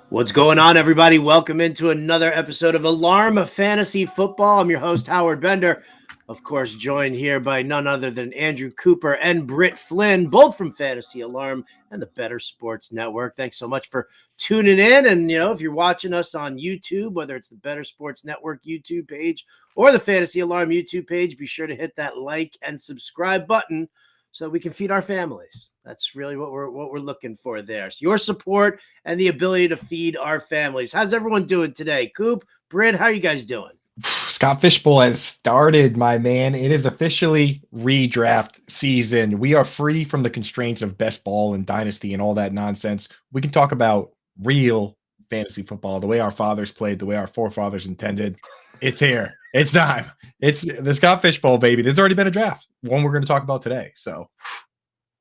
What's going on, everybody? Welcome into another episode of Alarm Fantasy Football. I'm your host, Howard Bender. Of course, joined here by none other than Andrew Cooper and Britt Flynn, both from Fantasy Alarm and the Better Sports Network. Thanks so much for tuning in. And, if you're watching us on YouTube, whether it's the Better Sports Network YouTube page or the Fantasy Alarm YouTube page, be sure to hit that like and subscribe button so we can feed our families. That's really what we're looking for there. So your support and the ability to feed our families. How's everyone doing today? Coop, Britt, how are you guys doing? Scott Fishbowl has started, my man. It is officially redraft season. We are free from the constraints of best ball and dynasty and all that nonsense. We can talk about real fantasy football, the way our fathers played, the way our forefathers intended. It's here. It's time. It's the Scott Fishbowl, baby. There's already been a draft, one we're going to talk about today. So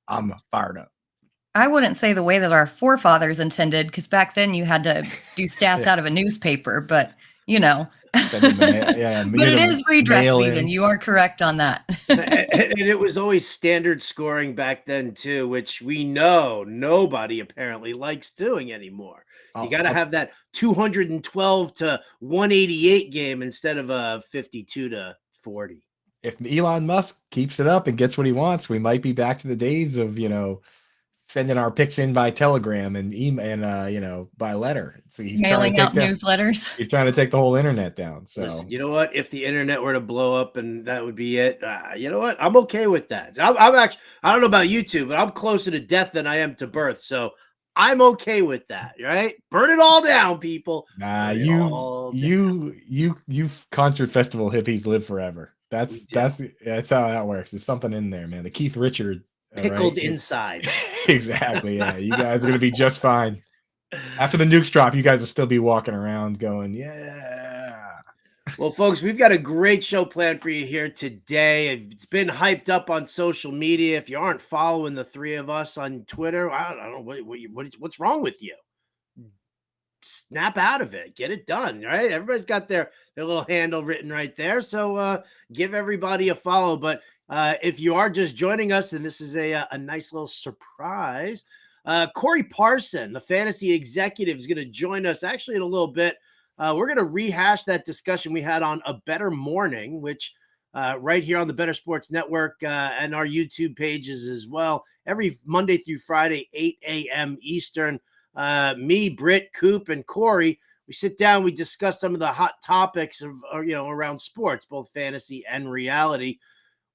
I'm fired up. I wouldn't say the way that our forefathers intended, because back then you had to do stats out of a newspaper, but but it is redraft season. You are correct on that. And it was always standard scoring back then too, which we know nobody apparently likes doing anymore. You got to have that 212 to 188 game instead of a 52 to 40. If Elon Musk keeps it up and gets what he wants, we might be back to the days of, sending our picks in by telegram and email and by letter. So he's mailing out newsletters. He's trying to take the whole internet down. So listen, you know what? If the internet were to blow up and that would be it, you know what? I'm okay with that. I'm actually, I don't know about you two, but I'm closer to death than I am to birth. So I'm okay with that, right? Burn it all down, people. Nah, you concert festival hippies live forever. That's how that works. There's something in there, man. The Keith Richard pickled inside. Exactly. Yeah, you guys are gonna be just fine. After the nukes drop, you guys will still be walking around going, yeah. Well, folks, we've got a great show planned for you here today. It's been hyped up on social media. If you aren't following the three of us on Twitter, I don't know what's wrong with you. Snap out of it, get it done, right? Everybody's got their little handle written right there, so give everybody a follow. But if you are just joining us, and this is a nice little surprise, Corey Parson, the fantasy executive, is going to join us actually in a little bit. We're going to rehash that discussion we had on A Better Morning, which right here on the Better Sports Network and our YouTube pages as well, every Monday through Friday, 8 a.m. Eastern. Me, Britt, Coop, and Corey, we sit down, we discuss some of the hot topics of around sports, both fantasy and reality.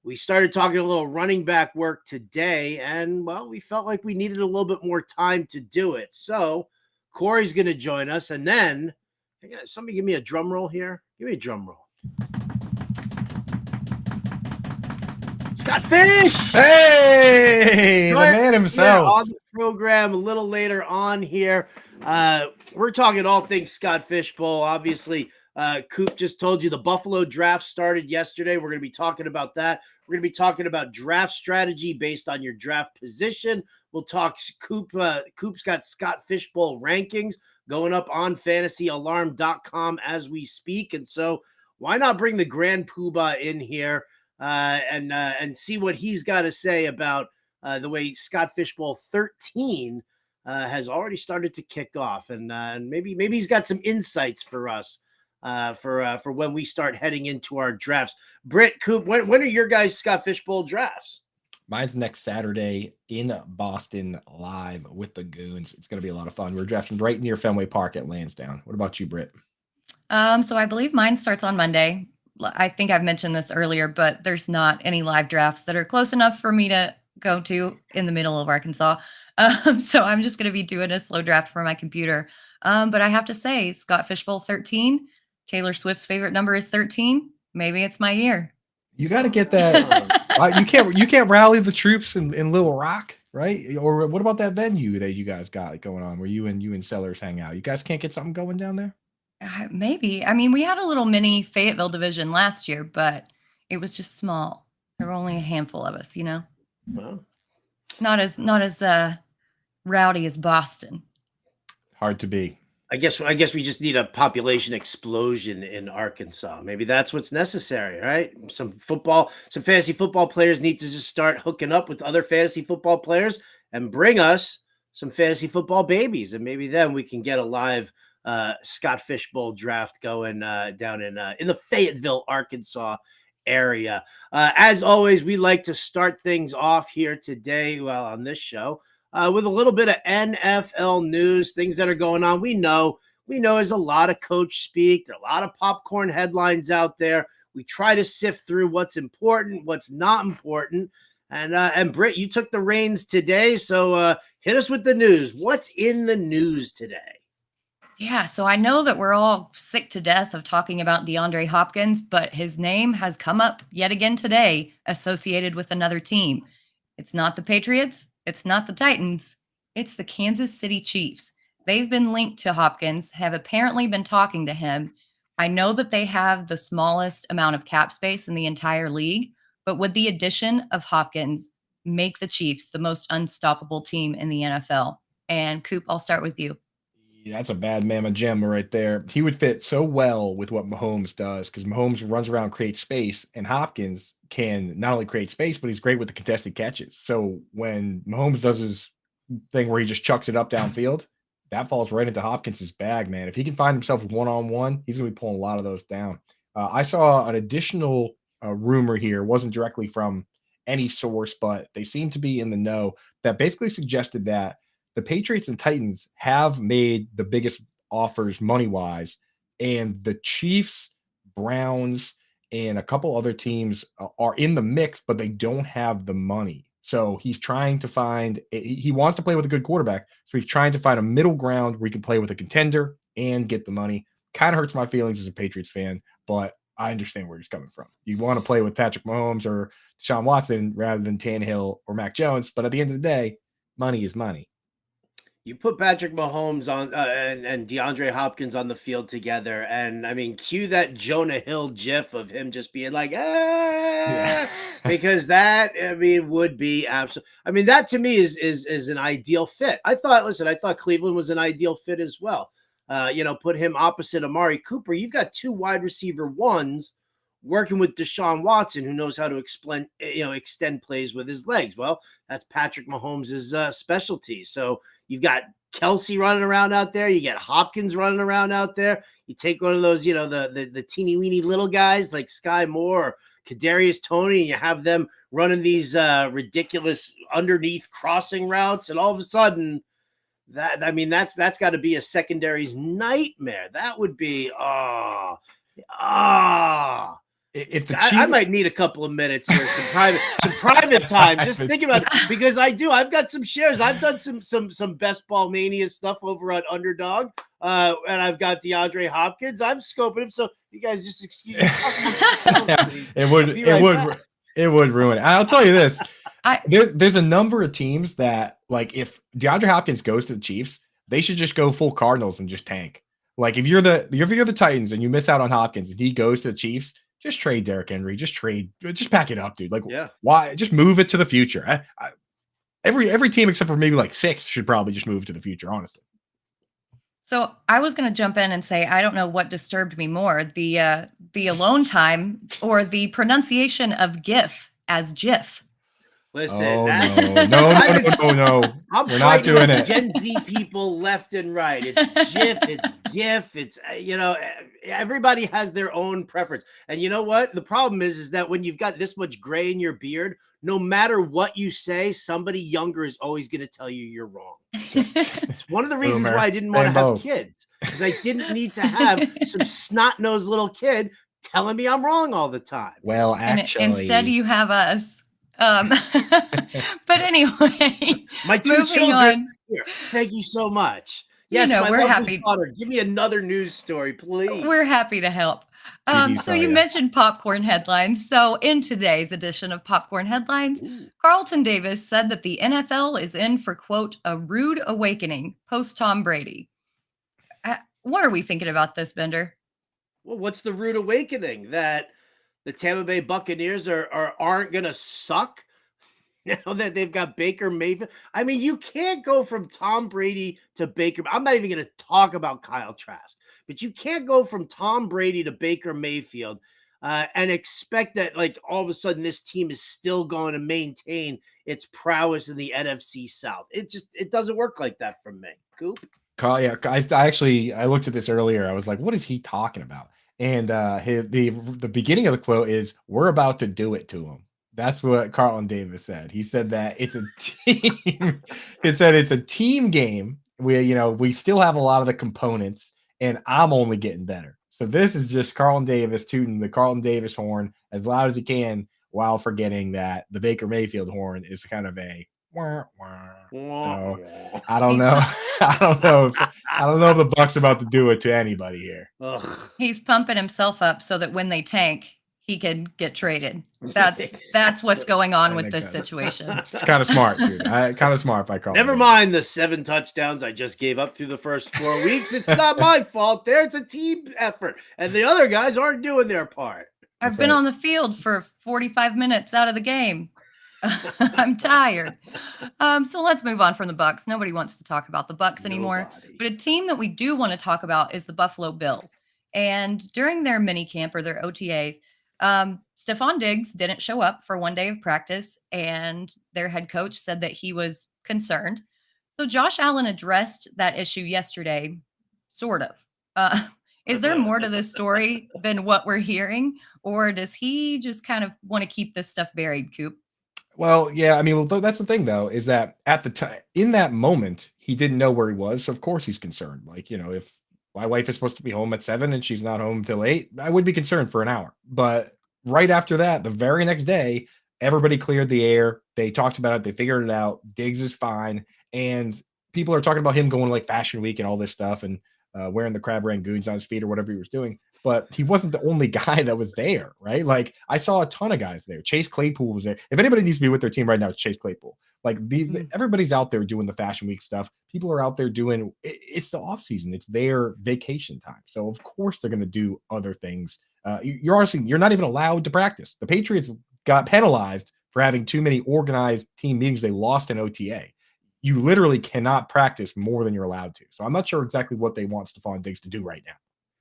We started talking a little running back work today, and we felt like we needed a little bit more time to do it. So Corey's going to join us, and then somebody give me a drum roll here. Give me a drum roll. Scott Fish! Hey, the man himself. On the program a little later on here. We're talking all things Scott Fishbowl. Obviously, Coop just told you the Buffalo draft started yesterday. We're going to be talking about that. We're going to be talking about draft strategy based on your draft position. We'll talk Coop. Coop's got Scott Fishbowl rankings going up on fantasyalarm.com as we speak. And so why not bring the Grand Poobah in here and see what he's got to say about the way Scott Fishbowl 13 has already started to kick off. And maybe he's got some insights for us for when we start heading into our drafts. Britt, Coop, when are your guys' Scott Fishbowl drafts? Mine's next Saturday in Boston live with the Goons. It's going to be a lot of fun. We're drafting right near Fenway Park at Lansdowne. What about you, Britt? So I believe mine starts on Monday. I think I've mentioned this earlier, but there's not any live drafts that are close enough for me to go to in the middle of Arkansas. So I'm just going to be doing a slow draft for my computer. But I have to say, Scott Fishbowl 13, Taylor Swift's favorite number is 13. Maybe it's my year. You got to get that. You can't rally the troops in Little Rock, right? Or what about that venue that you guys got going on where you and Sellers hang out? You guys can't get something going down there? Maybe. I mean, we had a little mini Fayetteville division last year, but it was just small. There were only a handful of us, Well, not as rowdy as Boston. Hard to be. I guess we just need a population explosion in Arkansas. Maybe that's what's necessary, right? Some fantasy football players need to just start hooking up with other fantasy football players and bring us some fantasy football babies, and maybe then we can get a live Scott Fishbowl draft going down in the Fayetteville, Arkansas area. As always, we like to start things off here today, well, on this show, with a little bit of NFL news, things that are going on. We know there's a lot of coach speak. There are a lot of popcorn headlines out there. We try to sift through what's important, what's not important. And Britt, you took the reins today, so hit us with the news. What's in the news today? Yeah, so I know that we're all sick to death of talking about DeAndre Hopkins, but his name has come up yet again today associated with another team. It's not the Patriots. It's not the Titans. It's the Kansas City Chiefs. They've been linked to Hopkins, have apparently been talking to him. I know that they have the smallest amount of cap space in the entire league, but would the addition of Hopkins make the Chiefs the most unstoppable team in the NFL? And Coop, I'll start with you. Yeah, that's a bad mamma jamma right there. He would fit so well with what Mahomes does because Mahomes runs around, creates space, and Hopkins can not only create space, but he's great with the contested catches. So when Mahomes does his thing where he just chucks it up downfield, that falls right into Hopkins' bag, man. If he can find himself one-on-one, he's going to be pulling a lot of those down. I saw an additional rumor here. It wasn't directly from any source, but they seem to be in the know that basically suggested that the Patriots and Titans have made the biggest offers money-wise, and the Chiefs, Browns, and a couple other teams are in the mix, but they don't have the money. So he's trying to find – he wants to play with a good quarterback, so he's trying to find a middle ground where he can play with a contender and get the money. Kind of hurts my feelings as a Patriots fan, but I understand where he's coming from. You want to play with Patrick Mahomes or Deshaun Watson rather than Tannehill or Mac Jones, but at the end of the day, money is money. You put Patrick Mahomes on and DeAndre Hopkins on the field together, and I mean, cue that Jonah Hill gif of him just being like, because that, I mean, would be absolute. I mean, that to me is an ideal fit. I thought Cleveland was an ideal fit as well. Put him opposite Amari Cooper. You've got two wide receiver ones working with Deshaun Watson, who knows how to extend plays with his legs. Well, that's Patrick Mahomes' specialty. So you've got Kelsey running around out there. You get Hopkins running around out there. You take one of those, the teeny weeny little guys like Sky Moore or Kadarius Toney, and you have them running these ridiculous underneath crossing routes, and all of a sudden, that's got to be a secondary's nightmare. That would be If the Chiefs... I might need a couple of minutes here, some private time. Just think about it, because I've got some shares. I've done some best ball mania stuff over on Underdog, and I've got DeAndre Hopkins. I'm scoping him, so you guys just excuse me. It would ruin it. I'll tell you this: there's a number of teams that, like, if DeAndre Hopkins goes to the Chiefs, they should just go full Cardinals and just tank. Like, if you're the Titans and you miss out on Hopkins and he goes to the Chiefs, just trade Derrick Henry. Just pack it up, dude. Like, why? Just move it to the future. Every team except for maybe like 6 should probably just move to the future, honestly. So I was going to jump in and say, I don't know what disturbed me more, the alone time or the pronunciation of GIF as GIF. Listen, no. We're not doing it. Gen Z people left and right. It's GIF, it's GIF, it's everybody has their own preference. And you know what? The problem is that when you've got this much gray in your beard, no matter what you say, somebody younger is always going to tell you you're wrong. It's one of the reasons why I didn't want to have kids, because I didn't need to have some snot-nosed little kid telling me I'm wrong all the time. Well, actually, instead you have us. But anyway, my 2 children here. Thank you so much. Yes, we're happy. Daughter, give me another news story, please. We're happy to help. So you mentioned popcorn headlines. So in today's edition of Popcorn Headlines, Carlton Davis said that the NFL is in for, quote, a rude awakening post Tom Brady. What are we thinking about this, Bender? Well, what's the rude awakening? That the Tampa Bay Buccaneers aren't going to suck now that they've got Baker Mayfield. I mean, you can't go from Tom Brady to Baker. I'm not even going to talk about Kyle Trask, but you can't go from Tom Brady to Baker Mayfield and expect that, like, all of a sudden this team is still going to maintain its prowess in the NFC South. It doesn't work like that for me. Coop? Yeah, I looked at this earlier. I was like, what is he talking about? And the beginning of the quote is, "We're about to do it to him." That's what Carlton Davis said. He said that it's a team. He said it's a team game. We still have a lot of the components, and I'm only getting better. So this is just Carlton Davis tooting the Carlton Davis horn as loud as he can, while forgetting that the Baker Mayfield horn is kind of a wah, wah. So I don't know. I don't know if the Bucs about to do it to anybody here. Ugh. He's pumping himself up so that when they tank, he can get traded. That's what's going on with this situation. It's kind of smart, dude. Kind of smart by Carl. Never mind the 7 touchdowns I just gave up through the first 4 weeks. It's not my fault. There, it's a team effort, and the other guys aren't doing their part. I've been on the field for 45 minutes out of the game. I'm tired. So let's move on from the Bucs. Nobody wants to talk about the Bucs anymore. But a team that we do want to talk about is the Buffalo Bills. And during their mini camp or their OTAs, Stephon Diggs didn't show up for one day of practice, and their head coach said that he was concerned. So Josh Allen addressed that issue yesterday, sort of. Is there more to this story than what we're hearing, or does he just kind of want to keep this stuff buried, Coop? Well, yeah, I mean, that's the thing, though, is that at the time, in that moment, he didn't know where he was. So of course he's concerned. Like, if my wife is supposed to be home at 7 and she's not home till 8, I would be concerned for an hour. But right after that, the very next day, everybody cleared the air. They talked about it. They figured it out. Diggs is fine. And people are talking about him going to like Fashion Week and all this stuff and wearing the crab rangoons on his feet or whatever he was doing. But he wasn't the only guy that was there, right? Like, I saw a ton of guys there. Chase Claypool was there. If anybody needs to be with their team right now, it's Chase Claypool. Like, everybody's out there doing the Fashion Week stuff. People are out there doing it's the off season. It's their vacation time. So of course they're going to do other things. You're not even allowed to practice. The Patriots got penalized for having too many organized team meetings. They lost an OTA. You literally cannot practice more than you're allowed to. So I'm not sure exactly what they want Stephon Diggs to do right now.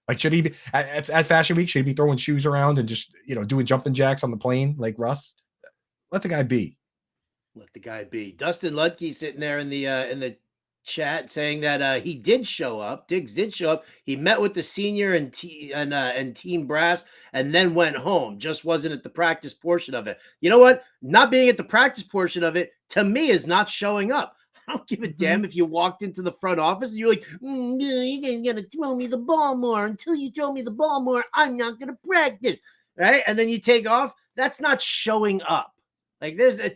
Like, should he be at Fashion Week? Should he be throwing shoes around and just doing jumping jacks on the plane like Russ? Let the guy be. Let the guy be. Dustin Ludke sitting there in the chat saying that he did show up. Diggs did show up. He met with the senior and team brass and then went home. Just wasn't at the practice portion of it. You know what? Not being at the practice portion of it, to me, is not showing up. I don't give a damn if you walked into the front office and you're like, you're going to throw me the ball more. Until you throw me the ball more, I'm not going to practice. Right? And then you take off. That's not showing up. Like, there's a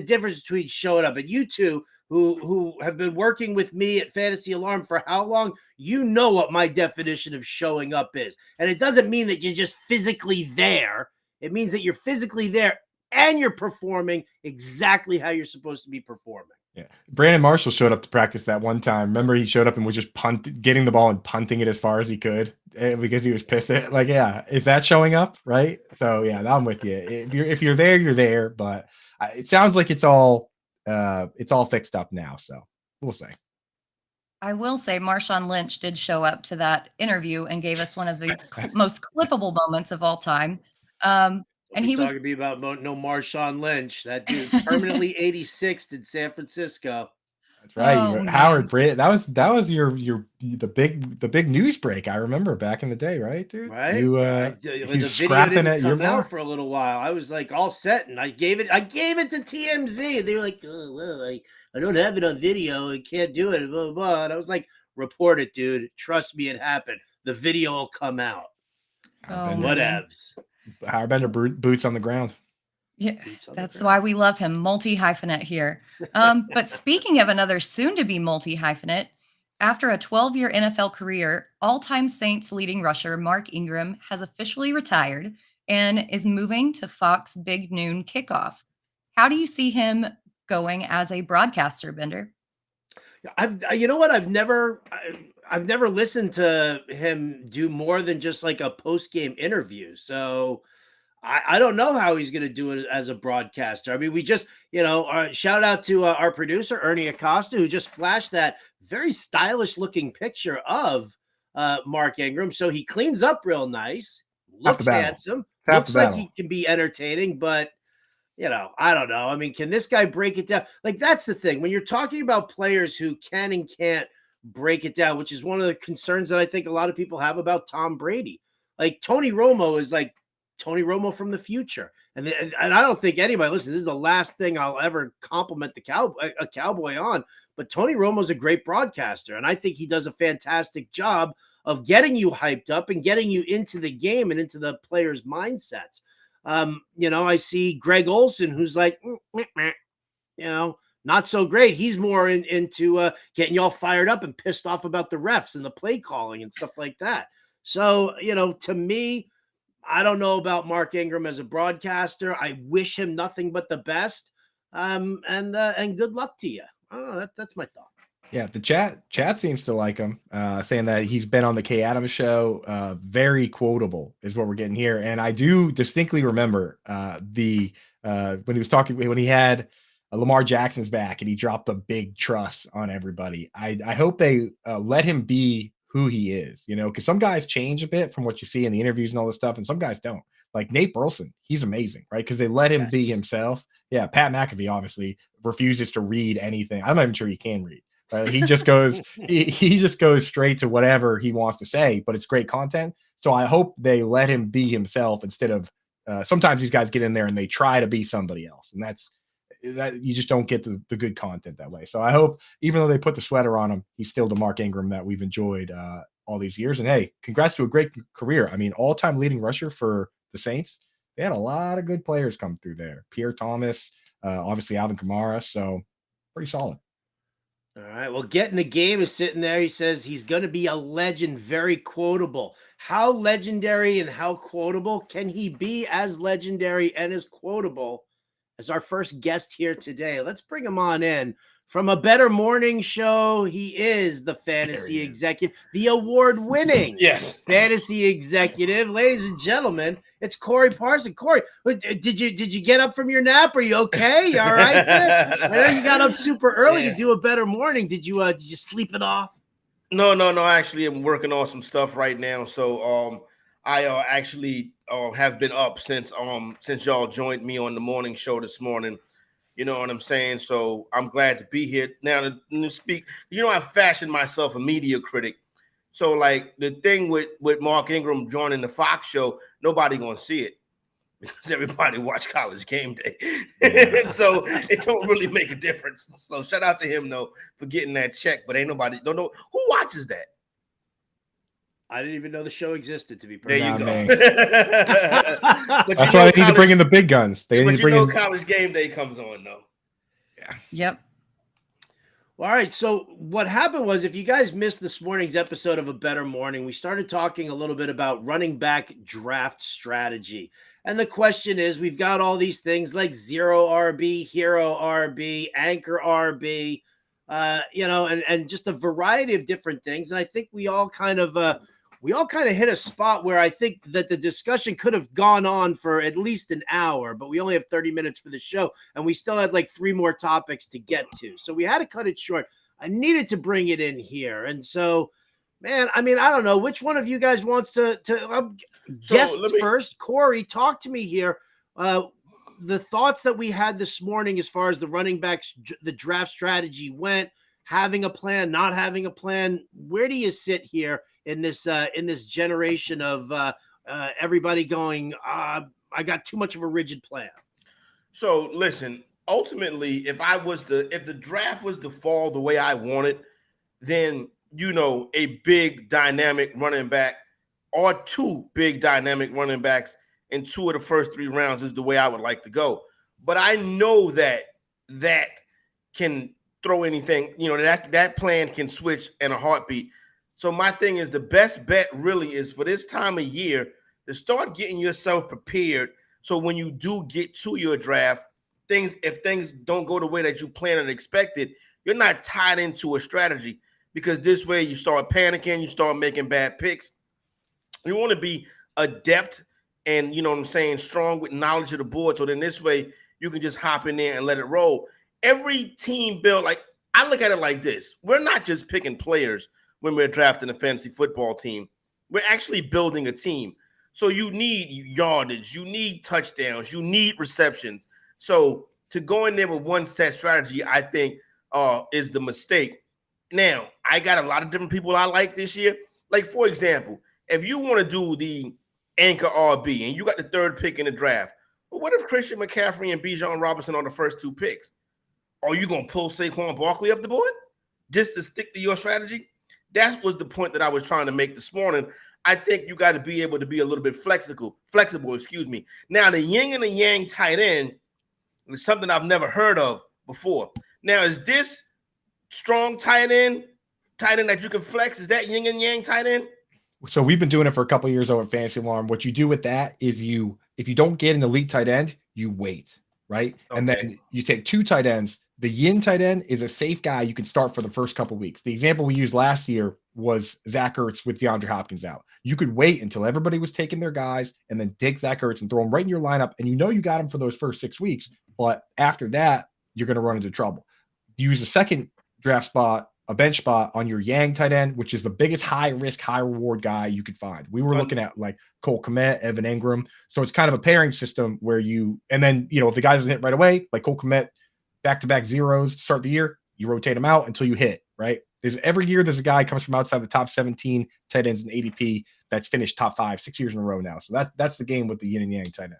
difference between showing up. And you two who have been working with me at Fantasy Alarm for how long, you know what my definition of showing up is. And it doesn't mean that you're just physically there. It means that you're physically there and you're performing exactly how you're supposed to be performing. Yeah. Brandon Marshall showed up to practice that one time. Remember, he showed up and was just getting the ball and punting it as far as he could because he was pissed at it. Like, yeah, is that showing up? Right. So yeah, I'm with you. If you're there, you're there. But it sounds like it's all fixed up now. So we'll see. I will say Marshawn Lynch did show up to that interview and gave us one of the most clippable moments of all time. And he was talking to me about no Marshawn Lynch. That dude permanently 86th in San Francisco. That's right, Howard Britt. That was the big news break. I remember back in the day, right, dude? Right. You scrapping at your out for a little while. I was like all set, and I gave it to TMZ. They were like, "Oh well, I don't have it on video. I can't do it." Blah, blah, blah. And I was like, "Report it, dude. Trust me, it happened. The video will come out." Whatevs. Hourbender boots on the ground. Yeah, that's why we love him. Multi-hyphenate here. But speaking of another soon-to-be multi-hyphenate, after a 12-year NFL career, all-time Saints leading rusher Mark Ingram has officially retired and is moving to Fox Big Noon Kickoff. How do you see him going as a broadcaster, Bender? You know what? I've never listened to him do more than just like a post-game interview. So I don't know how he's going to do it as a broadcaster. I mean, we just, shout out to our producer, Ernie Acosta, who just flashed that very stylish looking picture of Mark Ingram. So he cleans up real nice, looks handsome, looks like he can be entertaining, but I don't know. I mean, can this guy break it down? Like, that's the thing. When you're talking about players who can and can't break it down, which is one of the concerns that I think a lot of people have about Tom Brady. Like, Tony Romo is like Tony Romo from the future. And I don't think anybody, listen, this is the last thing I'll ever compliment a Cowboy on, but Tony Romo's a great broadcaster. And I think he does a fantastic job of getting you hyped up and getting you into the game and into the players' mindsets. I see Greg Olson, who's like, not so great. He's more into getting y'all fired up and pissed off about the refs and the play calling and stuff like that. So, to me, I don't know about Mark Ingram as a broadcaster. I wish him nothing but the best. And good luck to you. I don't know. That's my thought. Yeah, the chat seems to like him, saying that he's been on the Kay Adams show. Very quotable is what we're getting here. And I do distinctly remember when he was talking, when he had Lamar Jackson's back and he dropped a big trust on everybody. I hope they let him be who he is, because some guys change a bit from what you see in the interviews and all this stuff, and some guys don't. Like Nate Burleson, he's amazing, right? Because they let him be himself. Yeah, Pat McAfee obviously refuses to read anything. I'm not even sure he can read. He just goes he just goes straight to whatever he wants to say, but it's great content. So I hope they let him be himself instead of sometimes these guys get in there and they try to be somebody else, and that you just don't get the good content that way. So I hope, even though they put the sweater on him, he's still the Mark Ingram that we've enjoyed all these years. And hey, congrats to a great career. I mean, all-time leading rusher for the Saints. They had a lot of good players come through there. Pierre Thomas, obviously Alvin Kamara. So pretty solid. All right. Well, Get in the Game is sitting there. He says he's going to be a legend, very quotable. How legendary and how quotable can he be as legendary and as quotable as our first guest here today? Let's bring him on in. From A Better Morning Show, he is the fantasy executive, the award-winning fantasy executive. Ladies and gentlemen, it's Corey Parson. Corey, did you get up from your nap? Are you okay? You all right there? I know you got up super early to do A Better Morning. Did you sleep it off? No. Actually, I'm working on some stuff right now. So I actually have been up since y'all joined me on the morning show this morning. You know what I'm saying? So I'm glad to be here now to speak. I fashioned myself a media critic. So like the thing with Mark Ingram joining the Fox show, nobody gonna see it because everybody watch College Game Day. So it don't really make a difference. So shout out to him though for getting that check, but ain't nobody don't know who watches that. I didn't even know the show existed, to be perfect. There you go. That's why they need to bring in the big guns. They need to bring in College Game Day comes on though. Yeah. Yep. Well, all right. So what happened was, if you guys missed this morning's episode of A Better Morning, we started talking a little bit about running back draft strategy. And the question is, we've got all these things like zero RB, hero RB, anchor RB, and just a variety of different things. And I think we all kind of hit a spot where I think that the discussion could have gone on for at least an hour, but we only have 30 minutes for the show, and we still had like 3 more topics to get to. So we had to cut it short. I needed to bring it in here. And so, man, I mean, I don't know which one of you guys wants to guests first. Corey, talk to me here. The thoughts that we had this morning as far as the running backs, the draft strategy went, having a plan, not having a plan. Where do you sit here in this generation of everybody going, I got too much of a rigid plan? So listen, ultimately, if the draft was to fall the way I wanted, then a big dynamic running back or 2 big dynamic running backs in 2 of the first 3 rounds is the way I would like to go. But I know that can throw anything, that plan can switch in a heartbeat. So my thing is, the best bet really is for this time of year to start getting yourself prepared. So when you do get to your draft, if things don't go the way that you planned and expected, you're not tied into a strategy, because this way you start panicking, you start making bad picks. You want to be adept and you know what I'm saying, strong with knowledge of the board. So then this way you can just hop in there and let it roll. Every team build, like I look at it like this: we're not just picking players when we're drafting a fantasy football team. We're actually building a team. So you need yardage, you need touchdowns, you need receptions. So to go in there with one set strategy, I think is the mistake. Now, I got a lot of different people I like this year. Like, for example, if you want to do the anchor RB and you got the third pick in the draft, well, what if Christian McCaffrey and Bijan Robinson are the first two picks? Are you going to pull Saquon Barkley up the board just to stick to your strategy? That was the point that I was trying to make this morning. I think you got to be able to be a little bit flexible, excuse me. Now, the yin and the yang tight end is something I've never heard of before. Now, is this strong tight end that you can flex? Is that yin and yang tight end? So we've been doing it for a couple of years over at Fantasy Alarm. What you do with that is if you don't get an elite tight end, you wait, right? Okay. And then you take two tight ends. The yin tight end is a safe guy you can start for the first couple of weeks. The example we used last year was Zach Ertz with DeAndre Hopkins out. You could wait until everybody was taking their guys and then take Zach Ertz and throw him right in your lineup. And you know you got him for those first 6 weeks. But after that, you're going to run into trouble. Use a second draft spot, a bench spot on your Yang tight end, which is the biggest high risk, high reward guy you could find. We were looking at like Cole Kmet, Evan Ingram. So it's kind of a pairing system where and then, if the guy doesn't hit right away, like Cole Kmet, back-to-back zeros to start the year, you rotate them out until you hit, right? Every year there's a guy comes from outside the top 17 tight ends in ADP that's finished top 5, 6 years in a row now. So that's the game with the yin and yang tight end.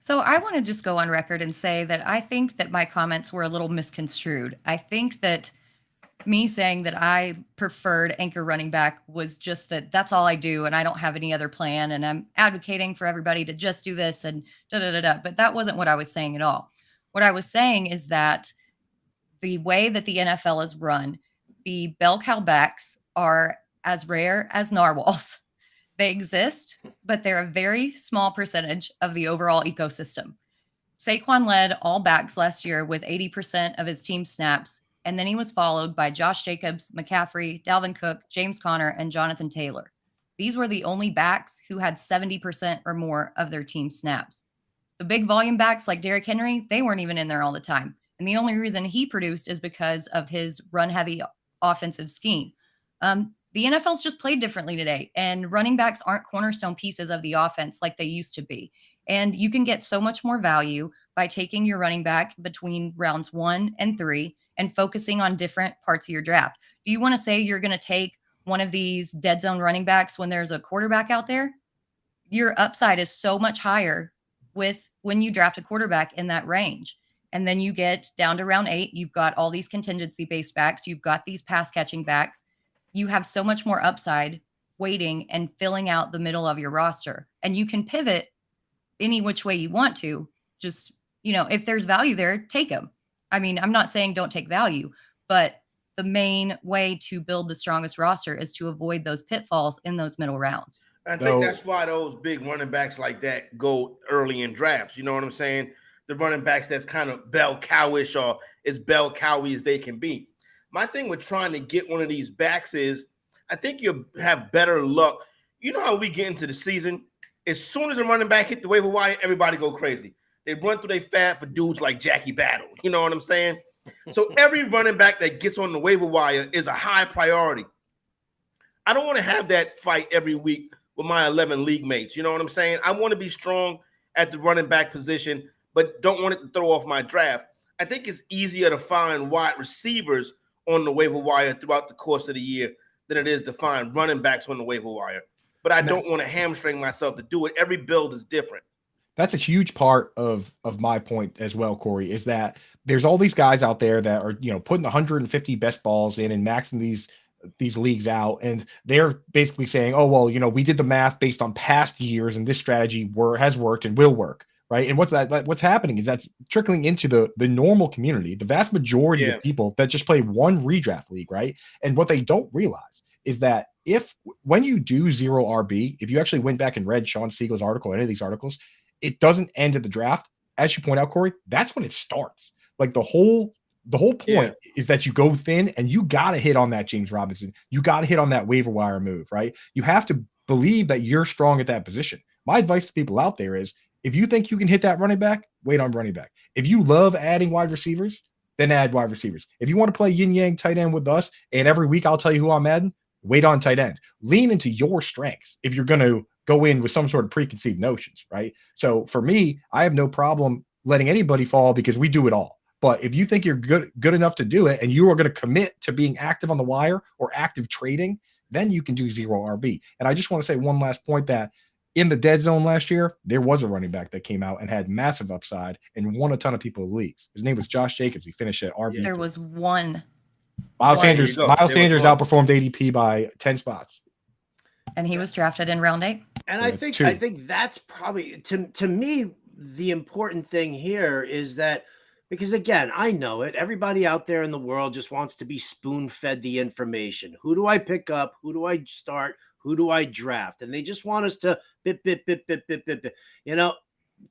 So I want to just go on record and say that I think that my comments were a little misconstrued. I think that me saying that I preferred anchor running back was just that's all I do and I don't have any other plan and I'm advocating for everybody to just do this and da-da-da-da. But that wasn't what I was saying at all. What I was saying is that the way that the NFL is run, the bell cow backs are as rare as narwhals. They exist, but they're a very small percentage of the overall ecosystem. Saquon led all backs last year with 80% of his team snaps, and then he was followed by Josh Jacobs, McCaffrey, Dalvin Cook, James Conner, and Jonathan Taylor. These were the only backs who had 70% or more of their team snaps. The big volume backs like Derrick Henry, they weren't even in there all the time. And the only reason he produced is because of his run-heavy offensive scheme. The NFL's just played differently today, and running backs aren't cornerstone pieces of the offense like they used to be. And you can get so much more value by taking your running back between rounds 1 and 3 and focusing on different parts of your draft. Do you want to say you're going to take one of these dead zone running backs when there's a quarterback out there? Your upside is so much higher when you draft a quarterback in that range. And then you get down to round 8, you've got all these contingency-based backs, you've got these pass-catching backs. You have so much more upside waiting and filling out the middle of your roster. And you can pivot any which way you want to. Just, if there's value there, take them. I mean, I'm not saying don't take value, but the main way to build the strongest roster is to avoid those pitfalls in those middle rounds. I think that's why those big running backs like that go early in drafts. You know what I'm saying? The running backs that's kind of bell cowish or as bell cowy as they can be. My thing with trying to get one of these backs is I think you'll have better luck. You know how we get into the season? As soon as a running back hit the waiver wire, everybody go crazy. They run through their fab for dudes like Jackie Battle. You know what I'm saying? So every running back that gets on the waiver wire is a high priority. I don't want to have that fight every week with my 11 league mates. You know what I'm saying? I want to be strong at the running back position, but don't want it to throw off my draft. I think it's easier to find wide receivers on the waiver wire throughout the course of the year than it is to find running backs on the waiver wire. But I don't want to hamstring myself to do it. Every build is different. That's a huge part of my point as well, Corey, is that there's all these guys out there that are, putting 150 best balls in and maxing these leagues out. And they're basically saying, oh, well, we did the math based on past years and this strategy has worked and will work. Right. And what's happening is that's trickling into the normal community, the vast majority of people that just play one redraft league. Right. And what they don't realize is that when you do zero RB, if you actually went back and read Sean Siegel's article, any of these articles, it doesn't end at the draft. As you point out, Corey, that's when it starts. Like the whole point is that you go thin and you got to hit on that James Robinson. You got to hit on that waiver wire move, right? You have to believe that you're strong at that position. My advice to people out there is, if you think you can hit that running back, wait on running back. If you love adding wide receivers, then add wide receivers. If you want to play yin yang tight end with us, and every week I'll tell you who I'm adding, wait on tight ends. Lean into your strengths if you're going to go in with some sort of preconceived notions, right? So for me, I have no problem letting anybody fall because we do it all. But if you think you're good enough to do it, and you are going to commit to being active on the wire or active trading, then you can do zero RB. And I just want to say one last point, that in the dead zone last year, there was a running back that came out and had massive upside and won a ton of people's leagues. His name was Josh Jacobs. He finished at RB. There was one. Miles Sanders outperformed ADP by 10 spots. And he was drafted in round 8. And I think that's probably, to me, the important thing here is that, because again, I know it, everybody out there in the world just wants to be spoon-fed the information. Who do I pick up? Who do I start? Who do I draft? And they just want us to bit. You know,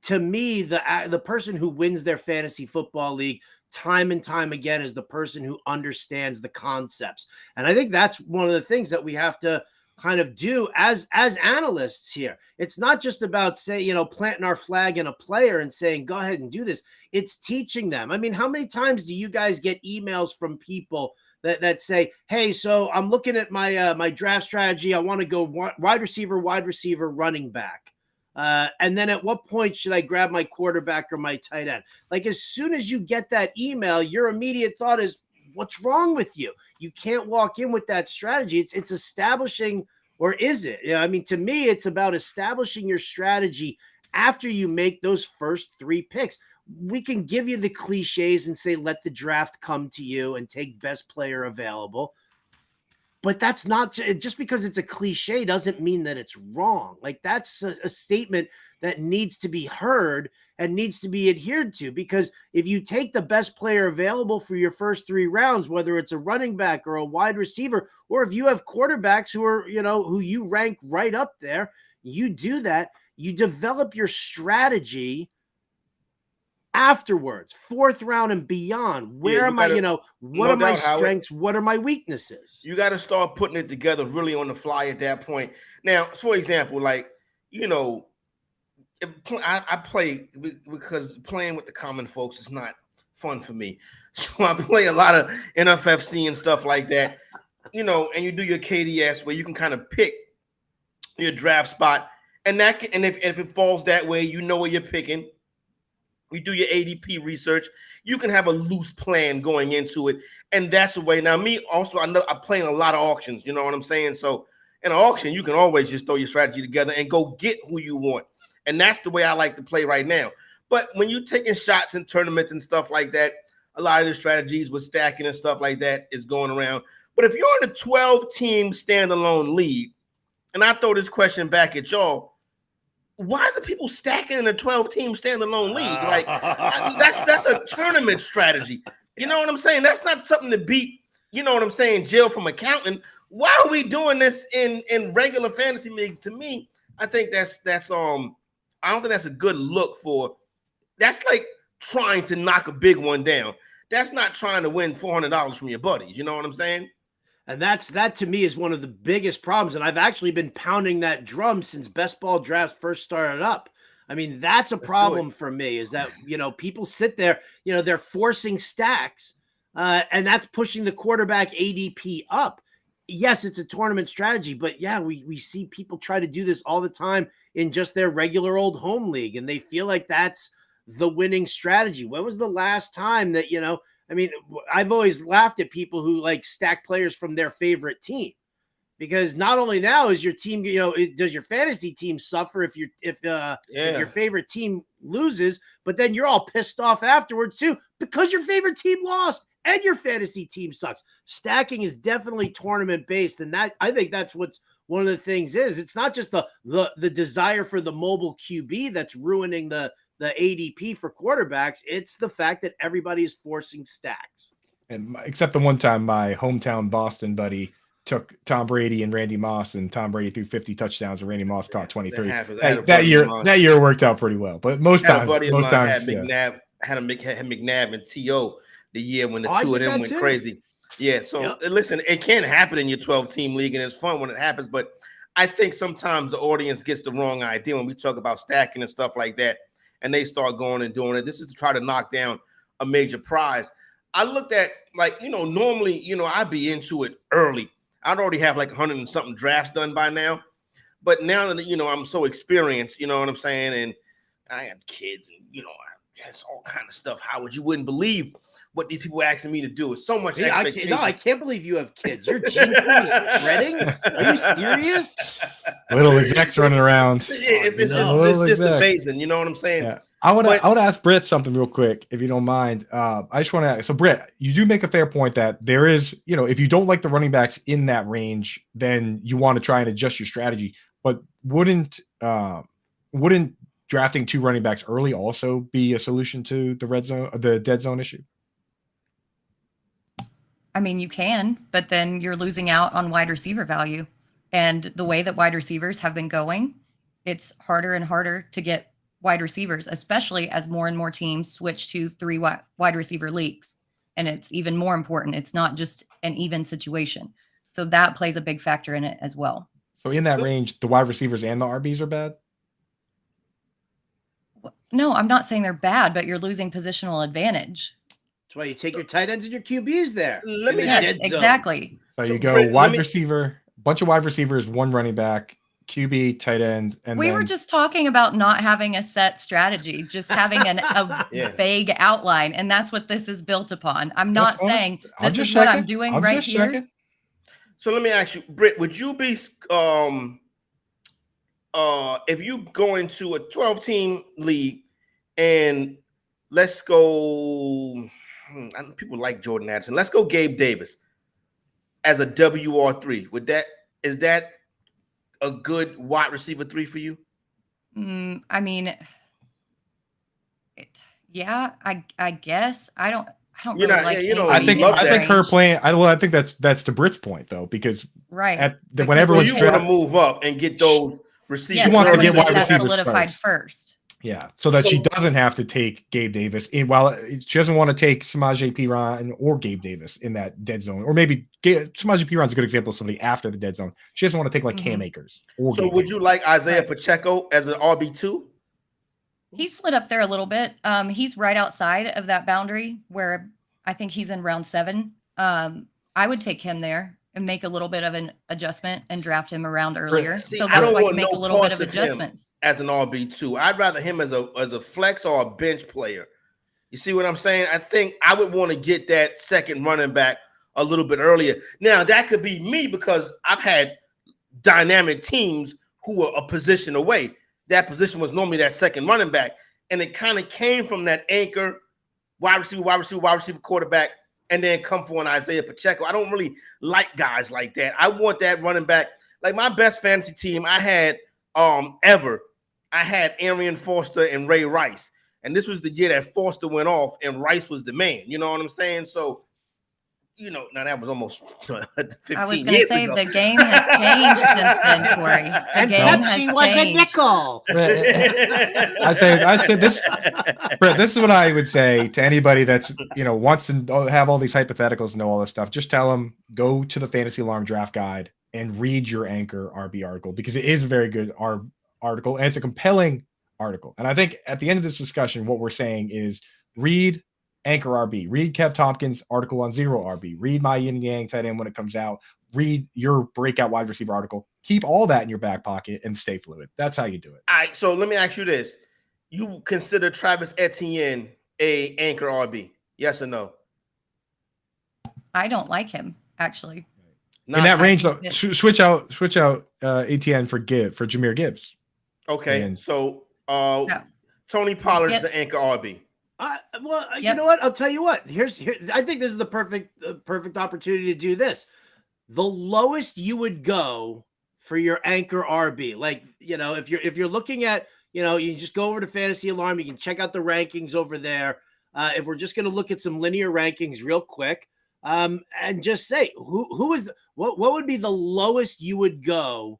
to me, the person who wins their fantasy football league time and time again is the person who understands the concepts. And I think that's one of the things that we have to kind of do as analysts here. It's not just about planting our flag in a player and saying, go ahead and do this. It's teaching them. I mean, how many times do you guys get emails from people that say, hey, so I'm looking at my my draft strategy. I want to go wide receiver, running back. And then at what point should I grab my quarterback or my tight end? Like, as soon as you get that email, your immediate thought is, what's wrong with you? You can't walk in with that strategy. It's establishing, or is it? I mean, to me, it's about establishing your strategy after you make those first 3 picks. We can give you the cliches and say, let the draft come to you and take best player available. But that's not, just because it's a cliche doesn't mean that it's wrong. Like, that's a statement that needs to be heard and needs to be adhered to, because if you take the best player available for your first 3 rounds, whether it's a running back or a wide receiver, or if you have quarterbacks who are, who you rank right up there, you do that, you develop your strategy afterwards, 4th round and beyond. Where am I, what are my strengths? What are my weaknesses? You got to start putting it together really on the fly at that point. Now, for example, like, I play, because playing with the common folks is not fun for me. So I play a lot of NFFC and stuff like that, and you do your KDS where you can kind of pick your draft spot. And if it falls that way, where you're picking. We do your ADP research. You can have a loose plan going into it. And that's the way. Now, me also, I know I play in a lot of auctions. You know what I'm saying? So in an auction, you can always just throw your strategy together and go get who you want. And that's the way I like to play right now. But when you're taking shots in tournaments and stuff like that, a lot of the strategies with stacking and stuff like that is going around. But if you're in a 12-team standalone league, and I throw this question back at y'all, why is it people stacking in a 12-team standalone league? Like, that's a tournament strategy. You know what I'm saying? That's not something to beat, jail from accounting. Why are we doing this in regular fantasy leagues? To me, I think that's I don't think that's a good look for. That's like trying to knock a big one down. That's not trying to win $400 from your buddies. You know what I'm saying? And that to me is one of the biggest problems. And I've actually been pounding that drum since best ball drafts first started up. I mean, that's a problem for me, is that, people sit there, they're forcing stacks and that's pushing the quarterback ADP up. Yes, it's a tournament strategy, but yeah, we see people try to do this all the time in just their regular old home league. And they feel like that's the winning strategy. When was the last time that, I mean, I've always laughed at people who like stack players from their favorite team, because not only now is your team, does your fantasy team suffer if your favorite team loses, but then you're all pissed off afterwards too, because your favorite team lost and your fantasy team sucks. Stacking is definitely tournament based, and that, I think that's what's one of the things is. It's not just the desire for the mobile QB that's ruining the ADP for quarterbacks. It's the fact that everybody is forcing stacks. And except the one time my hometown Boston buddy took Tom Brady and Randy Moss, and Tom Brady threw 50 touchdowns and Randy Moss caught 23. That year worked out pretty well. But most times had McNabb and T.O. the year when the two of them went crazy. Yeah, so listen, it can happen in your 12-team league, and it's fun when it happens. But I think sometimes the audience gets the wrong idea when we talk about stacking and stuff like that, and they start going and doing it. This is to try to knock down a major prize. I looked at, like, normally, I'd be into it early. I'd already have like 100 and something drafts done by now. But now that, I'm so experienced, you know what I'm saying? And I have kids and, it's all kind of stuff. Howard, you wouldn't believe what these people are asking me to do. It's so much expectations. I can't believe you have kids. Your gene pool is spreading? Are you serious? Little execs running around. It's just amazing. You know what I'm saying? Yeah. I want to ask Britt something real quick, if you don't mind. I just want to ask. So, Britt, you do make a fair point that there is, if you don't like the running backs in that range, then you want to try and adjust your strategy. But wouldn't drafting 2 running backs early also be a solution to the dead zone issue? I mean, you can, but then you're losing out on wide receiver value. And the way that wide receivers have been going, it's harder and harder to get wide receivers, especially as more and more teams switch to 3 wide receiver leagues. And it's even more important. It's not just an even situation. So that plays a big factor in it as well. So in that range, the wide receivers and the RBs are bad? No, I'm not saying they're bad, but you're losing positional advantage. That's why you take your tight ends and your QBs there. Yes, exactly. So you go wide receiver, bunch of wide receivers, 1 running back, QB, tight end, and we were just talking about not having a set strategy, just having a vague outline, and that's what this is built upon. I'm not saying this is what I'm doing right here. So let me ask you, Britt, would you be if you go into a 12-team league and let's go, people like Jordan Addison, let's go Gabe Davis as a WR3. Is that a good wide receiver 3 for you? I mean, yeah, I guess I don't really like. I think her playing. I think that's to Britt's point though, because when everyone's you want to move up and get those receivers, she wants to get wide receivers solidified first. Yeah, so that she doesn't have to take Gabe Davis. While she doesn't want to take Samaje Perine or Gabe Davis in that dead zone, or maybe Samaje Perine is a good example of somebody after the dead zone. She doesn't want to take like Cam Akers. So would you like Isaiah Pacheco as an RB2? He slid up there a little bit. He's right outside of that boundary where I think he's in round 7. I would take him there and make a little bit of an adjustment and draft him around earlier. So that's why you make a little bit of adjustments. As an RB2, I'd rather him as a flex or a bench player. You see what I'm saying? I think I would want to get that second running back a little bit earlier. Now, that could be me because I've had dynamic teams who were a position away. That position was normally that second running back, and it kind of came from that anchor wide receiver, quarterback, and then come for an Isaiah Pacheco. I don't really like guys like that. I want that running back. Like my best fantasy team I had ever, I had Arian Foster and Ray Rice. And this was the year that Foster went off and Rice was the man. You know what I'm saying? So, now that was almost 15 years ago. I was going to say the game has changed since then, Corey. The game has changed. Was a nickel. I say this, Brett, this is what I would say to anybody that's, wants to have all these hypotheticals and know all this stuff. Just tell them, go to the Fantasy Alarm Draft Guide and read your Anchor RB article, because it is a very good article and it's a compelling article. And I think at the end of this discussion, what we're saying is read Anchor RB, read Kev Tompkins' article on Zero RB, read my Yin Yang tight end when it comes out, read your breakout wide receiver article. Keep all that in your back pocket and stay fluid. That's how you do it. All right, so let me ask you this. You consider Travis Etienne a Anchor RB? Yes or no? I don't like him, actually. In that range, though, switch out Etienne for Jahmyr Gibbs. Okay, so Tony Pollard's the Anchor RB. You know what? I'll tell you what. Here. I think this is the perfect opportunity to do this. The lowest you would go for your Anchor RB, like if you're looking at, you just go over to Fantasy Alarm. You can check out the rankings over there. If we're just going to look at some linear rankings real quick, and just say who is what would be the lowest you would go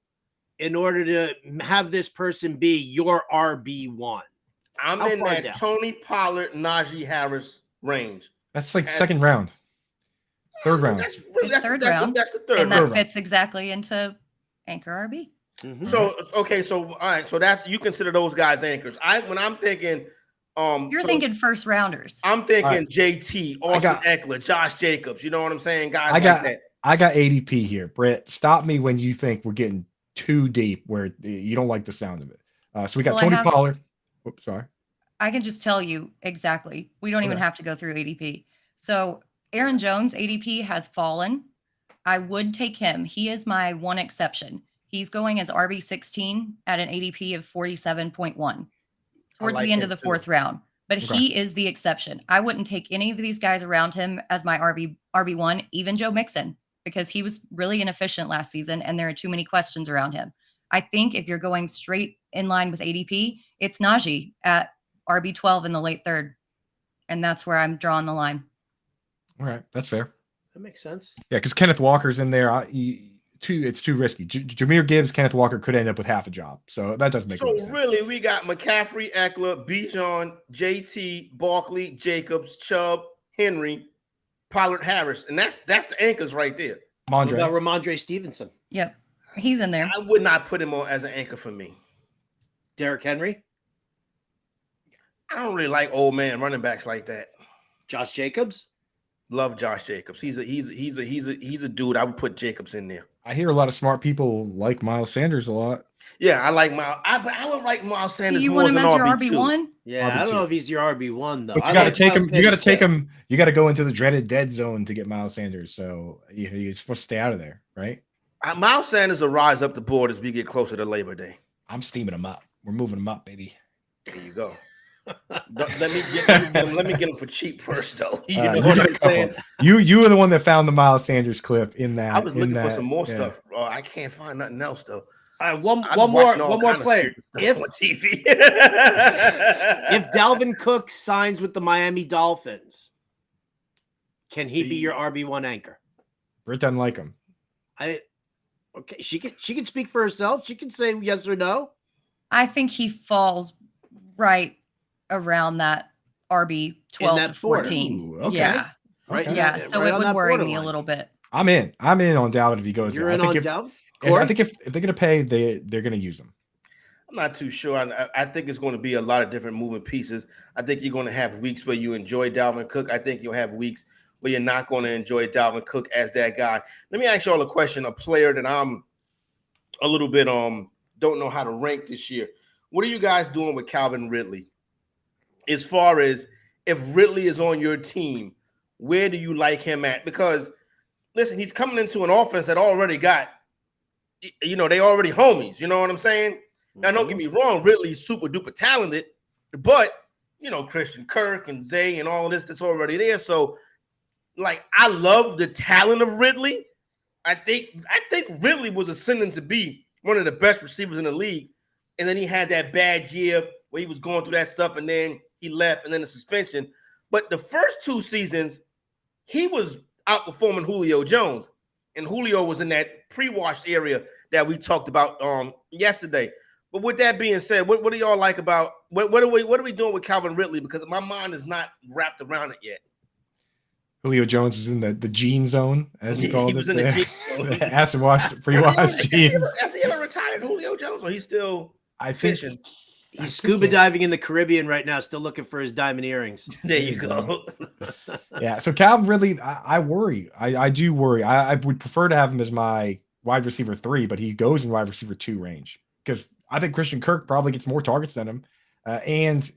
in order to have this person be your RB1. I'm in that Tony Pollard, Najee Harris range. That's like second round, third round. That's third round. That's the third and round. that fits exactly into Anchor RB. So okay, so all right, so that's you consider those guys anchors. When I'm thinking, You're thinking first rounders. I'm thinking right. JT, Austin Eckler, Josh Jacobs. You know what I'm saying? Guys like that. I got ADP here. Brett, stop me when you think we're getting too deep where you don't like the sound of it. So we got Tony Pollard. Oops, sorry. I can just tell you exactly. We don't even have to go through ADP. So Aaron Jones, ADP has fallen. I would take him. He is my one exception. He's going as RB16 at an ADP of 47.1 towards the end of the fourth round. But he is the exception. I wouldn't take any of these guys around him as my RB1, even Joe Mixon, because he was really inefficient last season and there are too many questions around him. I think if you're going straight in line with ADP, it's Najee at RB12 in the late third. And that's where I'm drawing the line. All right. That's fair. That makes sense. Yeah, because Kenneth Walker's in there. It's too risky. Jameer Gibbs, Kenneth Walker could end up with half a job. So that doesn't make sense. So really, we got McCaffrey, Eckler, Bijan, JT, Barkley, Jacobs, Chubb, Henry, Pollard, Harris. And that's the anchors right there. What about Ramondre Stevenson? Yep. He's in there. I would not put him on as an anchor for me. Derrick Henry? I don't really like old man running backs like that. Josh Jacobs? Love Josh Jacobs. He's a dude. I would put Jacobs in there. I hear a lot of smart people like Miles Sanders a lot. Yeah, I like Miles. I would like Miles Sanders. You more want him than as your RB2. RB1? Yeah, I don't know if he's your RB1 though. But you got to take him. You got to take him. You got to go into the dreaded dead zone to get Miles Sanders. So you're supposed to stay out of there, right? Miles Sanders will rise up the board as we get closer to Labor Day. I'm steaming him up. We're moving him up, baby. There you go. let me get him for cheap first, though. You know what I'm saying? You were the one that found the Miles Sanders clip in that. I was looking for some more stuff. I can't find nothing else though. All right, one more player. If on TV. if Dalvin Cook signs with the Miami Dolphins, can he be your RB1 anchor? Britt doesn't like him. Okay, she can speak for herself. She can say yes or no. I think he falls right around that RB 12 to 14. Ooh, okay. Yeah. Right. Yeah. So right it would worry me a little bit. I'm in on Dalvin if he goes. You're in on Dalvin? I think if they're going to pay, they're going to use him. I'm not too sure. I think it's going to be a lot of different moving pieces. I think you're going to have weeks where you enjoy Dalvin Cook. I think you'll have weeks where you're not going to enjoy Dalvin Cook as that guy. Let me ask you all a question. A player that I'm a little bit don't know how to rank this year. What are you guys doing with Calvin Ridley? As far as if Ridley is on your team, where do you like him at? Because listen, he's coming into an offense that already got, they already homies. You know what I'm saying? Now, don't get me wrong, Ridley's super duper talented, but Christian Kirk and Zay and all of this that's already there. So, I love the talent of Ridley. I think Ridley was ascending to be one of the best receivers in the league. And then he had that bad year where he was going through that stuff, and then he left, and then the suspension. But the first 2 seasons, he was outperforming Julio Jones, and Julio was in that pre-washed area that we talked about yesterday. But with that being said, what do y'all like about what are we doing with Calvin Ridley? Because my mind is not wrapped around it yet. Julio Jones is in the gene zone, as you called it. He was in the gene zone. Acid wash, pre-wash gene. Has he ever retired, Julio Jones, or he's still fishing? He's scuba diving in the Caribbean right now, still looking for his diamond earrings. There you go. Yeah, so Calvin Ridley, I worry. I do worry. I would prefer to have him as my wide receiver 3, but he goes in wide receiver 2 range because I think Christian Kirk probably gets more targets than him. And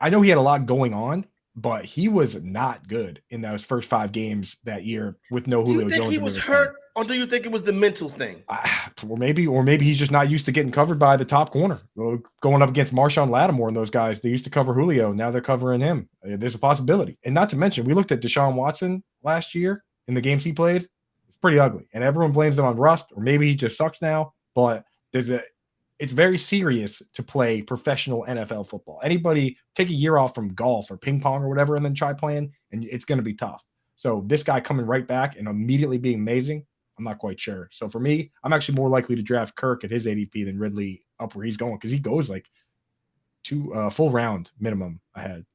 I know he had a lot going on, but he was not good in those first 5 games that year with no Julio Jones. Do you think he was hurt, or do you think it was the mental thing? Or maybe he's just not used to getting covered by the top corner. Going up against Marshawn Lattimore and those guys, they used to cover Julio. Now they're covering him. There's a possibility. And not to mention, we looked at Deshaun Watson last year in the games he played. It's pretty ugly. And everyone blames him on rust, or maybe he just sucks now. But it's very serious to play professional NFL football. Anybody take a year off from golf or ping pong or whatever and then try playing, and it's going to be tough. So this guy coming right back and immediately being amazing, I'm not quite sure. So for me, I'm actually more likely to draft Kirk at his ADP than Ridley up where he's going, because he goes like 2 full round minimum ahead.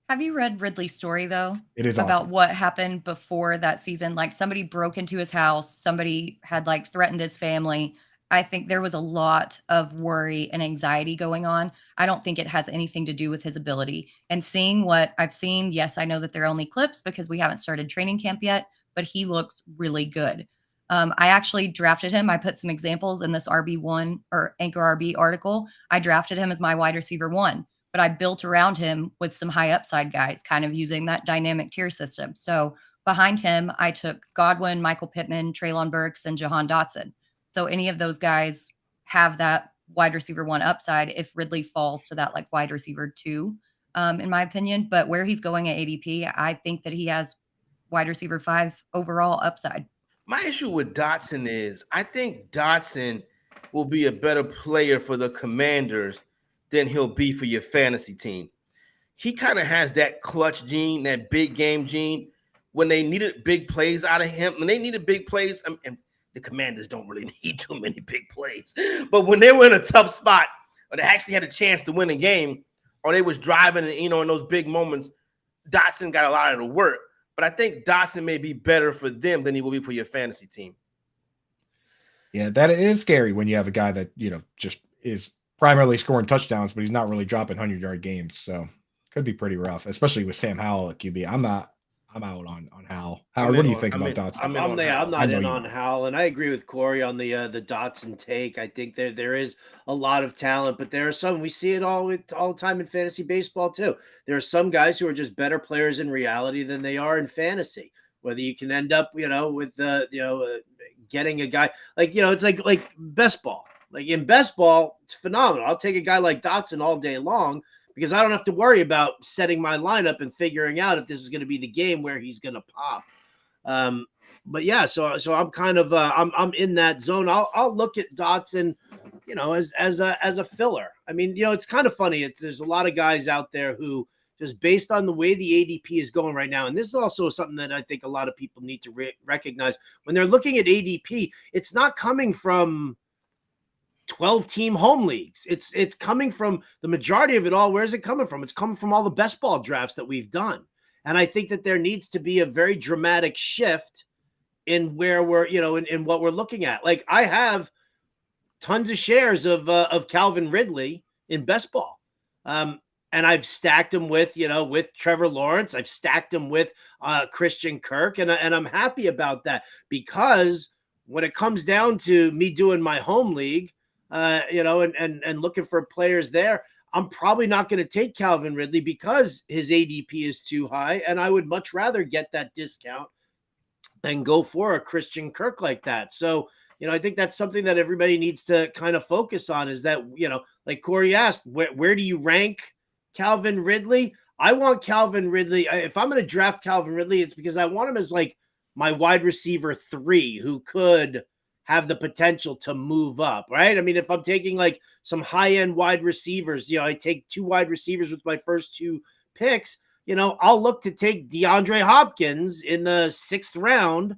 Have you read Ridley's story, though? It is about awesome. What happened before that season. Like somebody broke into his house. Somebody had threatened his family. I think there was a lot of worry and anxiety going on. I don't think it has anything to do with his ability. And seeing what I've seen, yes, I know that they're only clips because we haven't started training camp yet, but he looks really good. I actually drafted him. I put some examples in this RB1 or Anchor RB article. I drafted him as my wide receiver 1, but I built around him with some high upside guys, kind of using that dynamic tier system. So behind him, I took Godwin, Michael Pittman, Treylon Burks, and Jahan Dotson. So any of those guys have that wide receiver 1 upside if Ridley falls to that like wide receiver 2, in my opinion. But where he's going at ADP, I think that he has wide receiver 5 overall upside. My issue with Dotson is I think Dotson will be a better player for the Commanders than he'll be for your fantasy team. He kind of has that clutch gene, that big game gene. When they needed big plays out of him, when they needed big plays, and the Commanders don't really need too many big plays. But when they were in a tough spot, or they actually had a chance to win a game, or they was driving, in those big moments, Dotson got a lot of the work. But I think Dotson may be better for them than he will be for your fantasy team. Yeah, that is scary when you have a guy that, just is primarily scoring touchdowns, but he's not really dropping 100-yard games. So could be pretty rough, especially with Sam Howell at QB. I'm out on Howell. Howard, what do you think about Dotson? I'm not in on Howell, and I agree with Corey on the Dotson take. I think there is a lot of talent, but there are some, we see it all the time in fantasy baseball too. There are some guys who are just better players in reality than they are in fantasy. Whether you can end up, with getting a guy it's like best ball. Like in best ball, it's phenomenal. I'll take a guy like Dotson all day long, because I don't have to worry about setting my lineup and figuring out if this is going to be the game where he's going to pop. But yeah, so I'm kind of I'm in that zone. I'll look at Dotson, as a filler. I mean, it's kind of funny. There's a lot of guys out there who just based on the way the ADP is going right now, and this is also something that I think a lot of people need to recognize when they're looking at ADP. It's not coming from 12-team home leagues. It's coming from the majority of it all. Where's it coming from? It's coming from all the best ball drafts that we've done. And I think that there needs to be a very dramatic shift in where we're, in what we're looking at. Like I have tons of shares of Calvin Ridley in best ball. And I've stacked him with Trevor Lawrence. I've stacked him with Christian Kirk. And I'm happy about that, because when it comes down to me doing my home league, and looking for players there, I'm probably not going to take Calvin Ridley because his ADP is too high, and I would much rather get that discount and go for a Christian Kirk like that. So, I think that's something that everybody needs to kind of focus on, is that, like Corey asked, where do you rank Calvin Ridley? I want Calvin Ridley. If I'm going to draft Calvin Ridley, it's because I want him as like my wide receiver 3 who could have the potential to move up, right? I mean, if I'm taking like some high-end wide receivers, I take 2 wide receivers with my first 2 picks, I'll look to take DeAndre Hopkins in the 6th round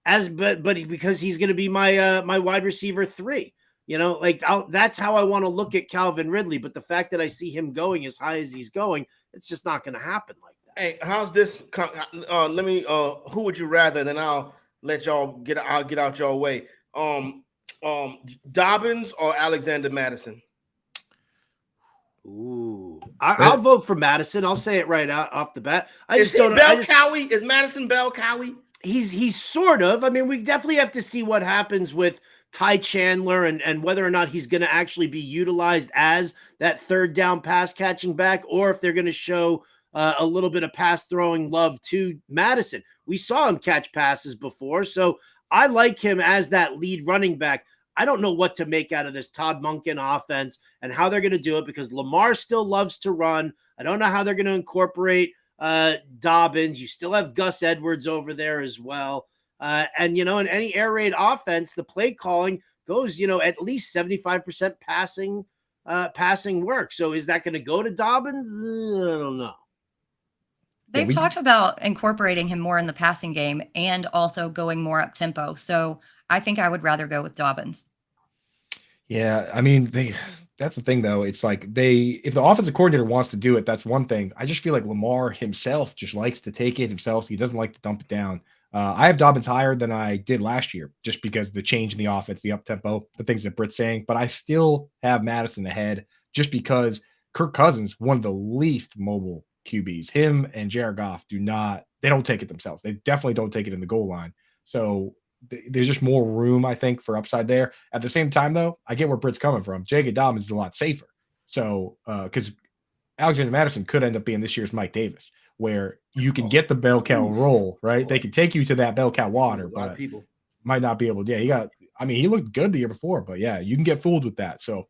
but because he's going to be my my wide receiver 3. That's how I want to look at Calvin Ridley. But the fact that I see him going as high as he's going, it's just not going to happen like that. Hey, how's this? Let me. Who would you rather? Then I'll let y'all get. I'll get out your way. Dobbins or Alexander Madison? Ooh, I'll vote for Madison. I'll say it right out off the bat. Is Madison Bell Cowie? He's sort of. I mean, we definitely have to see what happens with Ty Chandler and whether or not he's going to actually be utilized as that third down pass catching back, or if they're going to show a little bit of pass throwing love to Madison. We saw him catch passes before, so I like him as that lead running back. I don't know what to make out of this Todd Monken offense and how they're going to do it, because Lamar still loves to run. I don't know how they're going to incorporate Dobbins. You still have Gus Edwards over there as well. And in any air raid offense, the play calling goes, at least 75% passing work. So is that going to go to Dobbins? I don't know. They've talked about incorporating him more in the passing game and also going more up tempo. So I think I would rather go with Dobbins. Yeah, I mean, that's the thing though. It's like if the offensive coordinator wants to do it, that's one thing. I just feel like Lamar himself just likes to take it himself. He doesn't like to dump it down. I have Dobbins higher than I did last year, just because the change in the offense, the up tempo, the things that Britt's saying. But I still have Madison ahead, just because Kirk Cousins, one of the least mobile QBs, him and Jared Goff they don't take it themselves. They definitely don't take it in the goal line. So there's just more room, I think, for upside there. At the same time, though, I get where Britt's coming from. J.K. Dobbins is a lot safer. So, because Alexander Madison could end up being this year's Mike Davis, where you can get the bell cow roll, right? They can take you to that bell cow water, but people might not be able to. Yeah, he looked good the year before, but yeah, you can get fooled with that. So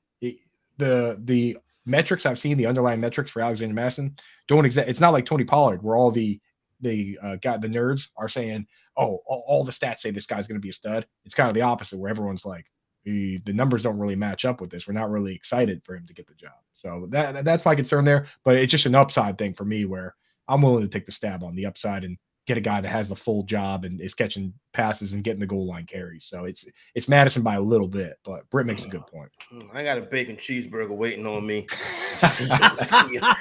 the metrics I've seen, the underlying metrics for Alexander Madison don't exact. It's not like Tony Pollard, where all the nerds are saying, oh, all the stats say this guy's going to be a stud. It's kind of the opposite, where everyone's like, the numbers don't really match up with this. We're not really excited for him to get the job. So that's my concern there. But it's just an upside thing for me, where I'm willing to take the stab on the upside and get a guy that has the full job and is catching passes and getting the goal line carries. So it's Madison by a little bit, but Britt makes a good point. I got a bacon cheeseburger waiting on me.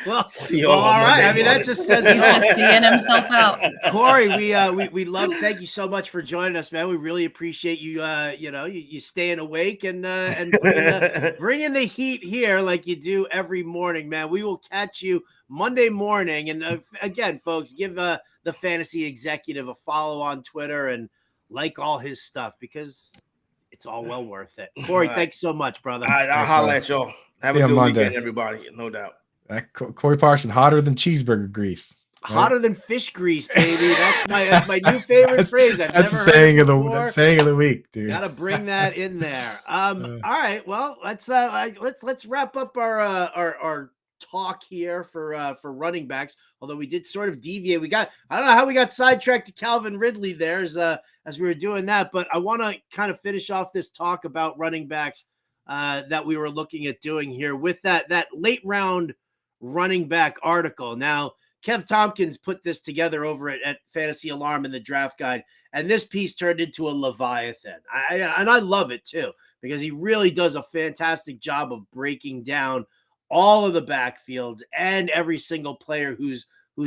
Well, all right. I mean, that just says He's just seeing himself out. Corey, we love. Thank you so much for joining us, man. We really appreciate you. You staying awake and bringing the heat here like you do every morning, man. We will catch you Monday morning, and again, folks, give the fantasy executive a follow on Twitter and like all his stuff, because it's all well worth it. Corey, thanks so much, brother. All right, I'll holler at y'all. Have a good weekend, everybody. No doubt. Corey Parson, hotter than cheeseburger grease. Right? Hotter than fish grease, baby. That's my new favorite phrase. That's the saying of the week, dude. Gotta bring that in there. All right. Well, let's wrap up our talk here for running backs. Although we did sort of deviate. I don't know how we got sidetracked to Calvin Ridley there as we were doing that, but I want to kind of finish off this talk about running backs that we were looking at doing here with that late round running back article. Now, Kev Tompkins put this together over at Fantasy Alarm in the draft guide, and this piece turned into a Leviathan. I love it too, because he really does a fantastic job of breaking down all of the backfields and every single player who's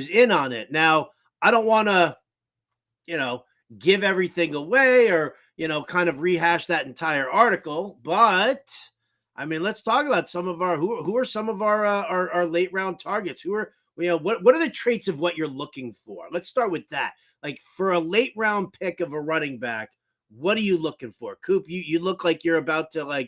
in on it. Now, I don't want to, give everything away or, kind of rehash that entire article, but I mean, let's talk about some of who are some of our late round targets. Who are, what are the traits of what you're looking for? Let's start with that. Like, for a late round pick of a running back, what are you looking for? Coop, you look like you're about to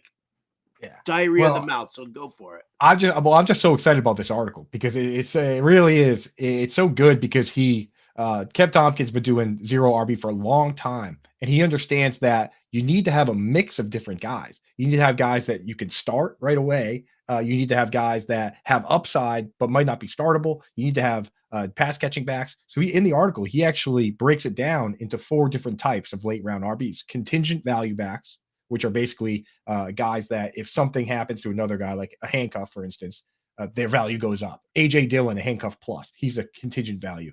diarrhea of the mouth, so go for it. I'm just so excited about this article, because it really is. It's so good, because Kev Tompkins been doing zero RB for a long time, and he understands that you need to have a mix of different guys. You need to have guys that you can start right away. You need to have guys that have upside but might not be startable. You need to have pass catching backs. So in the article, he actually breaks it down into 4 different types of late round RBs: contingent value backs, which are basically guys that if something happens to another guy, like a handcuff, for instance, their value goes up. AJ Dillon, a handcuff plus, he's a contingent value.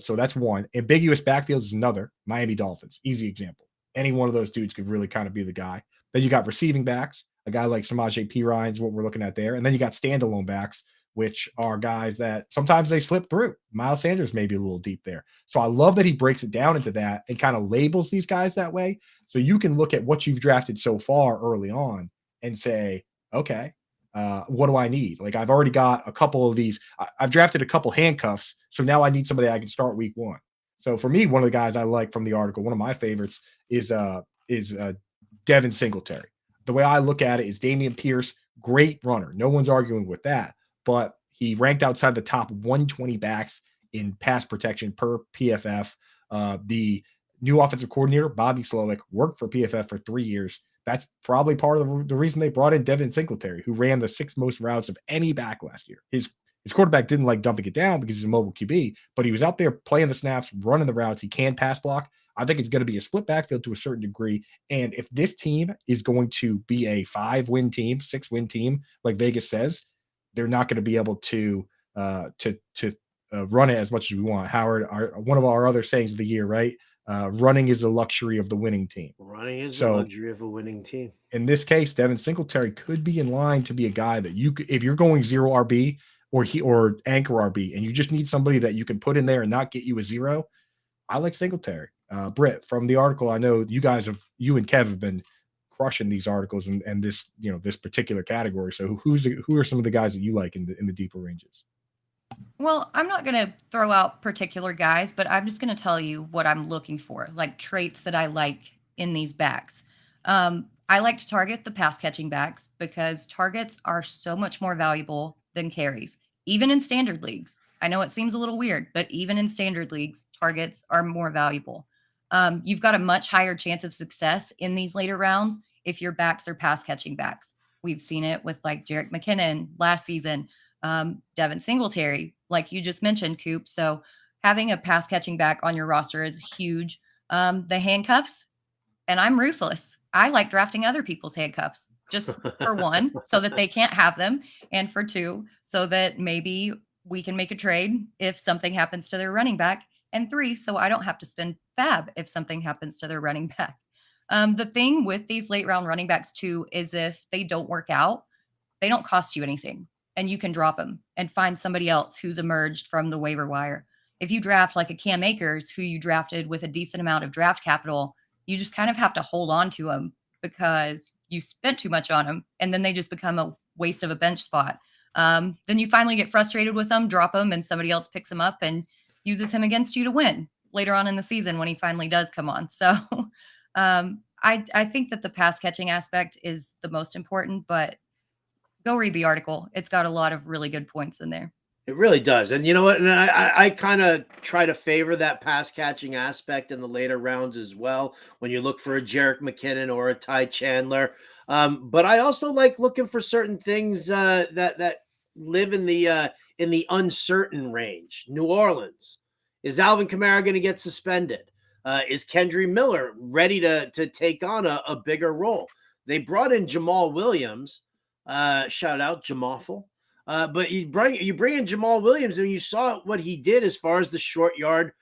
So that's one. Ambiguous backfields is another. Miami Dolphins, easy example. Any one of those dudes could really kind of be the guy. Then you got receiving backs, a guy like Samaje Perine is what we're looking at there. And then you got standalone backs, which are guys that sometimes they slip through. Miles Sanders may be a little deep there. So I love that he breaks it down into that and kind of labels these guys that way. So you can look at what you've drafted so far early on and say, okay, what do I need? Like, I've already got a couple of these. I've drafted a couple handcuffs. So now I need somebody I can start week 1. So for me, one of the guys I like from the article, one of my favorites is Devin Singletary. The way I look at it is Dameon Pierce, great runner. No one's arguing with that, but he ranked outside the top 120 backs in pass protection per PFF. The new offensive coordinator, Bobby Slowick, worked for PFF for 3 years. That's probably part of the reason they brought in Devin Singletary, who ran the 6th most routes of any back last year. His quarterback didn't like dumping it down because he's a mobile QB, but he was out there playing the snaps, running the routes. He can pass block. I think it's going to be a split backfield to a certain degree. And if this team is going to be a 5-win team, 6-win team, like Vegas says, they're not going to be able to run it as much as we want. Howard, one of our other sayings of the year, right? Running is a luxury of the winning team. Running is the luxury of a winning team. In this case, Devin Singletary could be in line to be a guy that if you're going zero RB or anchor RB, and you just need somebody that you can put in there and not get you a 0, I like Singletary. Britt, from the article, I know you and Kev have been crushing these articles and this, this particular category. So who are some of the guys that you like in the deeper ranges? Well, I'm not going to throw out particular guys, but I'm just going to tell you what I'm looking for, like traits that I like in these backs. I like to target the pass catching backs because targets are so much more valuable than carries, even in standard leagues. I know it seems a little weird, but even in standard leagues, targets are more valuable. You've got a much higher chance of success in these later rounds if your backs are pass catching backs. We've seen it with like Jerick McKinnon last season, Devin Singletary, like you just mentioned, Coop. So having a pass catching back on your roster is huge. The handcuffs, and I'm ruthless. I like drafting other people's handcuffs just for one, so that they can't have them, and for two, so that maybe we can make a trade if something happens to their running back, and three, so I don't have to spend fab if something happens to their running back. The thing with these late round running backs too is if they don't work out, they don't cost you anything, and you can drop them and find somebody else who's emerged from the waiver wire. If you draft like a Cam Akers, who you drafted with a decent amount of draft capital, you just kind of have to hold on to them because you spent too much on them, and then they just become a waste of a bench spot. Then you finally get frustrated with them, drop them, and somebody else picks him up and uses him against you to win later on in the season when he finally does come on. So I think that the pass catching aspect is the most important, but go read the article. It's got a lot of really good points in there. It really does. And you know what? And I kind of try to favor that pass catching aspect in the later rounds as well, when you look for a Jerick McKinnon or a Ty Chandler. But I also like looking for certain things that live in the uncertain range. New Orleans. Is Alvin Kamara going to get suspended? Is Kendry Miller ready to take on a bigger role? They brought in Jamal Williams. Shout out Jamawful. But you bring in Jamal Williams, and you saw what he did as far as the short yard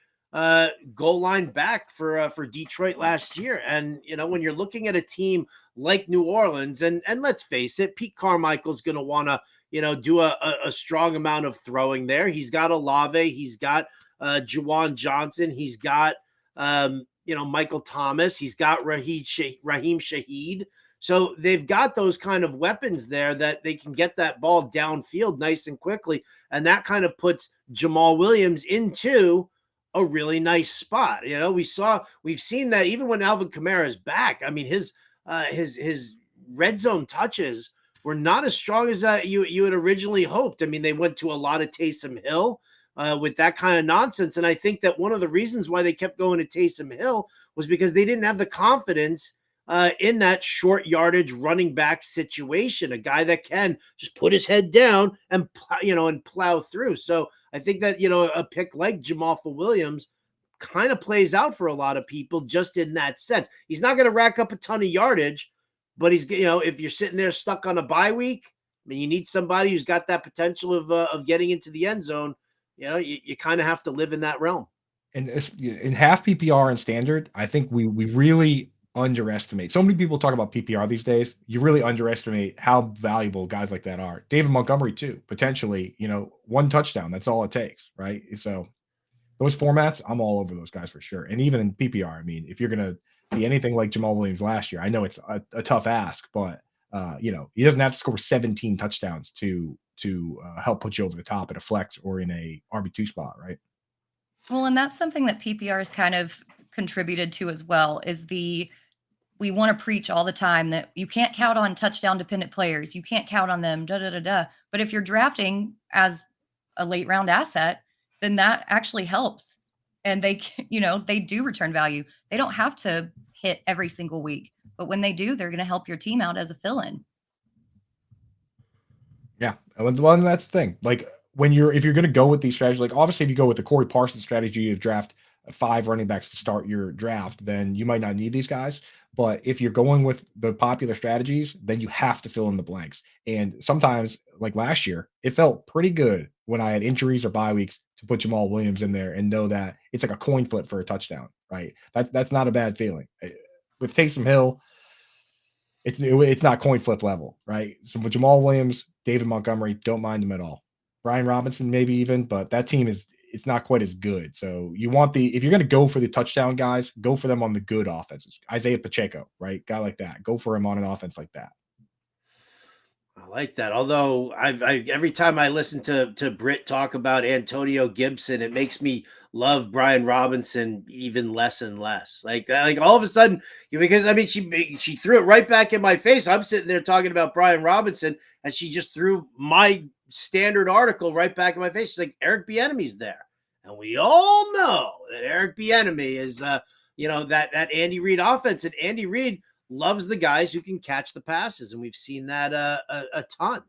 goal line back for Detroit last year. And when you're looking at a team like New Orleans, and let's face it, Pete Carmichael's going to want to do a strong amount of throwing there. He's got Olave, he's got Juwan Johnson, he's got Michael Thomas, he's got Raheem Shaheed. So they've got those kind of weapons there that they can get that ball downfield nice and quickly. And that kind of puts Jamal Williams into a really nice spot. We've seen that even when Alvin Kamara is back. I mean, his red zone touches were not as strong as you had originally hoped. I mean, they went to a lot of Taysom Hill with that kind of nonsense. And I think that one of the reasons why they kept going to Taysom Hill was because they didn't have the confidence in that short yardage running back situation, a guy that can just put his head down and plow through. So I think that a pick like Jamal Williams kind of plays out for a lot of people just in that sense. He's not going to rack up a ton of yardage, but he's if you're sitting there stuck on a bye week, I mean, you need somebody who's got that potential of getting into the end zone. You kind of have to live in that realm. And in half PPR and standard, I think we really underestimate. So many people talk about PPR these days. You really underestimate how valuable guys like that are. David Montgomery too, potentially, one touchdown. That's all it takes, right? So those formats, I'm all over those guys for sure. And even in PPR, I mean, if you're going to be anything like Jamal Williams last year, I know it's a tough ask, but he doesn't have to score 17 touchdowns to help put you over the top at a flex or in a RB2 spot, right? Well, and that's something that PPR has kind of contributed to as well, is we want to preach all the time that you can't count on touchdown dependent players. You can't count on them, But if you're drafting as a late round asset, then that actually helps. And they do return value. They don't have to hit every single week, but when they do, they're going to help your team out as a fill-in. Yeah. Well, that's the thing. Like if you're going to go with these strategies, like obviously if you go with the Corey Parson strategy of draft 5 running backs to start your draft, then you might not need these guys. But if you're going with the popular strategies, then you have to fill in the blanks. And sometimes, like last year, it felt pretty good when I had injuries or bye weeks to put Jamal Williams in there and know that it's like a coin flip for a touchdown, right? That's not a bad feeling. With Taysom Hill, it's not coin flip level, right? So with Jamal Williams, David Montgomery, don't mind him at all. Brian Robinson, maybe even, but that team it's not quite as good. So you want if you're going to go for the touchdown guys, go for them on the good offenses. Isaiah Pacheco, right? Guy like that. Go for him on an offense like that. I like that. Although every time I listen to Britt talk about Antonio Gibson, it makes me love Brian Robinson even less and less. Like all of a sudden, because I mean, she threw it right back in my face. I'm sitting there talking about Brian Robinson, and she just threw my standard article right back in my face. She's like, Eric Bieniemy's there, and we all know that Eric Bieniemy is, that Andy Reid offense, and Andy Reid loves the guys who can catch the passes, and we've seen that a ton.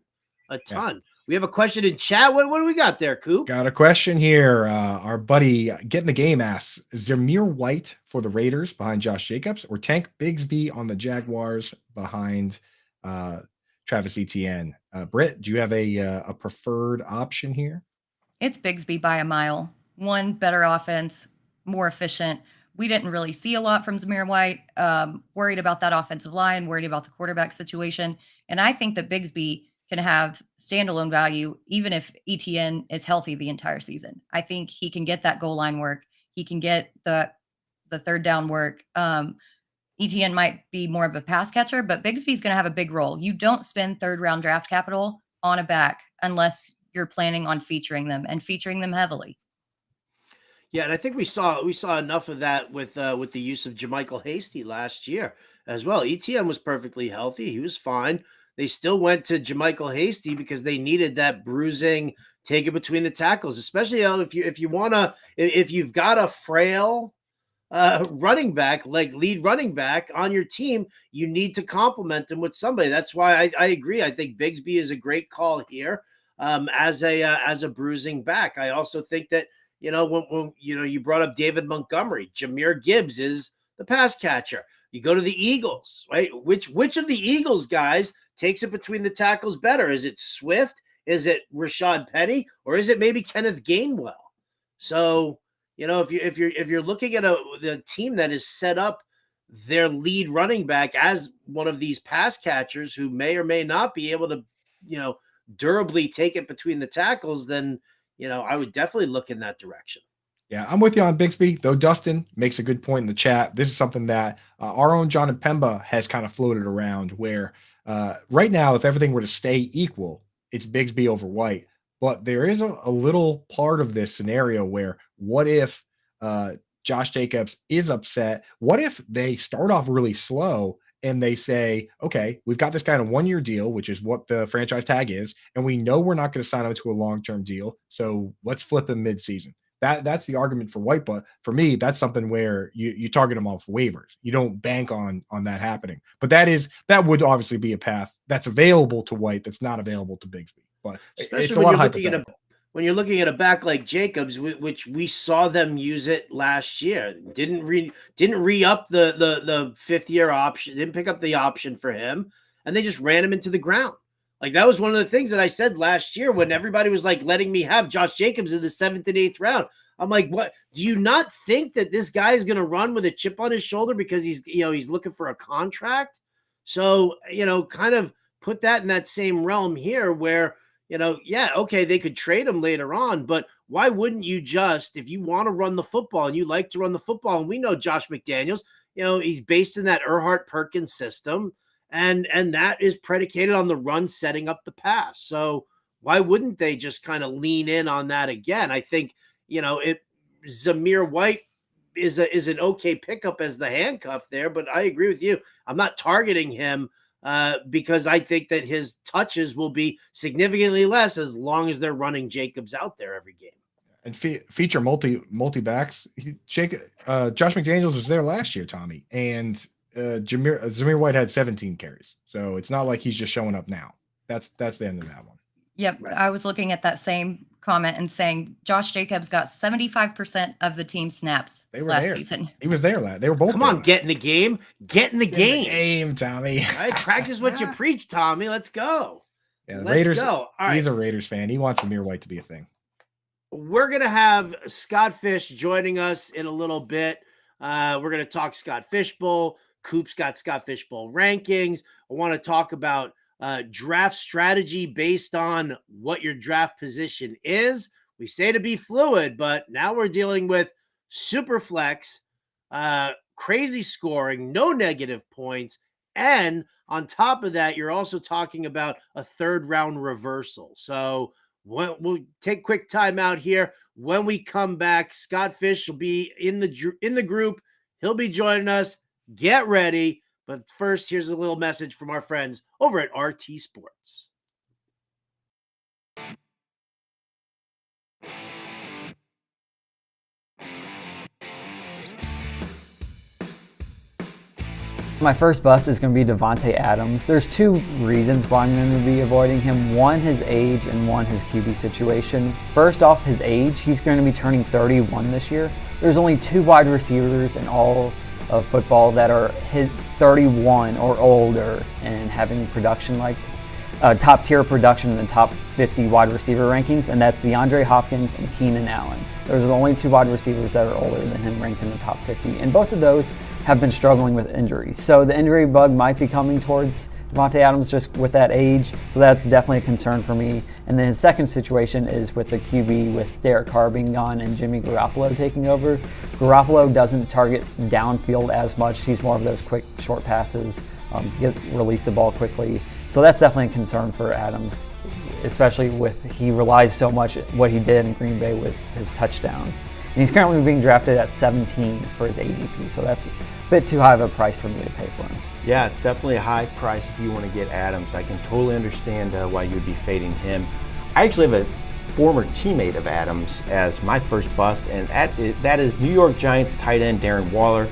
Yeah. We have a question in chat. What do we got there, Coop? Got a question here. Our buddy Getting the Game asks, Zamir White for the Raiders behind Josh Jacobs, or Tank Bigsby on the Jaguars behind Travis Etienne? Britt, do you have a preferred option here? It's Bigsby by a mile. One, better offense, more efficient. We didn't really see a lot from Zamir White. Worried about that offensive line, worried about the quarterback situation. And I think that Bigsby can have standalone value even if Etienne is healthy the entire season. I think he can get that goal line work. He can get the third down work. Etienne might be more of a pass catcher, but Bigsby's going to have a big role. You don't spend third round draft capital on a back unless you're planning on featuring them and featuring them heavily. Yeah, and I think we saw enough of that with the use of JaMychal Hasty last year as well. Etienne was perfectly healthy; he was fine. They still went to JaMychal Hasty because they needed that bruising, take it between the tackles, especially if you've got a frail running back, like lead running back on your team, you need to complement them with somebody. That's why I agree. I think Bigsby is a great call here as a bruising back. I also think that. When you brought up David Montgomery, Jahmyr Gibbs is the pass catcher. You go to the Eagles, right? Which of the Eagles guys takes it between the tackles better? Is it Swift? Is it Rashad Penny? Or is it maybe Kenneth Gainwell? So, if you're looking at the team that is set up their lead running back as one of these pass catchers who may or may not be able to, durably take it between the tackles, then I would definitely look in that direction. Yeah, I'm with you on Bigsby, though Dustin makes a good point in the chat. This is something that our own John and Pemba has kind of floated around where right now, if everything were to stay equal, it's Bigsby over White. But there is a little part of this scenario where what if Josh Jacobs is upset? What if they start off really slow and they say, okay, we've got this guy on a 1-year deal, which is what the franchise tag is, and we know we're not going to sign him to a long-term deal, so let's flip him mid-season. That's the argument for White, but for me, that's something where you target him off waivers. You don't bank on that happening. But that would obviously be a path that's available to White that's not available to Bigsby. But especially it's a lot of hypothetical. When you're looking at a back like Jacobs, which we saw them use it last year, didn't re-up the 5th-year option, didn't pick up the option for him, and they just ran him into the ground. Like that was one of the things that I said last year when everybody was like letting me have Josh Jacobs in the 7th and 8th round. I'm like, what? Do you not think that this guy is going to run with a chip on his shoulder because he's looking for a contract? So, kind of put that in that same realm here where, okay, they could trade him later on, but why wouldn't you just, if you want to run the football and you like to run the football, and we know Josh McDaniels, he's based in that Erhardt-Perkins system, and that is predicated on the run setting up the pass. So why wouldn't they just kind of lean in on that again? I think, Zamir White is an okay pickup as the handcuff there, but I agree with you. I'm not targeting him because I think that his touches will be significantly less as long as they're running Jacobs out there every game. And feature multi backs. Josh McDaniels was there last year, Tommy, and Zamir White had 17 carries. So it's not like he's just showing up now. That's the end of that one. Yep, right. I was looking at that same comment and saying Josh Jacobs got 75% of the team snaps last season. He was there last. They were both. Come on, get in the game. Get in the game, Tommy. All right, practice what you preach, Tommy. Let's go. Yeah, Raiders. Go. All right. He's a Raiders fan. He wants Zamir White to be a thing. We're gonna have Scott Fish joining us in a little bit. We're gonna talk Scott Fish Bowl. Coop's got Scott Fish Bowl rankings. I want to talk about draft strategy based on what your draft position is. We say to be fluid, but now we're dealing with super flex, crazy scoring, no negative points. And on top of that, you're also talking about a third round reversal. So we'll take quick time out here. When we come back, Scott Fish will be in the group. He'll be joining us. Get ready. But first, here's a little message from our friends over at RT Sports. My first bust is going to be Devontae Adams. There's two reasons why I'm going to be avoiding him. One, his age, and one, his QB situation. First off, his age. He's going to be turning 31 this year. There's only 2 wide receivers in all of football that are 31 or older and having production like top tier production in the top 50 wide receiver rankings, and that's DeAndre Hopkins and Keenan Allen. Those are the only 2 wide receivers that are older than him ranked in the top 50, and both of those have been struggling with injuries. So the injury bug might be coming towards Devontae Adams just with that age, so that's definitely a concern for me. And then his second situation is with the QB, with Derek Carr being gone and Jimmy Garoppolo taking over. Garoppolo doesn't target downfield as much. He's more of those quick, short passes, release the ball quickly. So that's definitely a concern for Adams, especially with he relies so much what he did in Green Bay with his touchdowns. And he's currently being drafted at 17 for his ADP, so that's a bit too high of a price for me to pay for him. Yeah, definitely a high price if you want to get Adams. I can totally understand why you would be fading him. I actually have a former teammate of Adams as my first bust, and that is New York Giants tight end Darren Waller.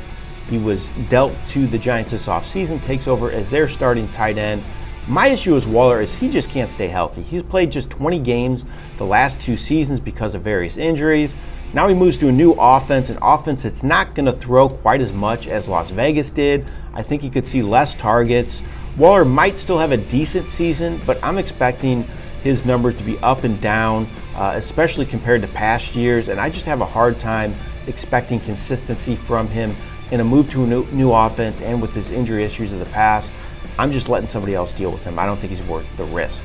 He was dealt to the Giants this offseason, takes over as their starting tight end. My issue with Waller is he just can't stay healthy. He's played just 20 games the last 2 seasons because of various injuries. Now he moves to a new offense, an offense that's not going to throw quite as much as Las Vegas did. I think you could see less targets. Waller might still have a decent season, but I'm expecting his numbers to be up and down, especially compared to past years, and I just have a hard time expecting consistency from him in a move to a new offense, and with his injury issues of the past. I'm just letting somebody else deal with him. I don't think he's worth the risk.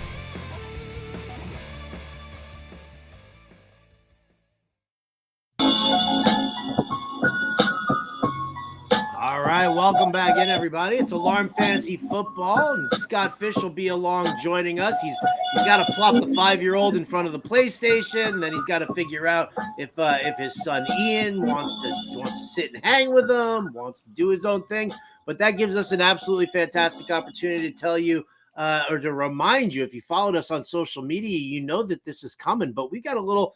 All right, welcome back in, everybody. It's Alarm Fantasy Football, and Scott Fish will be along joining us. He's got to plop the 5-year-old in front of the PlayStation, and then he's got to figure out if his son Ian wants to sit and hang with him, wants to do his own thing. But that gives us an absolutely fantastic opportunity to tell you or to remind you, if you followed us on social media, you know that this is coming. But we got a little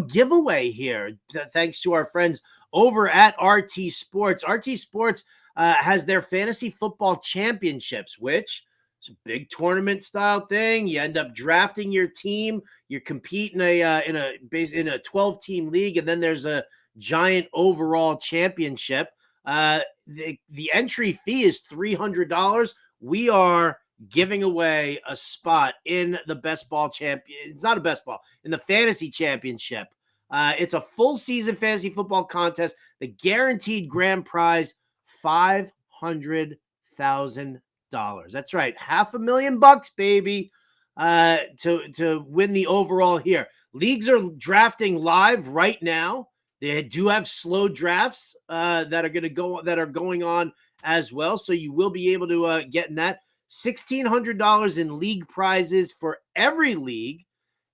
giveaway here, thanks to our friends over at RT Sports. RT Sports has their fantasy football championships, which is a big tournament style thing. You end up drafting your team. You compete in a 12-team league, and then there's a giant overall championship. The entry fee is $300. We are giving away a spot in the best ball champion. It's not a best ball, in the fantasy championship. It's a full season fantasy football contest. The guaranteed grand prize, $500,000. That's right, $500,000, baby, to win the overall here. Leagues are drafting live right now. They do have slow drafts that are going on as well, so you will be able to get in that. $1,600 in league prizes for every league,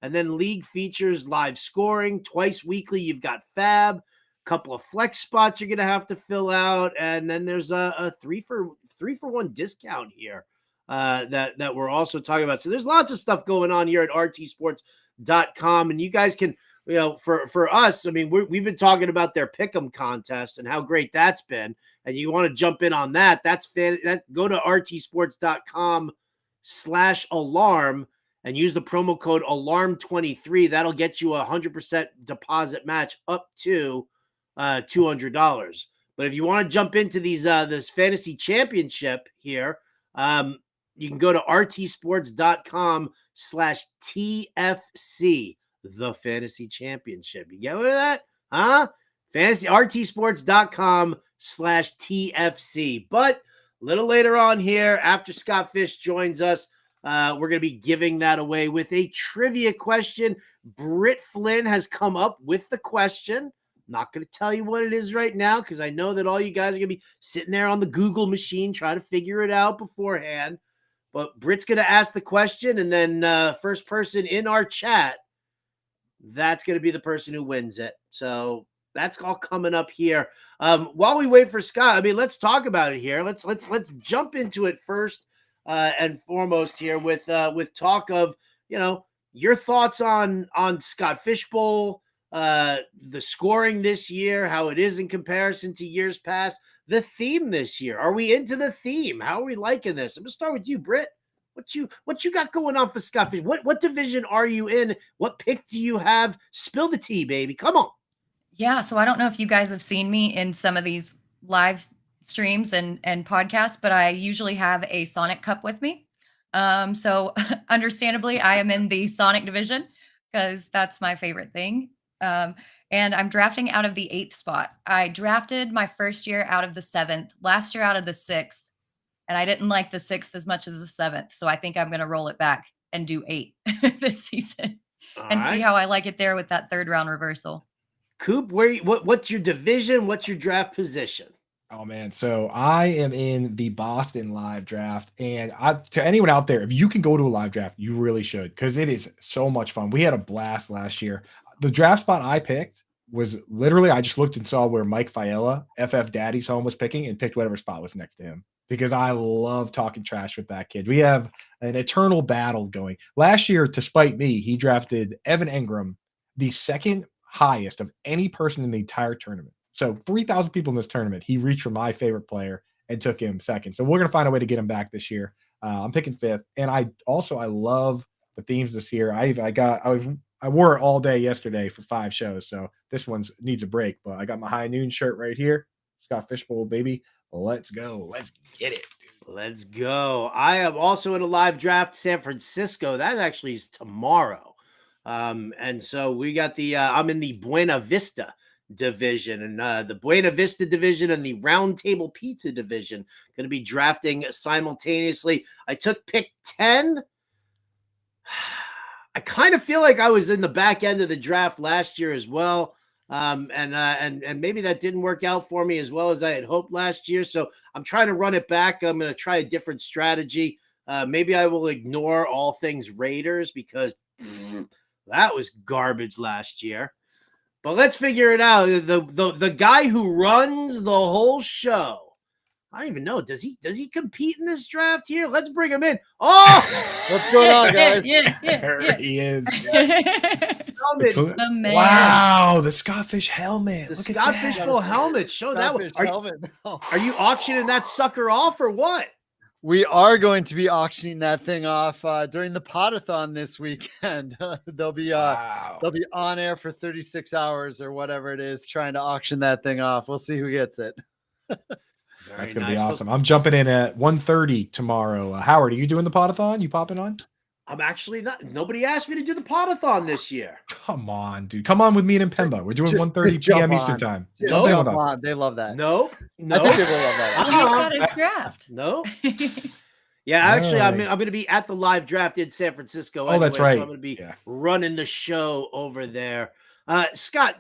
and then league features live scoring twice weekly. You've got Fab, a couple of flex spots you're gonna have to fill out, and then there's a 3-for-1 discount here that we're also talking about. So there's lots of stuff going on here at rtsports.com, and you guys can. For us, I mean, we've been talking about their pick'em contest and how great that's been. And you want to jump in on that? Go to rtsports.com/alarm and use the promo code alarm23. That'll get you a 100% deposit match up to $200. But if you want to jump into this fantasy championship here, you can go to rtsports.com/TFC. The fantasy championship. You get rid of that? Huh? rtsports.com/TFC. But a little later on here, after Scott Fish joins us, We're going to be giving that away with a trivia question. Britt Flynn has come up with the question. Not going to tell you what it is right now because I know that all you guys are going to be sitting there on the Google machine trying to figure it out beforehand. But Britt's going to ask the question, and then first person in our chat, that's going to be the person who wins it. So that's all coming up here. While we wait for Scott, I mean, let's talk about it here. Let's jump into it first and foremost here with talk of, you know, your thoughts on Scott Fishbowl, the scoring this year, how it is in comparison to years past, the theme this year. Are we into the theme? How are we liking this? I'm gonna start with you, Britt. What you got going on for Scott Fish? What division are you in? What pick do you have? Spill the tea, baby. Come on. Yeah, so I don't know if you guys have seen me in some of these live streams and podcasts, but I usually have a Sonic Cup with me. So understandably, I am in the Sonic division because that's my favorite thing. And I'm drafting out of the 8th spot. I drafted my first year out of the 7th, last year out of the 6th, and I didn't like the 6th as much as the 7th. So I think I'm going to roll it back and do 8 this season see how I like it there with that 3rd round reversal. Coop, what's your division? What's your draft position? Oh man, so I am in the Boston live draft, and to anyone out there, if you can go to a live draft, you really should because it is so much fun. We had a blast last year. The draft spot I picked was literally I just looked and saw where Mike Fiala, FF Daddy's home, was picking and picked whatever spot was next to him because I love talking trash with that kid. We have an eternal battle going. Last year, to spite me, he drafted Evan Engram, the second highest of any person in the entire tournament. So 3,000 people in this tournament, he reached for my favorite player and took him second. So we're going to find a way to get him back this year. I'm picking 5th. And I love the themes this year. I wore it all day yesterday for 5 shows. So this one needs a break, but I got my high noon shirt right here. Scott Fishbowl, baby. Let's go. Let's get it. Dude. Let's go. I am also in a live draft, San Francisco. That actually is tomorrow. And so we got I'm in the Buena Vista division, and the Buena Vista division and the Round Table Pizza division going to be drafting simultaneously. I took pick 10. I kind of feel like I was in the back end of the draft last year as well. And maybe that didn't work out for me as well as I had hoped last year. So I'm trying to run it back. I'm going to try a different strategy. Maybe I will ignore all things Raiders because that was garbage last year. But let's figure it out. The guy who runs the whole show, I don't even know. Does he compete in this draft here? Let's bring him in. Oh, what's going on, guys? Yeah. There he is. The man. Wow, the Scottfish helmet. The Look at Scott that. Fishbowl helmet. Show that one. Helmet. Are you auctioning that sucker off or what? We are going to be auctioning that thing off during the podathon this weekend. They'll be on air for 36 hours or whatever it is, trying to auction that thing off. We'll see who gets it. That's gonna be awesome. I'm jumping in at 1:30 tomorrow. Howard, are you doing the podathon? You popping on? I'm actually not. Nobody asked me to do the podathon this year. Come on, dude. Come on with me and Pemba. We're doing 1:30 p.m. Eastern time. Just jump on. They love that. No. I think they will love that. He's got his draft. No. Yeah, actually, I'm going to be at the live draft in San Francisco. Oh, that's right. So I'm going to be running the show over there. Scott,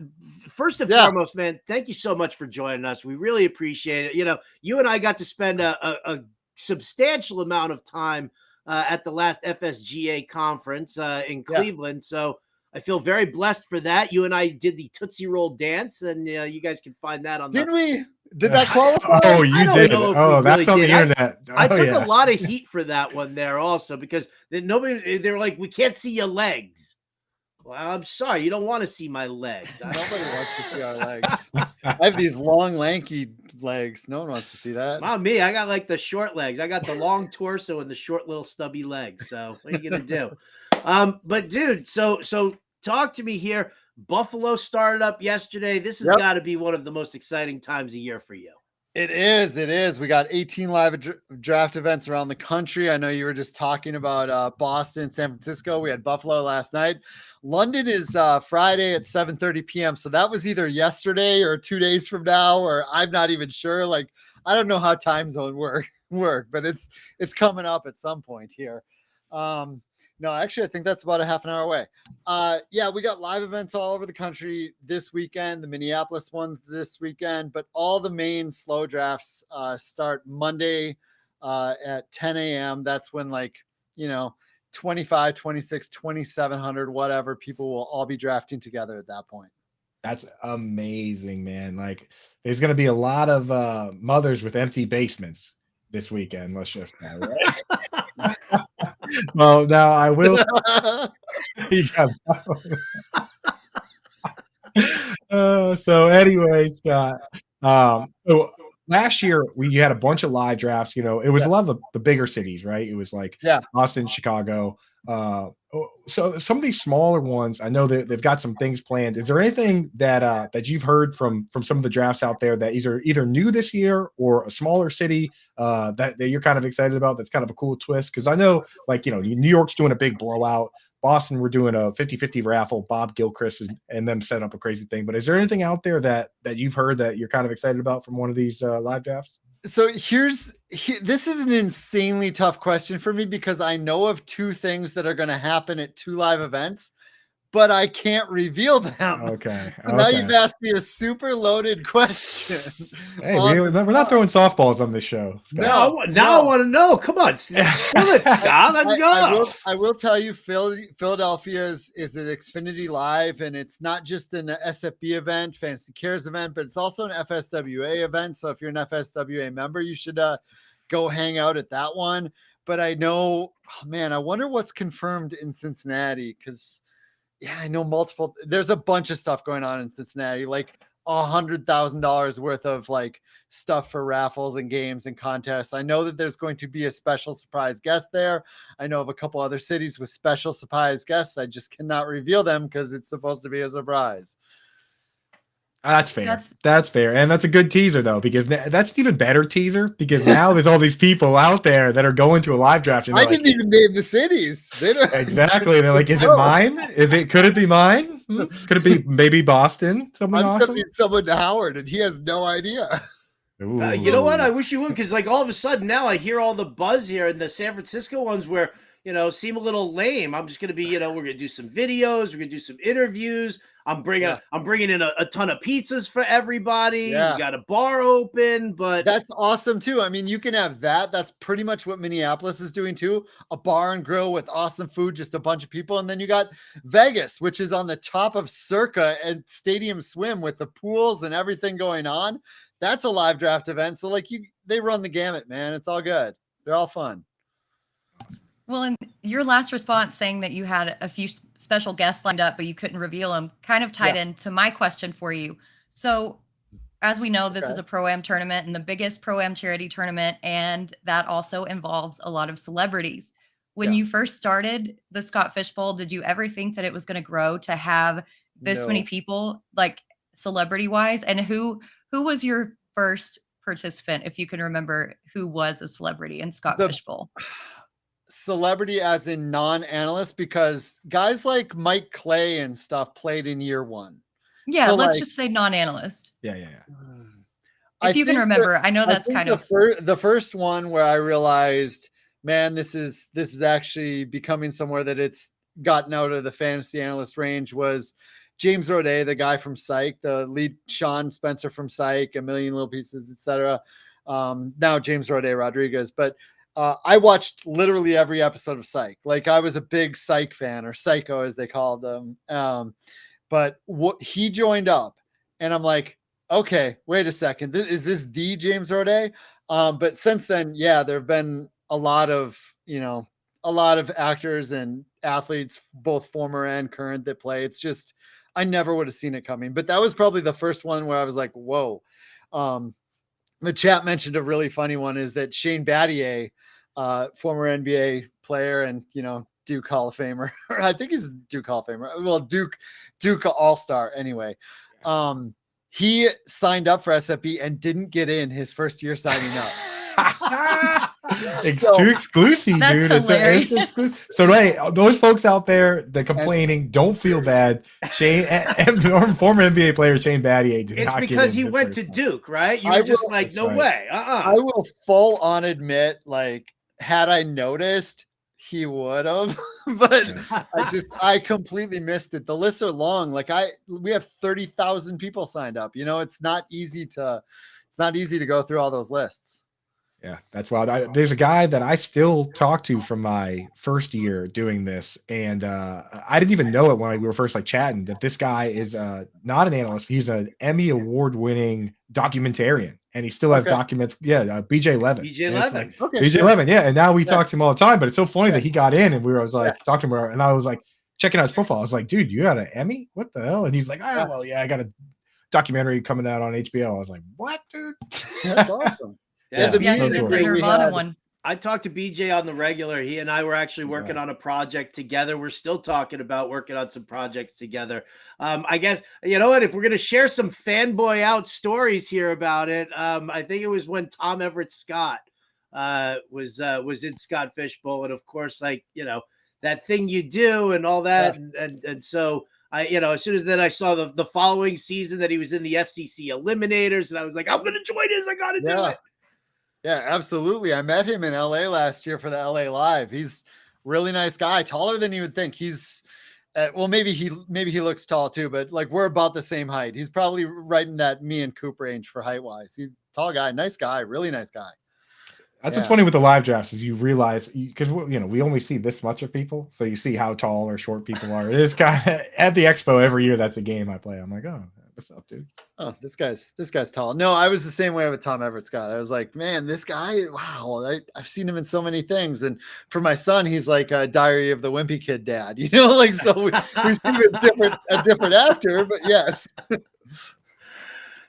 first and foremost, man, thank you so much for joining us. We really appreciate it. You know, you and I got to spend a substantial amount of time at the last FSGA conference in Cleveland. So I feel very blessed for that. You and I did the Tootsie Roll dance, and you guys can find that on Didn't we? Did that qualify? Oh, you did. Oh, that's on the internet. I took a lot of heat for that one there also because they were like, we can't see your legs. Well, I'm sorry. You don't want to see my legs. Nobody wants to see our legs. I have these long, lanky legs. No one wants to see that. Not me. I got like the short legs. I got the long torso and the short little stubby legs. So what are you going to do? But dude, so talk to me here. Buffalo started up yesterday. This has got to be one of the most exciting times a year for you. It is. It is. We got 18 live draft events around the country. I know you were just talking about Boston, San Francisco. We had Buffalo last night. London is Friday at 7:30 p.m. So that was either yesterday or 2 days from now, or I'm not even sure. Like, I don't know how time zone work, but it's coming up at some point here. No, actually, I think that's about a half an hour away. Yeah, we got live events all over the country this weekend. The Minneapolis ones this weekend, but all the main slow drafts start Monday at 10 a.m. That's when 25, 26, 2,700, whatever, people will all be drafting together at that point. That's amazing, man. Like, there's going to be a lot of mothers with empty basements this weekend. Let's just say, right? Well, now I will. So anyway, Scott. So last year we had a bunch of live drafts. It was a lot of the bigger cities, right? It was like Boston, Chicago. So some of these smaller ones, I know that they've got some things planned. Is there anything that you've heard from some of the drafts out there that either new this year or a smaller city that you're kind of excited about? That's kind of a cool twist, because I know, New York's doing a big blowout. Boston, we're doing a 50-50 raffle. Bob Gilchrist and them set up a crazy thing. But is there anything out there that you've heard that you're kind of excited about from one of these live drafts? So this is an insanely tough question for me, because I know of two things that are going to happen at two live events, but I can't reveal them. Okay. So now you've asked me a super loaded question. Hey, we're not throwing softballs on this show, Scott. Now I want to know. Come on, spill it, Scott. Let's go. I will tell you, Philadelphia is an Xfinity Live, and it's not just an SFB event, Fantasy Cares event, but it's also an FSWA event. So if you're an FSWA member, you should go hang out at that one. But I know, I wonder what's confirmed in Cincinnati, because I know there's a bunch of stuff going on in Cincinnati, like $100,000 worth of stuff for raffles and games and contests. I know that there's going to be a special surprise guest there. I know of a couple other cities with special surprise guests. I just cannot reveal them because it's supposed to be a surprise. That's fair. That's fair. And that's a good teaser, though, because that's an even better teaser, because now there's all these people out there that are going to a live draft. And I didn't even name the cities. Exactly. They're like, is it mine? Could it be mine? Could it be maybe Boston? Something awesome? Sending someone to Howard, and he has no idea. You know what? I wish you would, because all of a sudden now I hear all the buzz here in the San Francisco ones where, seem a little lame. I'm just going to be, we're going to do some videos. We're going to do some interviews. I'm bringing in a ton of pizzas for everybody. Yeah. We got a bar open, but that's awesome too. I mean, you can have that. That's pretty much what Minneapolis is doing too. A bar and grill with awesome food, just a bunch of people. And then you got Vegas, which is on the top of Circa and Stadium Swim with the pools and everything going on. That's a live draft event. So they run the gamut, man. It's all good. They're all fun. Well, and your last response saying that you had a few special guests lined up, but you couldn't reveal them, kind of tied into my question for you. So as we know, this is a Pro-Am tournament and the biggest Pro-Am charity tournament, and that also involves a lot of celebrities. When you first started the Scott Fish Bowl, did you ever think that it was going to grow to have this many people, celebrity-wise? And who was your first participant, if you can remember, who was a celebrity in Scott Fish Bowl? Celebrity as in non-analyst, because guys like Mike Clay and stuff played in year one. Yeah, so let's just say non-analyst. Yeah. If you can remember, I know that's kind of the first one where I realized, man, this is actually becoming somewhere that it's gotten out of the fantasy analyst range, was James Roday, the guy from Psych, the lead Sean Spencer from Psych, A Million Little Pieces, etc. Now James Roday Rodriguez, but I watched literally every episode of Psych. I was a big Psych fan, or Psycho as they called them. But he joined up, and I'm like, okay, wait a second. Is this the James Roday? But since then, there have been a lot of actors and athletes, both former and current, that play. It's just, I never would have seen it coming. But that was probably the first one where I was like, whoa. The chat mentioned a really funny one, is that Shane Battier, former NBA player and, Duke Hall of Famer. I think he's Duke Hall of Famer. Well, Duke All-Star anyway. He signed up for SFB and didn't get in his first year signing up. Exclusive, that's dude. Hilarious. So right, those folks out there that complaining, don't feel bad. Shane, former NBA player Shane Battier did it's not because get in he went to Duke, right? You were just no way. I will full on admit, had I noticed, he would have, but I completely missed it. The lists are long. Like we have 30,000 people signed up. It's not easy to go through all those lists. Yeah, that's wild. There's a guy that I still talk to from my first year doing this, and I didn't even know it when we were first chatting that this guy is not an analyst. He's an Emmy award-winning documentarian, and he still has documents. Yeah, BJ Levin. BJ Levin. BJ Levin. Yeah, and now we talk to him all the time. But it's so funny that he got in, and I was talking to him, and I was checking out his profile. I was like, dude, you got an Emmy? What the hell? And he's like, well, yeah, I got a documentary coming out on HBO. I was like, what, dude? That's awesome. Yeah, the Nirvana one. I talked to BJ on the regular. He and I were actually working on a project together. We're still talking about working on some projects together. I guess, you know what, if we're going to share some fanboy out stories here about it, I think it was when Tom Everett Scott was in Scott Fishbowl. And of course, that thing you do and all that. Yeah. And so as soon as then I saw the following season that he was in the FCC Eliminators, and I was like, I'm going to join this. I got to do it. Yeah, absolutely. I met him in LA last year for the LA Live. He's a really nice guy, taller than you would think. He's maybe he looks tall too, but we're about the same height. He's probably right in that me and Coop range for height wise. He's a tall guy, nice guy, really nice guy. That's what's funny with the live drafts is you realize because we only see this much of people, so you see how tall or short people are. It is kind of at the expo every year. That's a game I play. I'm like, oh, what's up, dude? Oh, this guy's tall. No, I was the same way with Tom Everett Scott. I was like, man, this guy, wow, I've seen him in so many things. And for my son, he's like a Diary of the Wimpy Kid dad, so we see a different actor, but yes.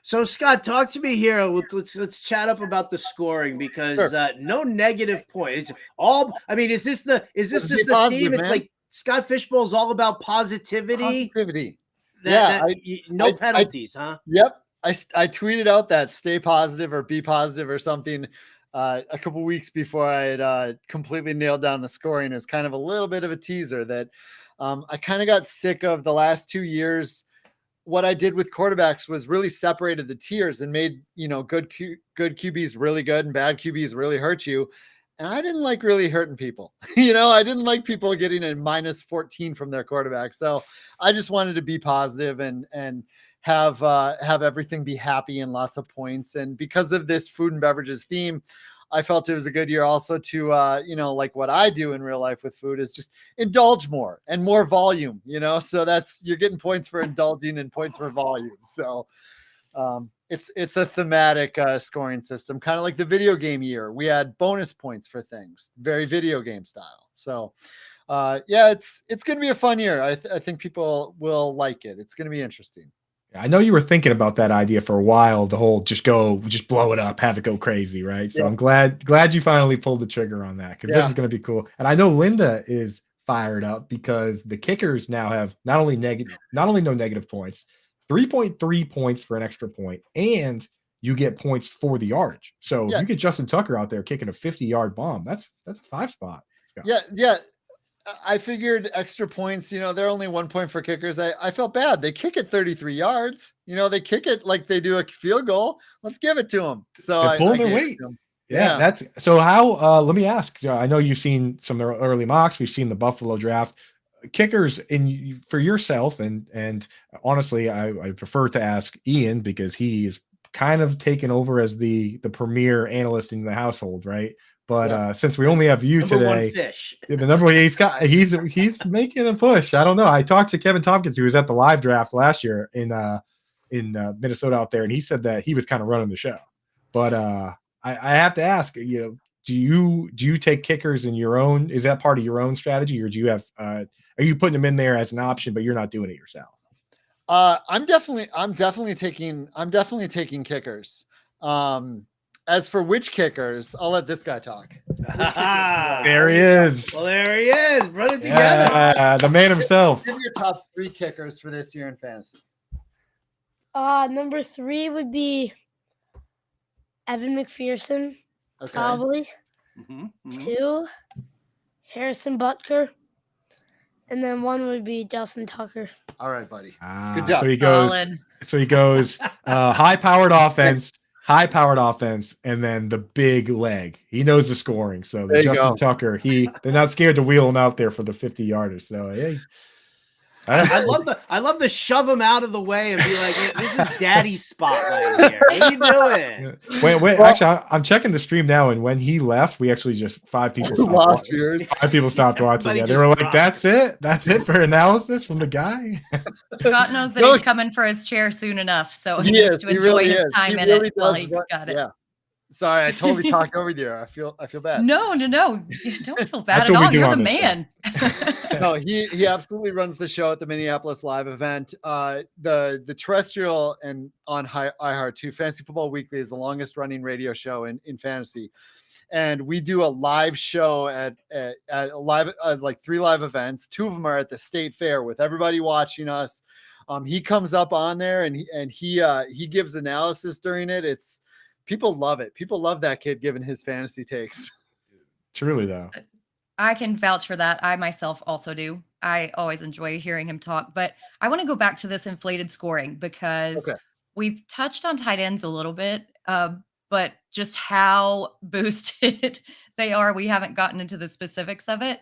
So Scott, talk to me here. Let's chat up about the scoring because no negative point. It's all. I mean, is this just the theme? Man. It's like Scott Fishbowl is all about positivity. No penalties, huh? Yep. I tweeted out that stay positive or be positive or something a couple weeks before I had completely nailed down the scoring. It was kind of a little bit of a teaser that I kind of got sick of the last 2 years. What I did with quarterbacks was really separated the tiers and made, good QBs really good and bad QBs really hurt you. And I didn't like really hurting people. I didn't like people getting a -14 from their quarterback. So I just wanted to be positive and have everything be happy and lots of points. And because of this food and beverages theme, I felt it was a good year also to, what I do in real life with food is just indulge more and more volume, so you're getting points for indulging and points for volume. So it's a thematic scoring system, kind of like the video game year. We had bonus points for things, very video game style. So it's going to be a fun year. I think people will like it. It's going to be interesting. I know you were thinking about that idea for a while, the whole just blow it up, have it go crazy, right? So I'm glad you finally pulled the trigger on that because this is going to be cool. And I know Linda is fired up because the kickers now have not only no negative points, 3.3 points for an extra point, and you get points for the yardage. So if you get Justin Tucker out there kicking a 50-yard bomb, that's a 5 spot. Yeah. I figured extra points, they're only 1 point for kickers. I felt bad. They kick it 33 yards. They kick it like they do a field goal. Let's give it to them. So they're pulling their weight. Yeah, that's so how, let me ask, I know you've seen some of the early mocks. We've seen the Buffalo draft. Kickers for yourself. And honestly, I prefer to ask Ian because he's kind of taken over as the premier analyst in the household, right? But since we only have you today, the number one, he's making a push. I don't know. I talked to Kevin Tompkins, who was at the live draft last year in Minnesota out there, and he said that he was kind of running the show. But I have to ask, do you take kickers in your own? Is that part of your own strategy, or do you have? Are you putting them in there as an option, but you're not doing it yourself? I'm definitely taking kickers. As for which kickers, I'll let this guy talk. There he is. Well, there he is. Run it together. The man himself. Give me your top 3 kickers for this year in fantasy. Number 3 would be Evan McPherson, probably. 2, Harrison Butker. And then 1 would be Justin Tucker. All right, buddy. Good job. So he goes high-powered offense. high-powered offense, and then the big leg. He knows the scoring. So There you Justin go. Tucker, they're not scared to wheel him out there for the 50-yarders. So hey. I love the shove him out of the way and be like, hey, this is Daddy's spotlight here. What are you doing? Wait, actually, I'm checking the stream now, and when he left, we actually just 5 people stopped Lost viewers. 5 people stopped watching. Everybody Yeah, they just were like, dropped. That's it for analysis from the guy. Scott knows that he's coming for his chair soon enough, so he needs to enjoy his time in it while he's got it. Yeah. Sorry, I totally talked over you. I feel bad. No. You don't feel bad That's at what we all. do You're the on this man. No, he absolutely runs the show at the Minneapolis Live event. The terrestrial and on iHeart too. Fantasy Football Weekly is the longest running radio show in fantasy, and we do a live show at live like 3 live events. 2 of them are at the State Fair with everybody watching us. He comes up on there and he gives analysis during it. People love it. People love that kid giving his fantasy takes. Truly, though. I can vouch for that. I myself also do. I always enjoy hearing him talk, but I want to go back to this inflated scoring because we've touched on tight ends a little bit, but just how boosted they are, we haven't gotten into the specifics of it.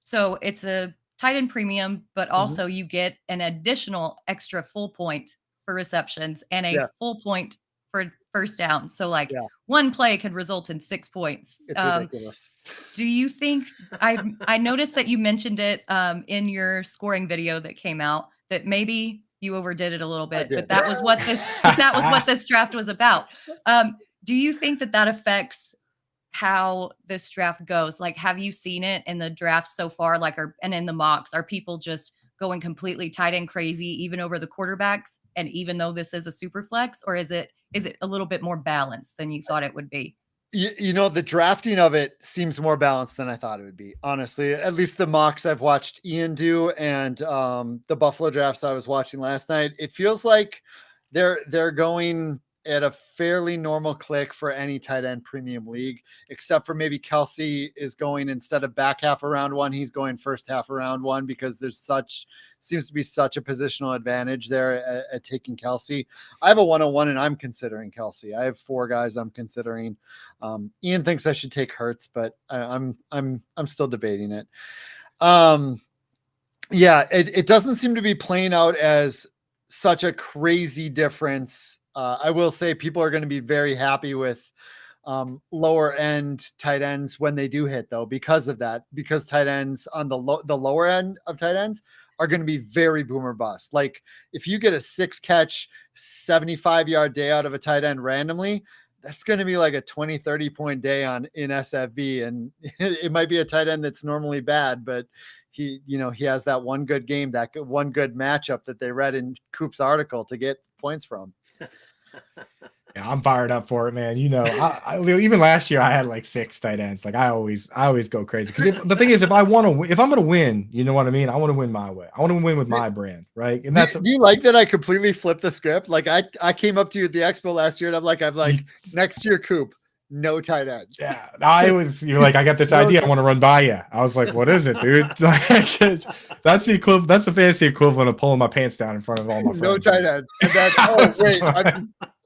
So it's a tight end premium, but also you get an additional extra full point for receptions and a full point for first down. So like one play could result in 6 points. It's ridiculous. Do you think I noticed that you mentioned it in your scoring video that came out that maybe you overdid it a little bit, but that was what this draft was about. Do you think that affects how this draft goes? Like, have you seen it in the draft so far? And in the mocks, are people just going completely tight end crazy, even over the quarterbacks? And even though this is a super flex, or is it a little bit more balanced than you thought it would be? The drafting of it seems more balanced than I thought it would be. Honestly, at least the mocks I've watched Ian do and the Buffalo drafts I was watching last night, it feels like they're going at a fairly normal click for any tight end premium league, except for maybe Kelsey is going instead of back half of round 1, he's going first half of round 1 because seems to be such a positional advantage there at taking Kelsey. I have a 101 and I'm considering Kelsey. I have 4 guys I'm considering. Ian thinks I should take Hurts, but I'm still debating it. It doesn't seem to be playing out as such a crazy difference. I will say people are going to be very happy with lower end tight ends when they do hit, though, because of that, because tight ends on the lower end of tight ends are going to be very boomer bust. Like if you get a 6 catch, 75-yard day out of a tight end randomly, that's going to be like a 20-30 point day in SFB. And it might be a tight end that's normally bad, but he has that one good game, that one good matchup that they read in Coop's article to get points from. Yeah, I'm fired up for it, man. I even last year I had like 6 tight ends. Like I always go crazy because the thing is, if I'm going to win, you know what I mean. I want to win my way. I want to win with my brand, right? And do you like that I completely flipped the script? Like I came up to you at the expo last year, and I'm like next year, Coop, no tight ends. Yeah, you're like, I got this idea. I want to run by you. I was like, what is it, dude? That's the equivalent. That's the fantasy equivalent of pulling my pants down in front of all my friends. No tight ends.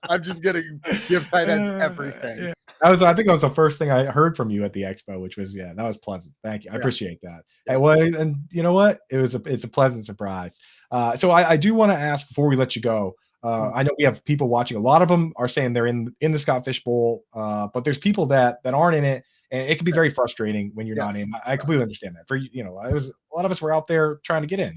I'm just gonna give tight ends everything. Yeah. I think that was the first thing I heard from you at the expo, which was that was pleasant. Thank you. I appreciate that. Hey, well, and you know what? It's a pleasant surprise. So I do want to ask before we let you go. I know we have people watching. A lot of them are saying they're in the Scott Fish Bowl, but there's people that aren't in it, and it can be very frustrating when you're not in. I completely understand that. For it was a lot of us were out there trying to get in.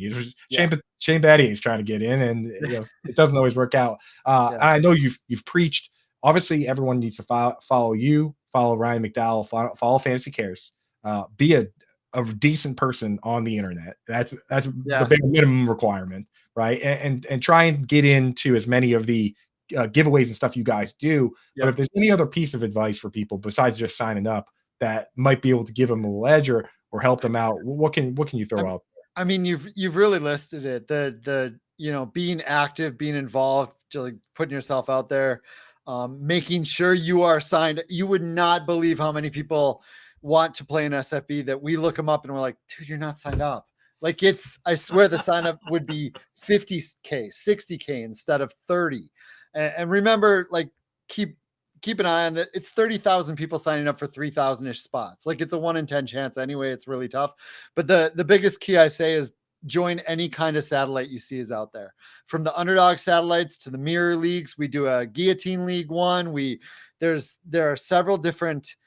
Shane Batty is trying to get in, and it doesn't always work out. And I know you've preached. Obviously, everyone needs to follow you, follow Ryan McDowell, follow Fantasy Cares, be a decent person on the internet. That's the big minimum requirement. Right. And try and get into as many of the giveaways and stuff you guys do. But if there's any other piece of advice for people besides just signing up that might be able to give them a little edge or help them out, what can you throw out there? I mean, you've really listed it. The being active, being involved, like putting yourself out there, making sure you are signed. You would not believe how many people want to play in SFB that we look them up and we're like, dude, you're not signed up. Like I swear the sign up would be 50K, 60K instead of 30. And remember, like keep an eye on that. It's 30,000 people signing up for 3,000-ish spots. Like it's a 1 in 10 chance anyway. It's really tough. But the biggest key I say is join any kind of satellite you see is out there. From the underdog satellites to the mirror leagues, we do a guillotine league one. There are several different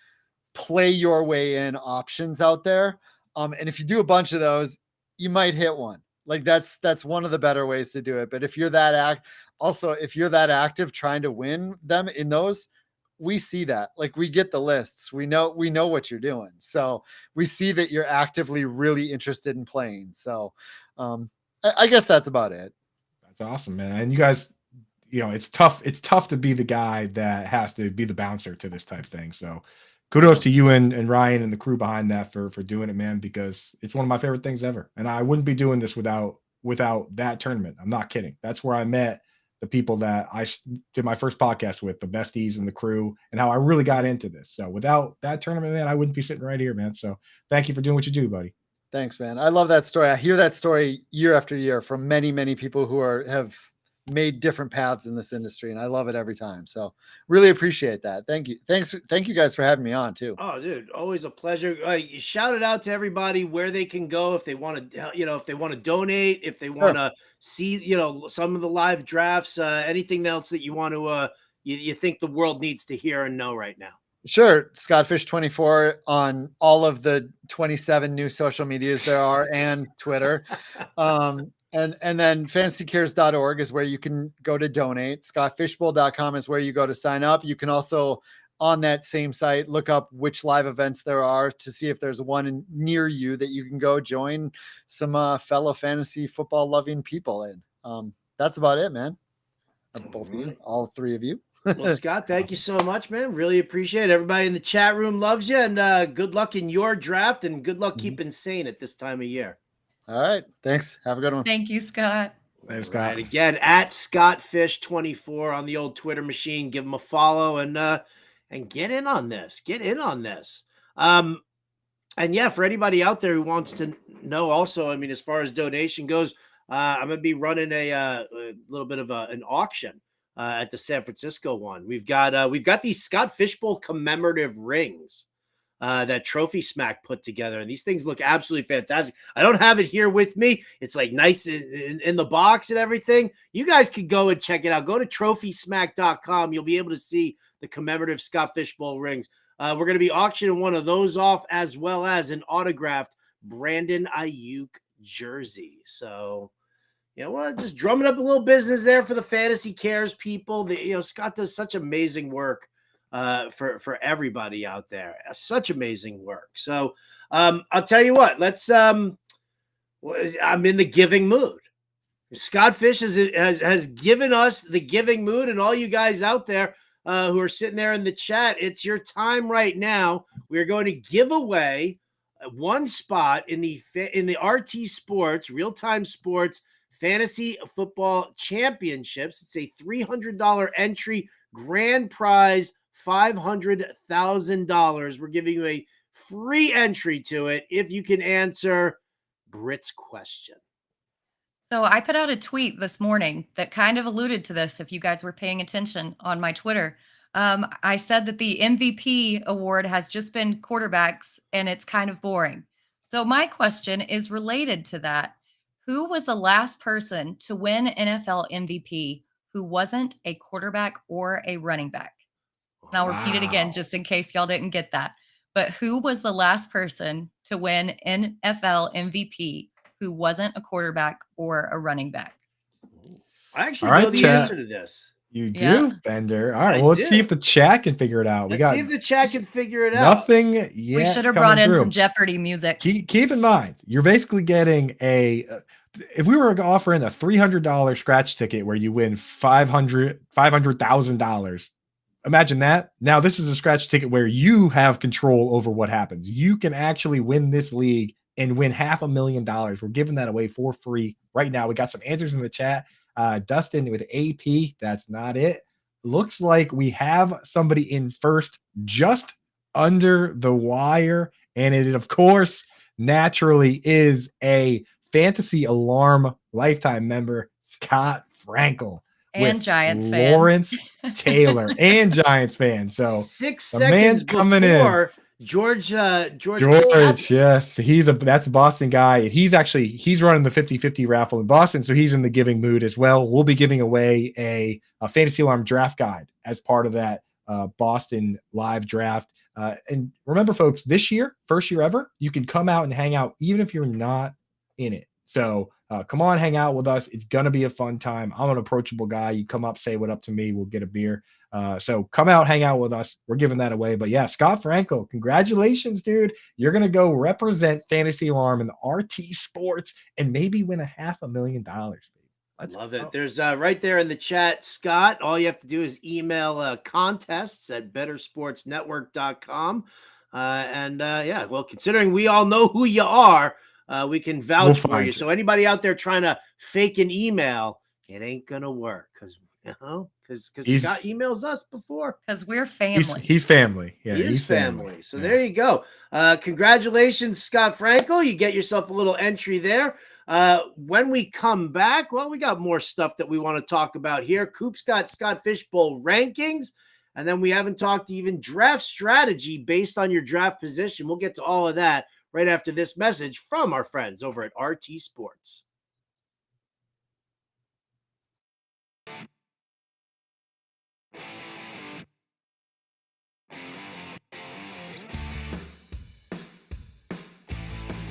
play your way in options out there. And if you do a bunch of those, you might hit one. Like that's one of the better ways to do it. But if you're that active trying to win them in those, we see that. Like we get the lists. We know what you're doing. So we see that you're actively really interested in playing. So I guess that's about it. That's awesome, man. And you guys, it's tough. It's tough to be the guy that has to be the bouncer to this type thing. So kudos to you and Ryan and the crew behind that for doing it, man, because it's one of my favorite things ever. And I wouldn't be doing this without that tournament. I'm not kidding. That's where I met the people that I did my first podcast with, the besties and the crew, and how I really got into this. So without that tournament, man, I wouldn't be sitting right here, man. So thank you for doing what you do, buddy. Thanks, man. I love that story. I hear that story year after year from many, many people who have made different paths in this industry, and I love it every time. So really appreciate that. Thank you. Thank you guys for having me on too. Oh, dude, always a pleasure. You shout it out to everybody where they can go if they want to, if they want to donate, if they want to see, some of the live drafts, anything else that you want to, you think the world needs to hear and know right now. Sure. ScottFish24 on all of the 27 new social medias there are and Twitter. And then fantasycares.org is where you can go to donate. ScottFishbowl.com is where you go to sign up. You can also, on that same site, look up which live events there are to see if there's one near you that you can go join some fellow fantasy football loving people in. That's about it, man. Both of you, all three of you. Well, Scott, thank you so much, man. Really appreciate it. Everybody in the chat room loves you, and good luck in your draft, and good luck keeping sane at this time of year. All right. Thanks. Have a good one. Thank you, Scott. Thanks, Scott. Right, again, at ScottFish24 on the old Twitter machine. Give him a follow and get in on this. Get in on this. And yeah, for anybody out there who wants to know also, I mean, as far as donation goes, I'm going to be running a little bit of an auction at the San Francisco one. We've got these Scott Fishbowl commemorative rings that Trophy Smack put together, and these things look absolutely fantastic. I don't have it here with me. It's like nice in the box and everything. You guys can go and check it out. Go to trophysmack.com. You'll be able to see the commemorative Scott Fishbowl rings. We're going to be auctioning one of those off, as well as an autographed Brandon Ayuk jersey. So, just drumming up a little business there for the Fantasy Cares people. Scott does such amazing work for everybody out there. Such amazing work. So I'll tell you what, I'm in the giving mood. Scott Fish has given us the giving mood, and all you guys out there who are sitting there in the chat, it's your time right now. We're going to give away one spot in the RT Sports, Real-Time Sports Fantasy Football Championships. It's a $300 entry, grand prize $500,000. We're giving you a free entry to it if you can answer Britt's question. So I put out a tweet this morning that kind of alluded to this, if you guys were paying attention on my Twitter. I said that the MVP award has just been quarterbacks, and it's kind of boring. So my question is related to that. Who was the last person to win NFL MVP who wasn't a quarterback or a running back? And I'll repeat it again, just in case y'all didn't get that. But who was the last person to win NFL MVP who wasn't a quarterback or a running back? I actually know the answer to this. You do, Bender. All right, let's see if the chat can figure it out. Let's see if the chat can figure it out. Nothing yet. We should have brought in some Jeopardy music. Keep in mind, you're basically getting if we were offering a $300 scratch ticket where you win $500,000. Imagine that. Now this is a scratch ticket where you have control over what happens. You can actually win this league and win $500,000. We're giving that away for free right now. We got some answers in the chat. Dustin with AP. That's not it. Looks like we have somebody in first, just under the wire. And it, of course, naturally is a Fantasy Alarm lifetime member, Scott Frankel. And with Giants fan. Lawrence Taylor and Giants fan. So 6 the seconds man's coming in. before George George, Costanza. yes, that's a Boston guy. He's running the 50-50 raffle in Boston, so he's in the giving mood as well. We'll be giving away a Fantasy Alarm draft guide as part of that Boston live draft. And remember, folks, this year, first year ever, you can come out and hang out even if you're not in it. So come on, hang out with us. It's going to be a fun time. I'm an approachable guy. You come up, say what up to me. We'll get a beer. So come out, hang out with us. We're giving that away. But yeah, Scott Frankel, congratulations, dude. You're going to go represent Fantasy Alarm in the RT Sports and maybe win $500,000. Let's love it. There's right there in the chat, Scott. All you have to do is email contests at bettersportsnetwork.com. Yeah, well, considering we all know who you are, we can vouch for you. So anybody out there trying to fake an email, it ain't going to work because Scott emails us before. Because we're family. He's family. Yeah, he's family. So there you go. Congratulations, Scott Frankel. You get yourself a little entry there. When we come back, well, we got more stuff that we want to talk about here. Coop's got Scott Fishbowl rankings, and then we haven't talked even draft strategy based on your draft position. We'll get to all of that right after this message from our friends over at RT Sports.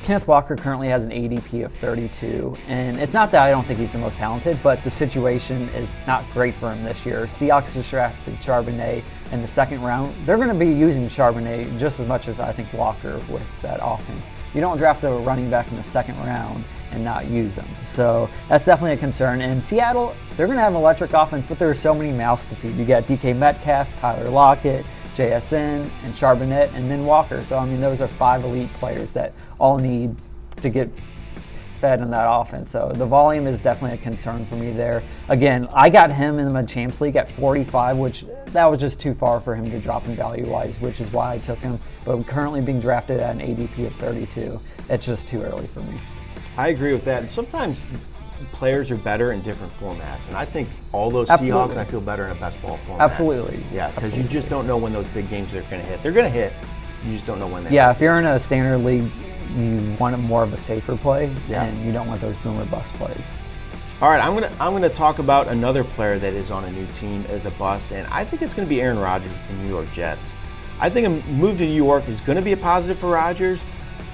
Kenneth Walker currently has an ADP of 32, and it's not that I don't think he's the most talented, but the situation is not great for him this year. Seahawks just drafted Charbonnet in the second round. They're going to be using Charbonnet just as much as I think Walker with that offense. You don't draft a running back in the second round and not use them. So that's definitely a concern. And Seattle, they're going to have an electric offense, but there are so many mouths to feed. You got DK Metcalf, Tyler Lockett, JSN, and Charbonnet, and then Walker. So, I mean, those are 5 elite players that all need to get fed in that offense. So the volume is definitely a concern for me there. Again, I got him in the Champs League at 45, which that was just too far for him to drop in value-wise, which is why I took him. But currently being drafted at an ADP of 32, it's just too early for me. I agree with that. And sometimes players are better in different formats, and I think all those Absolutely. Seahawks, I feel better in a best ball format. Absolutely. Yeah, because you just don't know when those big games are going to hit. They're going to hit. You just don't know when they Yeah, hit. if you're in a standard league, you want more of a safer play, and you don't want those boomer bust plays. All right, I'm gonna talk about another player that is on a new team as a bust, and I think it's going to be Aaron Rodgers with the New York Jets. I think a move to New York is going to be a positive for Rodgers,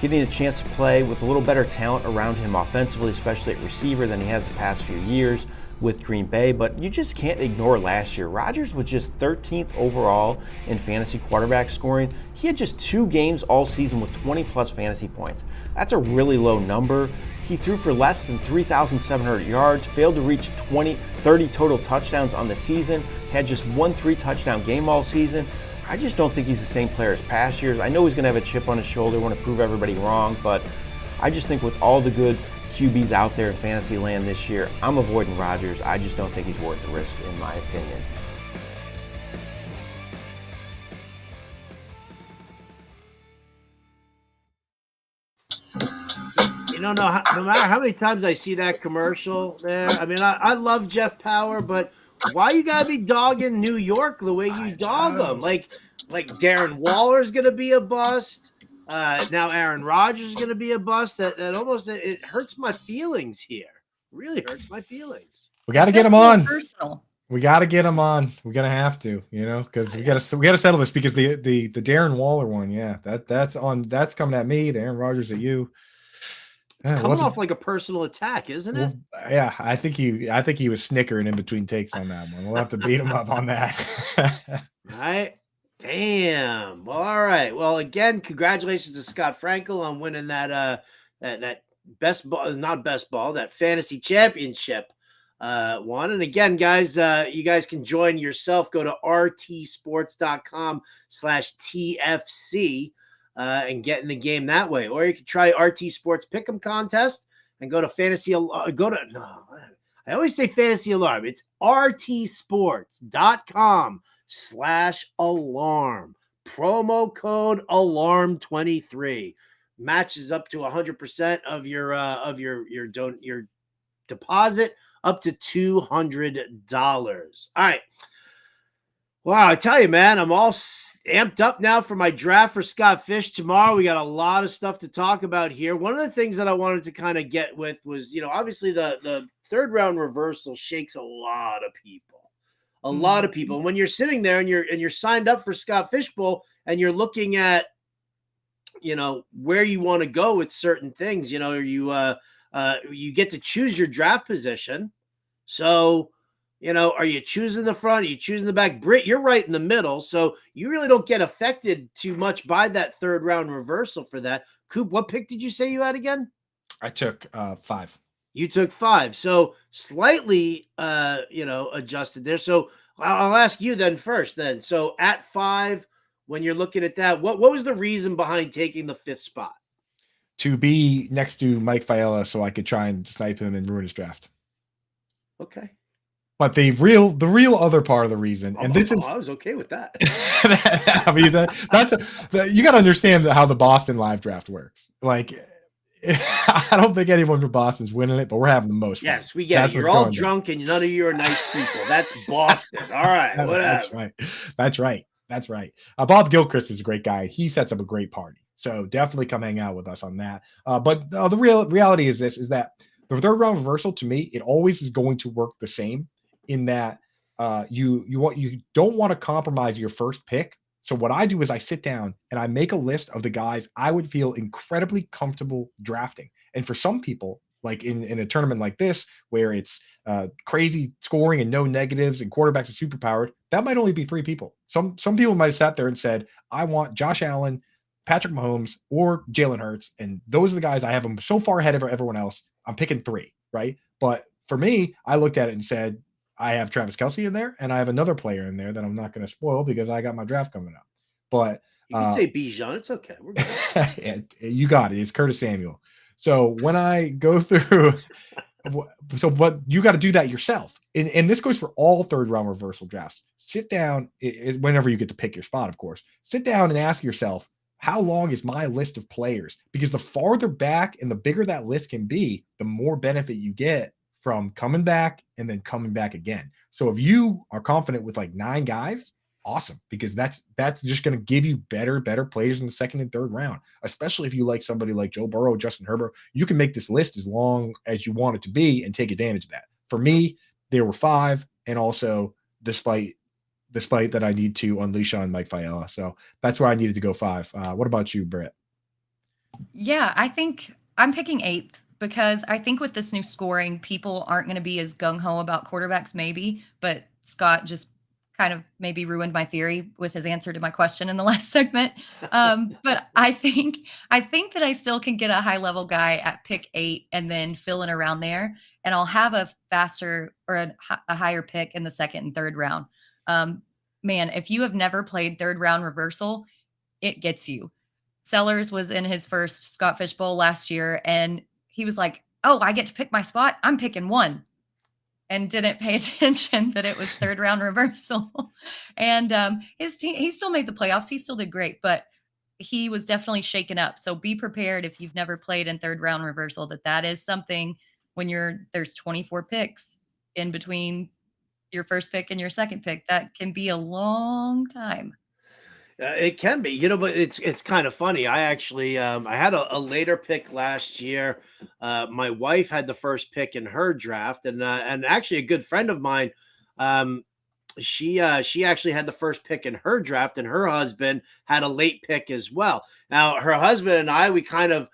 getting a chance to play with a little better talent around him offensively, especially at receiver, than he has the past few years with Green Bay. But you just can't ignore last year. Rodgers was just 13th overall in fantasy quarterback scoring. He had just 2 games all season with 20-plus fantasy points. That's a really low number. He threw for less than 3,700 yards, failed to reach 30 total touchdowns on the season, had just 1 3-touchdown game all season. I just don't think he's the same player as past years. I know he's going to have a chip on his shoulder, want to prove everybody wrong, but I just think with all the good QBs out there in fantasy land this year, I'm avoiding Rodgers. I just don't think he's worth the risk, in my opinion. You don't know, no matter how many times I see that commercial there. I mean, I love Jeff Power, but why you gotta be dogging New York the way you dog them? Like Darren Waller's gonna be a bust. Now Aaron Rodgers is gonna be a bust. That almost it hurts my feelings here. Really hurts my feelings. We got to get him on. Personal. We got to get him on. We're gonna have to, because we got to settle this because the Darren Waller one, that's coming at me. The Aaron Rodgers at you. It's coming off like a personal attack, isn't it? Well, yeah, I think he was snickering in between takes on that one. We'll have to beat him up on that. Right? Damn. Well, all right. Well, again, congratulations to Scott Frankel on winning that best ball, not best ball, that fantasy championship one. And again, guys, you guys can join yourself. Go to rtsports.com/TFC. And get in the game that way. Or you can try RT Sports Pick'em Contest and go to I always say Fantasy Alarm. It's rtsports.com/alarm. Promo code alarm23 matches up to 100% of your deposit up to $200. All right. Wow, I tell you, man, I'm all amped up now for my draft for Scott Fish tomorrow. We got a lot of stuff to talk about here. One of the things that I wanted to kind of get with was, obviously the third round reversal shakes a lot of people. A lot of people. And when you're sitting there and you're signed up for Scott Fish Bowl and you're looking at, where you want to go with certain things, you get to choose your draft position. So, are you choosing the front? Are you choosing the back? Britt, you're right in the middle. So you really don't get affected too much by that third round reversal for that. Coop, what pick did you say you had again? I took 5. You took 5. So slightly, adjusted there. So I'll ask you then first then. So at 5, when you're looking at that, what was the reason behind taking the 5th spot? To be next to Mike Fiala so I could try and snipe him and ruin his draft. Okay. But the real other part of the reason, and this is, I was okay with that. I mean, you got to understand how the Boston live draft works. Like, I don't think anyone from Boston's winning it, but we're having the most fun. Yes, we get it. You're all drunk and none of you are nice people. That's Boston. All right, whatever. That's right. Bob Gilchrist is a great guy. He sets up a great party. So definitely come hang out with us on that. But the reality is that the third round reversal, to me, it always is going to work the same. In that you don't want to compromise your first pick. So what I do is I sit down and I make a list of the guys I would feel incredibly comfortable drafting. And for some people, like in a tournament like this, where it's crazy scoring and no negatives and quarterbacks are superpowered, that might only be 3 people. Some people might have sat there and said, I want Josh Allen, Patrick Mahomes, or Jalen Hurts. And those are the guys I have them so far ahead of everyone else. I'm picking 3, right? But for me, I looked at it and said, I have Travis Kelce in there, and I have another player in there that I'm not going to spoil because I got my draft coming up. But you can say Bijan. It's okay. We're good. You got it. It's Curtis Samuel. So when I go through, but you got to do that yourself. And this goes for all third round reversal drafts. Sit down whenever you get to pick your spot, of course. Sit down and ask yourself, how long is my list of players? Because the farther back and the bigger that list can be, the more benefit you get from coming back and then coming back again. So if you are confident with like 9 guys, awesome, because that's just going to give you better players in the second and third round, especially if you like somebody like Joe Burrow, Justin Herbert. You can make this list as long as you want it to be and take advantage of that. For me, there were 5, and also despite that I need to unleash on Mike Fiala. So that's where I needed to go 5. What about you, Britt? Yeah, I think I'm picking 8th. Because I think with this new scoring, people aren't going to be as gung-ho about quarterbacks maybe, but Scott just kind of maybe ruined my theory with his answer to my question in the last segment. But I think that I still can get a high-level guy at pick 8 and then fill in around there, and I'll have a faster or a higher pick in the second and third round. Man, if you have never played third round reversal, it gets you. Sellers was in his first Scott Fish Bowl last year, and he was like, oh, I get to pick my spot. I'm picking 1, and didn't pay attention that it was third round reversal. And his team, he still made the playoffs. He still did great, but he was definitely shaken up. So be prepared if you've never played in third round reversal, that is something when there's 24 picks in between your first pick and your second pick. That can be a long time. It can be, but it's kind of funny. I actually I had a later pick last year. My wife had the first pick in her draft, and actually a good friend of mine, she actually had the first pick in her draft, and her husband had a late pick as well. Now her husband and I, we kind of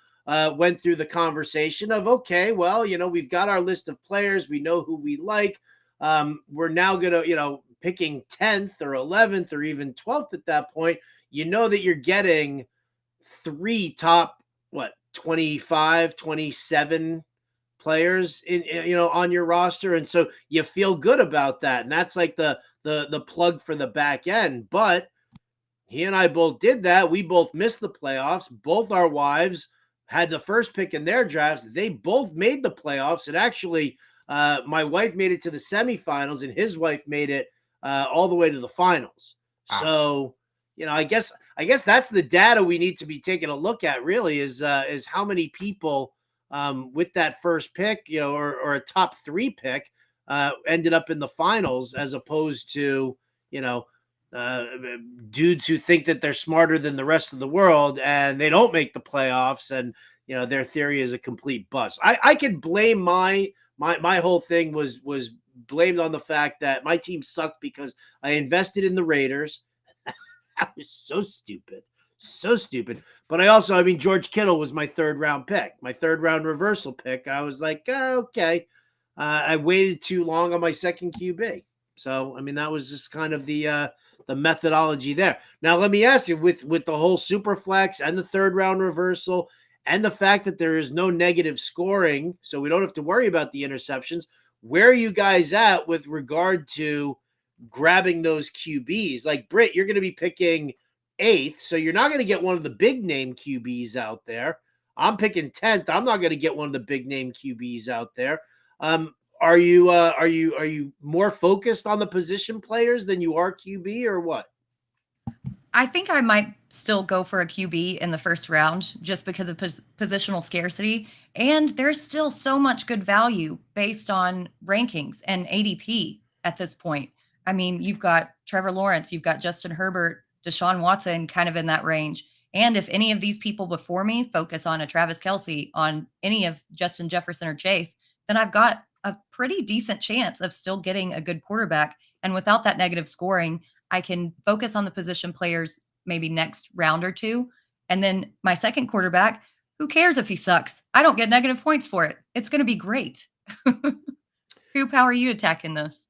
went through the conversation of, okay, well, we've got our list of players, we know who we like. We're now gonna, picking 10th or 11th or even 12th at that point, that you're getting 3 top, 25, 27 players on your roster. And so you feel good about that. And that's like the plug for the back end. But he and I both did that. We both missed the playoffs. Both our wives had the first pick in their drafts. They both made the playoffs. And actually, my wife made it to the semifinals and his wife made it all the way to the finals. So, I guess that's the data we need to be taking a look at really is how many people with that first pick, or a top 3 pick ended up in the finals, as opposed to, dudes who think that they're smarter than the rest of the world and they don't make the playoffs, and their theory is a complete bust. I can blame my whole thing was blamed on the fact that my team sucked because I invested in the Raiders. That was so stupid. But I mean, George Kittle was my third round reversal pick. I was like, okay. I waited too long on my second QB. So, I mean, that was just kind of the methodology there. Now, let me ask you, with the whole super flex and the third round reversal and the fact that there is no negative scoring, so we don't have to worry about the interceptions, where are you guys at with regard to grabbing those QBs? Like, Britt, you're going to be picking 8th, so you're not going to get one of the big name QBs out there. I'm picking 10th. I'm not going to get one of the big name QBs out there. Are you more focused on the position players than you are QB, or what? I think I might still go for a QB in the first round just because of positional scarcity. And there's still so much good value based on rankings and ADP at this point. I mean, you've got Trevor Lawrence, you've got Justin Herbert, Deshaun Watson kind of in that range. And if any of these people before me focus on a Travis Kelce, on any of Justin Jefferson or Chase, then I've got a pretty decent chance of still getting a good quarterback. And without that negative scoring, I can focus on the position players maybe next round or two. And then my second quarterback, who cares if he sucks? I don't get negative points for it. It's going to be great. Coop, how are you attacking this?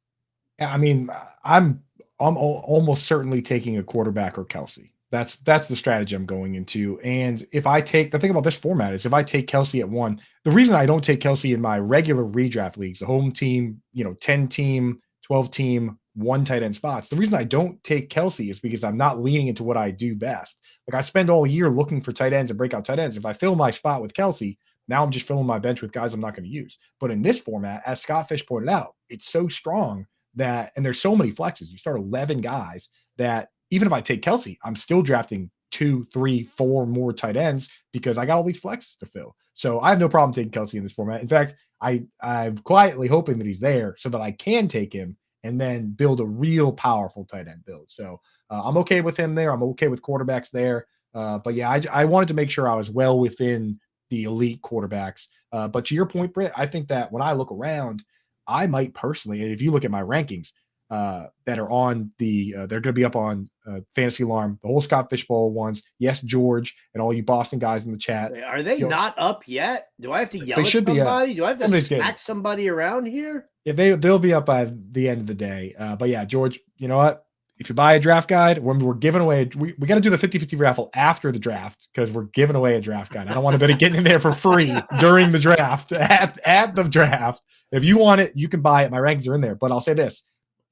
Yeah, I mean, I'm almost certainly taking a quarterback or Kelce. That's the strategy I'm going into. And if I take, the thing about this format is if I take Kelce at 1, the reason I don't take Kelce in my regular redraft leagues, the home team, 10 team, 12 team, 1 tight end spots, the reason I don't take Kelce is because I'm not leaning into what I do best. Like, I spend all year looking for tight ends and breakout tight ends. If I fill my spot with Kelce, now I'm just filling my bench with guys I'm not going to use. But in this format, as Scott Fish pointed out, it's so strong that, and there's so many flexes, you start 11 guys, that even if I take Kelce, I'm still drafting 2, 3, 4 more tight ends because I got all these flexes to fill. So I have no problem taking Kelce in this format. In fact, I'm quietly hoping that he's there so that I can take him and then build a real powerful tight end build. So I'm okay with him there. I'm okay with quarterbacks there. But yeah, I wanted to make sure I was well within the elite quarterbacks. But to your point, Britt, I think that when I look around, I might personally, and if you look at my rankings that are on they're going to be up on Fantasy Alarm, the whole Scott Fishbowl ones. Yes, George, and all you Boston guys in the chat. Are they not up yet? Do I have to yell at should somebody? Do I have to smack getting somebody around here? Yeah, they'll be up by the end of the day. But yeah, George, you know what? If you buy a draft guide, when we're giving away, we got to do the 50-50 raffle after the draft because we're giving away a draft guide. I don't want anybody getting in there for free during the draft, at the draft. If you want it, you can buy it. My rankings are in there. But I'll say this,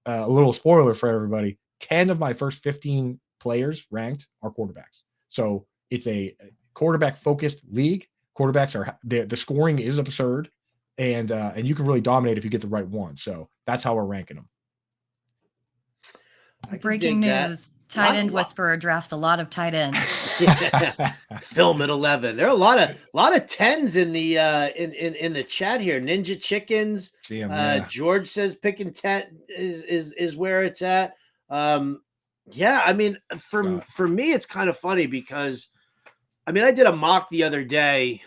a little spoiler for everybody. 10 of my first 15 players ranked are quarterbacks. So it's a quarterback-focused league. Quarterbacks are, the scoring is absurd, and you can really dominate if you get the right one. So that's how we're ranking them. Breaking news: tight end whisperer drafts a lot of tight ends. Film at 11. There are a lot of 10s in the in the chat here. Ninja Chickens. George says picking 10 is where it's at. Yeah, I mean, for me, it's kind of funny because, I mean, I did a mock the other day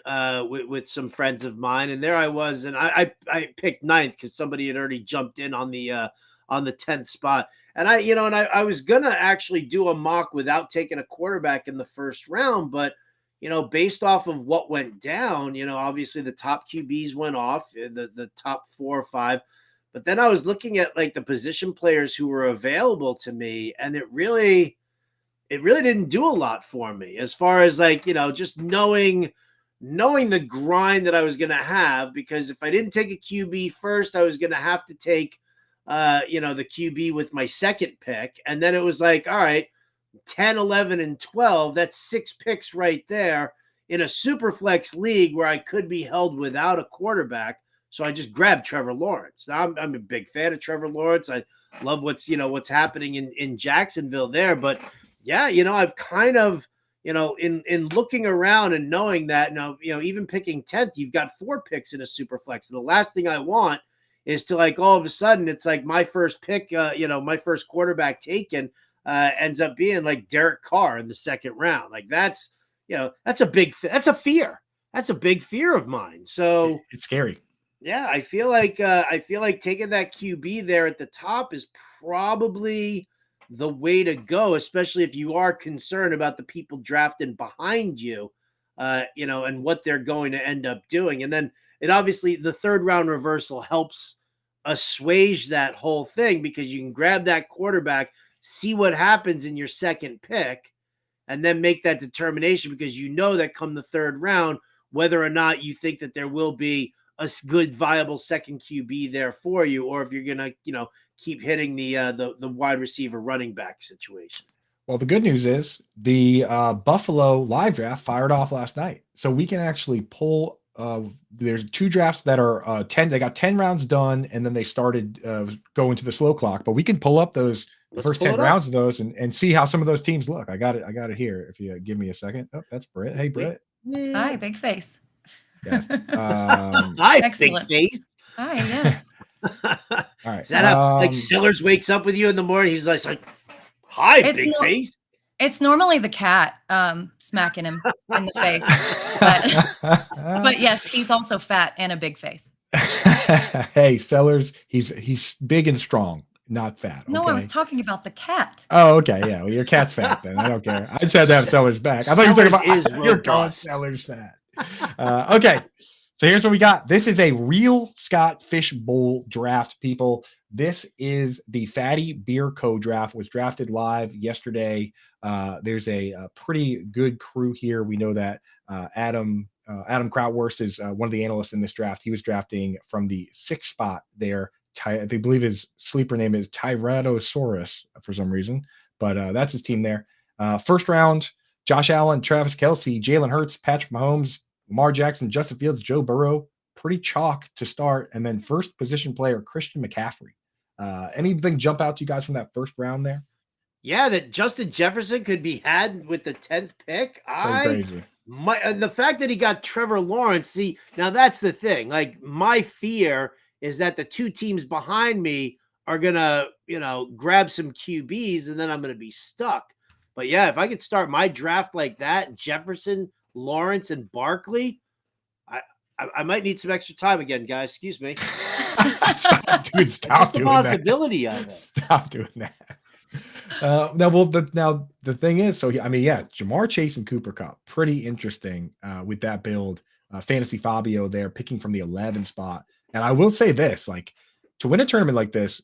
with some friends of mine, and there I was, and I picked 9th because somebody had already jumped in on the 10th spot. And I was gonna actually do a mock without taking a quarterback in the first round, but based off of what went down, obviously the top QBs went off, the top 4 or 5. But then I was looking at like the position players who were available to me, and it really didn't do a lot for me as far as like, just knowing the grind that I was gonna have, because if I didn't take a QB first, I was gonna have to take the QB with my second pick. And then it was like, all right, 10, 11, and 12, that's 6 picks right there in a super flex league where I could be held without a quarterback. So I just grabbed Trevor Lawrence. Now I'm a big fan of Trevor Lawrence. I love what's happening in Jacksonville there. But yeah, I've kind of, in looking around and knowing that now, even picking 10th, you've got 4 picks in a super flex. And the last thing I want is to like all of a sudden it's like my first pick, my first quarterback taken ends up being like Derek Carr in the second round. Like that's that's a that's a fear. That's a big fear of mine. So It's scary. yeah, I feel like taking that QB there at the top is probably the way to go, especially if you are concerned about the people drafting behind you, and what they're going to end up doing. And then it obviously the third round reversal helps assuage that whole thing because you can grab that quarterback, see what happens in your second pick, and then make that determination because you know that come the third round, whether or not you think that there will be a good viable second QB there for you, or if you're gonna, keep hitting the wide receiver running back situation. Well, the good news is the Buffalo live draft fired off last night, so we can actually pull. There's 2 drafts that are 10. They got 10 rounds done, and then they started going to the slow clock. But we can pull up those first 10 rounds of those and see how some of those teams look. I got it here. If you give me a second. Oh, that's Britt. Hey, Britt. Hi, big face. Yes. Hi, Excellent. big face. Hi, yes. All right. Is that how like Sellers wakes up with you in the morning? He's like, "Hi, big face." It's normally the cat smacking him in the face, but yes, he's also fat and a big face. Hey, Sellers, he's big and strong, not fat. No, okay? I was talking about the cat. Oh, okay, yeah. Well, your cat's fat then. I don't care. I just had to have Sellers back. I thought you were talking about your cat. Sellers fat. Okay, so here's what we got. This is a real Scott Fish Bowl draft, people. This is the Fatty Beer Co draft. Was drafted live yesterday. There's a pretty good crew here. We know that Adam Krautwurst is one of the analysts in this draft. He was drafting from the 6th spot there. I believe his sleeper name is Tyrannosaurus for some reason, but that's his team there. First round, Josh Allen, Travis Kelce, Jalen Hurts, Patrick Mahomes, Lamar Jackson, Justin Fields, Joe Burrow. Pretty chalk to start. And then first position player, Christian McCaffrey. Anything jump out to you guys from that first round there? Yeah, that Justin Jefferson could be had with the 10th pick. Crazy. The fact that he got Trevor Lawrence, see, now that's the thing. Like, my fear is that the 2 teams behind me are going to, grab some QBs and then I'm going to be stuck. But yeah, if I could start my draft like that, Jefferson, Lawrence, and Barkley, I might need some extra time again, guys. Excuse me. Stop doing the possibility of it. Stop doing that. Now the thing is, Jamar Chase and Cooper Kupp, pretty interesting with that build. Fantasy Fabio there, picking from the 11 spot. And I will say this, like, to win a tournament like this,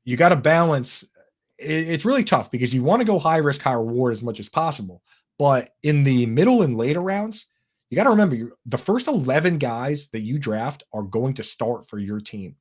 you got to balance. It's really tough because you want to go high risk, high reward as much as possible. But in the middle and later rounds, you got to remember the first 11 guys that you draft are going to start for your team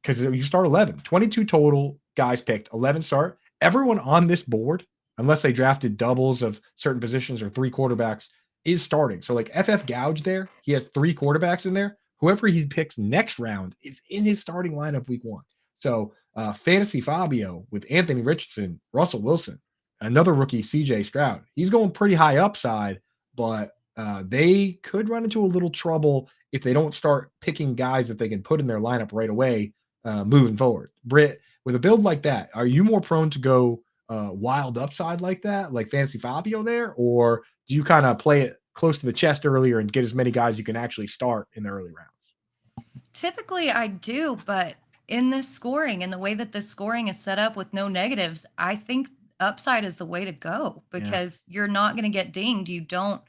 because you start 11, 22 total guys picked, 11 start. Everyone on this board, unless they drafted doubles of certain positions or 3 quarterbacks, is starting. So like FF Gouge there, he has 3 quarterbacks in there. Whoever he picks next round is in his starting lineup week 1. So Fantasy Fabio with Anthony Richardson, Russell Wilson, another rookie, CJ Stroud. He's going pretty high upside, but they could run into a little trouble if they don't start picking guys that they can put in their lineup right away moving forward. Britt, with a build like that, are you more prone to go wild upside like that, like Fantasy Fabio there, or do you kind of play it close to the chest earlier and get as many guys you can actually start in the early rounds? Typically I do, but in this scoring and the way that this scoring is set up with no negatives, I think upside is the way to go because you're not going to get dinged. You don't,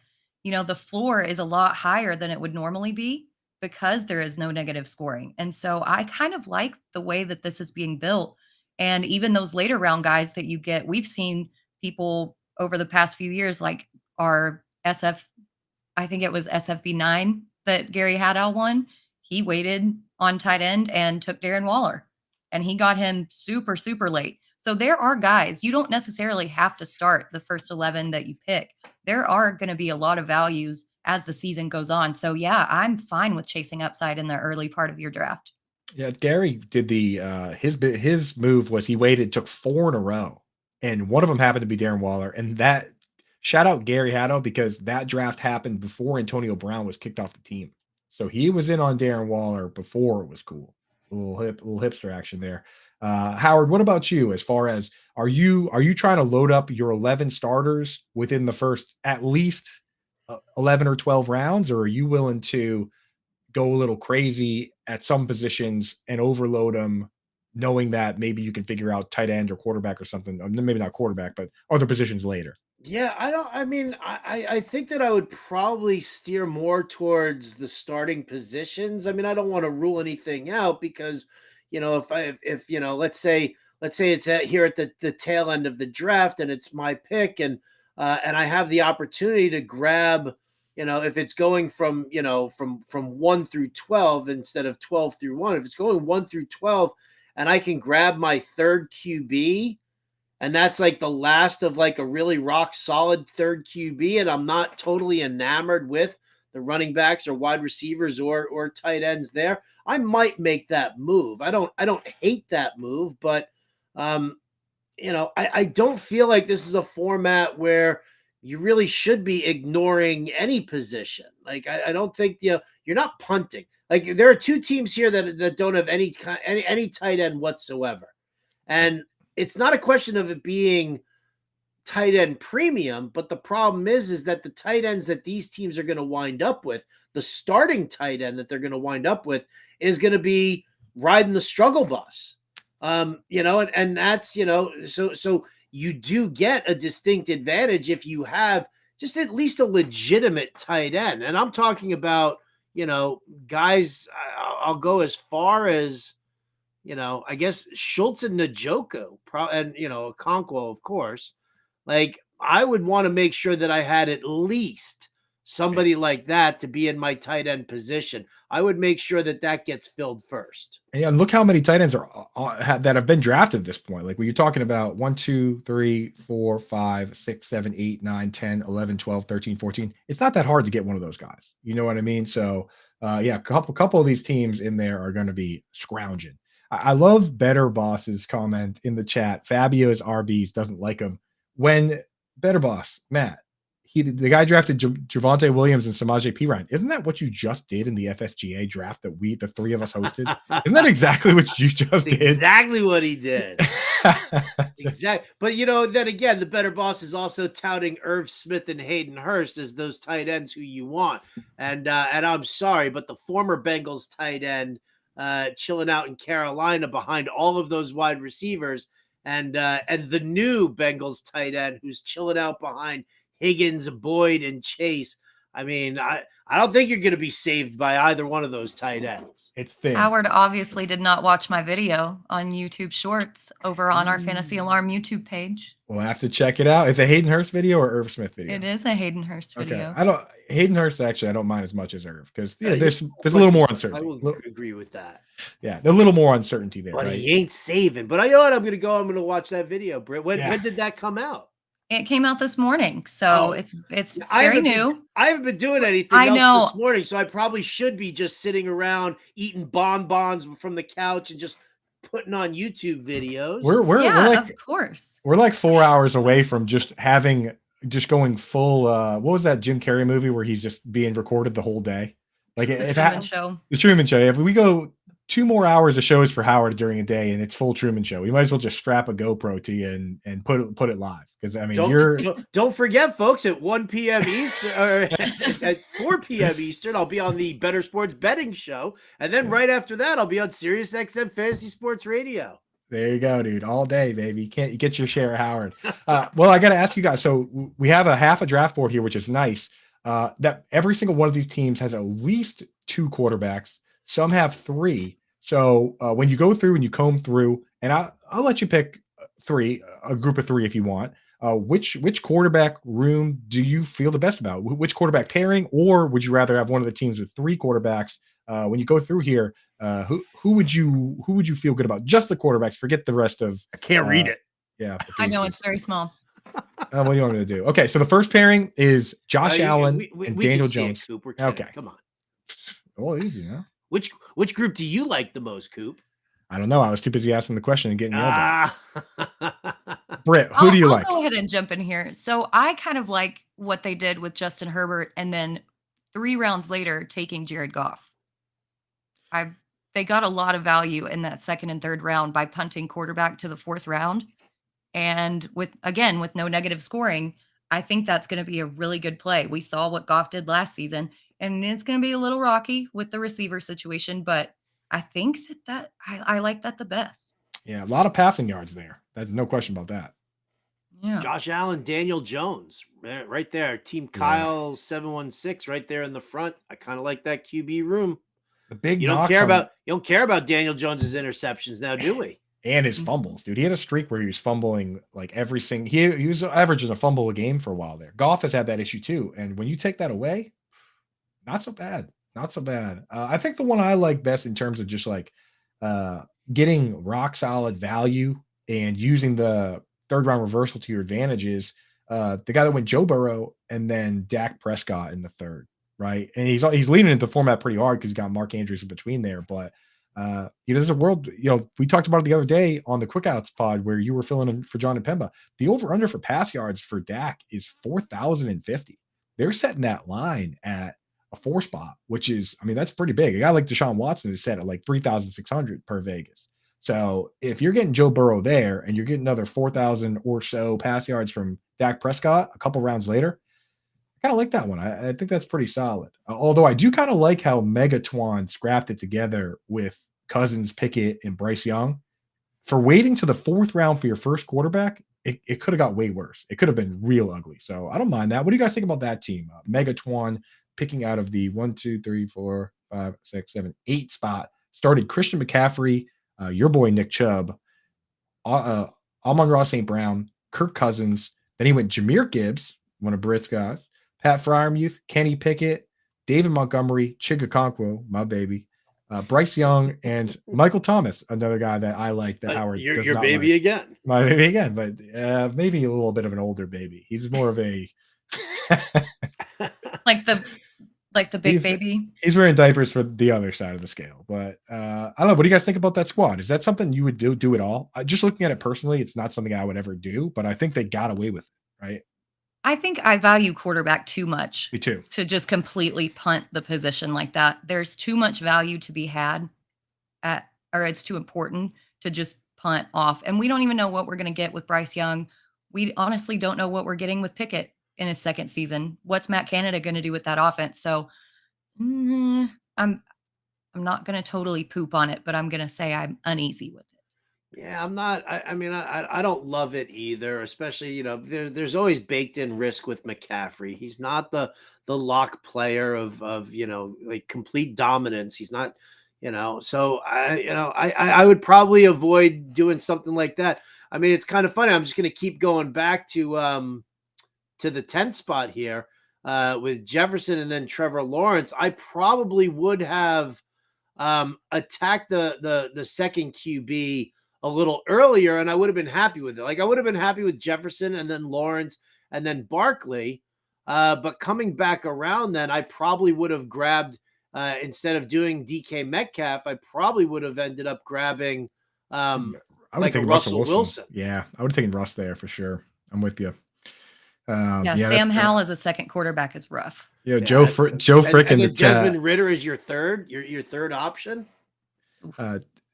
the floor is a lot higher than it would normally be because there is no negative scoring. And so I kind of like the way that this is being built. And even those later round guys that you get, we've seen people over the past few years, like our I think it was SFB9 that Gary Haddow won. He waited on tight end and took Darren Waller and he got him super, super late. So there are guys, you don't necessarily have to start the first 11 that you pick. There are going to be a lot of values as the season goes on. So yeah, I'm fine with chasing upside in the early part of your draft. Yeah, Gary did his move was he waited, took 4 in a row, and one of them happened to be Darren Waller. And that shout out Gary Haddow because that draft happened before Antonio Brown was kicked off the team. So he was in on Darren Waller before it was cool. little hipster action there. Howard, what about you? As far as are you trying to load up your 11 starters within the first at least 11 or 12 rounds, or are you willing to go a little crazy at some positions and overload them, knowing that maybe you can figure out tight end or quarterback or something, maybe not quarterback, but other positions later? Yeah, I think that I would probably steer more towards the starting positions. I mean, I don't want to rule anything out because, if let's say it's here at the tail end of the draft and it's my pick and I have the opportunity to grab, if it's going from, from 1 through 12 instead of 12 through 1, if it's going 1 through 12 and I can grab my third QB, and that's like the last of like a really rock solid third QB, and I'm not totally enamored with the running backs or wide receivers or tight ends there, I might make that move. I don't hate that move, but I don't feel like this is a format where you really should be ignoring any position. Like I don't think you're not punting. Like there are two teams here that don't have any tight end whatsoever, and it's not a question of it being tight end premium, but the problem is that the tight ends that these teams are going to wind up with, the starting tight end that they're going to wind up with, is going to be riding the struggle bus. And that's, so you do get a distinct advantage if you have just at least a legitimate tight end. And I'm talking about, guys, I'll go as far as, I guess Schultz and Njoku, and, Okonkwo, of course. Like, I would want to make sure that I had at least somebody like that to be in my tight end position. I would make sure that gets filled first. And look how many tight ends that have been drafted at this point. Like when you're talking about 1, 2, 3, 4, 5, 6, 7, 8, 9, 10, 11, 12, 13, 14. It's not that hard to get one of those guys. You know what I mean? So a couple of these teams in there are going to be scrounging. I love Better Boss's comment in the chat. Fabio's RBs doesn't like him. When Better Boss, Matt, the guy drafted Javonte Williams and Samaje Perine. Isn't that what you just did in the FSGA draft that the three of us hosted? Isn't that exactly what you just did? Exactly what he did. Exactly. But then again, the Better Boss is also touting Irv Smith and Hayden Hurst as those tight ends who you want. And I'm sorry, but the former Bengals tight end chilling out in Carolina behind all of those wide receivers, and the new Bengals tight end who's chilling out behind Higgins, Boyd, and Chase. I mean, I don't think you're going to be saved by either one of those tight ends. It's thin. Howard obviously did not watch my video on YouTube Shorts over on our Fantasy Alarm YouTube page. We'll have to check it out. Is it a Hayden Hurst video or Irv Smith video? It is a Hayden Hurst video. Okay. Hayden Hurst, actually, I don't mind as much as Irv because there's a little more uncertainty. I will agree with that. Yeah, a little more uncertainty there. But right? he ain't saving. But I know what I'm going to watch that video, Britt. When did that come out? It came out this morning, so it's very new. I haven't been doing anything else this morning, so I probably should be just sitting around eating bonbons from the couch and just putting on YouTube videos. We're like, of course. We're like 4 hours away from just going full. What was that Jim Carrey movie where he's just being recorded the whole day? Like The Truman Show. The Truman Show. If we go 2 more hours of shows for Howard during a day and it's full Truman Show, we might as well just strap a GoPro to you and put it live. Because I mean, don't forget, folks, at 1 p.m. Eastern or at 4 p.m. Eastern, I'll be on the Better Sports Betting Show, and then right after that, I'll be on Sirius XM Fantasy Sports Radio. There you go, dude. All day, baby. You get your share, Howard. Well, I got to ask you guys. So we have half a draft board here, which is nice. That every single one of these teams has at least 2 quarterbacks. Some have 3. So when you go through and you comb through, and I'll let you pick 3, a group of 3 if you want. Which quarterback room do you feel the best about? Which quarterback pairing, or would you rather have one of the teams with 3 quarterbacks? When you go through here, who would you feel good about? Just the quarterbacks. Forget the rest of. I can't read it. Yeah, I know it's very small. What do you want me to do? Okay, so the first pairing is Josh Allen and Daniel Jones. Coop. We're okay, come on. Oh, easy, huh? Which group do you like the most, Coop? I don't know. I was too busy asking the question and getting yelled at. Britt, who do you like? I'll go ahead and jump in here. So I kind of like what they did with Justin Herbert and then 3 rounds later taking Jared Goff. they got a lot of value in that second and third round by punting quarterback to the fourth round. And with no negative scoring, I think that's going to be a really good play. We saw what Goff did last season, and it's going to be a little rocky with the receiver situation, but I think I like that the best. Yeah, a lot of passing yards there. That's no question about that. Yeah. Josh Allen, Daniel Jones, right there. Team Kyle 716 right there in the front. I kind of like that QB room. The big you don't care about Daniel Jones's interceptions now, do we? And his fumbles, dude. He had a streak where he was fumbling like every single. He was averaging a fumble a game for a while there. Goff has had that issue too, and when you take that away, not so bad. Not so bad. I think the one I like best in terms of just like getting rock solid value and using the third round reversal to your advantage is the guy that went Joe Burrow and then Dak Prescott in the third, right? And he's leaning into the format pretty hard because he's got Mark Andrews in between there, but. There's a world, we talked about it the other day on the Quick Outs pod where you were filling in for John and Pemba. The over-under for pass yards for Dak is 4,050. They're setting that line at a 4 spot, which is, that's pretty big. A guy like Deshaun Watson is set at like 3,600 per Vegas. So if you're getting Joe Burrow there and you're getting another 4,000 or so pass yards from Dak Prescott a couple rounds later, I kind of like that one. I think that's pretty solid. Although I do kind of like how Megatwan scrapped it together with Cousins, Pickett, and Bryce Young. For waiting to the 4th round for your first quarterback, it could have got way worse. It could have been real ugly. So I don't mind that. What do you guys think about that team? Megatwan picking out of the 1, 2, 3, 4, 5, 6, 7, 8 spot. Started Christian McCaffrey, your boy Nick Chubb, Amon-Ra St. Brown, Kirk Cousins. Then he went Jahmyr Gibbs, one of Britt's guys. Pat Freiermuth, Kenny Pickett, David Montgomery, Chigakonkwo, my baby, Bryce Young, and Michael Thomas, another guy that I like that Howard does your not baby like. again. My baby again, but maybe a little bit of an older baby. He's more of a like the big baby. He's wearing diapers for the other side of the scale. But I don't know. What do you guys think about that squad? Is that something you would do at all? Just looking at it personally, it's not something I would ever do, but I think they got away with it, right? I think I value quarterback too much. Me too. To just completely punt the position like that. There's too much value to be had or it's too important to just punt off. And we don't even know what we're going to get with Bryce Young. We honestly don't know what we're getting with Pickett in his second season. What's Matt Canada going to do with that offense? So I'm not going to totally poop on it, but I'm going to say I'm uneasy with it. Yeah, I'm not. I don't love it either. Especially, there's always baked in risk with McCaffrey. He's not the lock player of like complete dominance. He's not, So I would probably avoid doing something like that. It's kind of funny. I'm just going to keep going back to the 10th spot here with Jefferson and then Trevor Lawrence. I probably would have attacked the second QB a little earlier, and I would have been happy with it. Like I would have been happy with Jefferson and then Lawrence and then Barkley. But coming back around, then I probably would have grabbed instead of doing DK Metcalf, I probably would have ended up grabbing like Russell Wilson. Yeah, I would have taken Russ there for sure. I'm with you. Sam Howell as a second quarterback is rough. Yeah, Joe Frick in the chat. Desmond Ridder is your third option.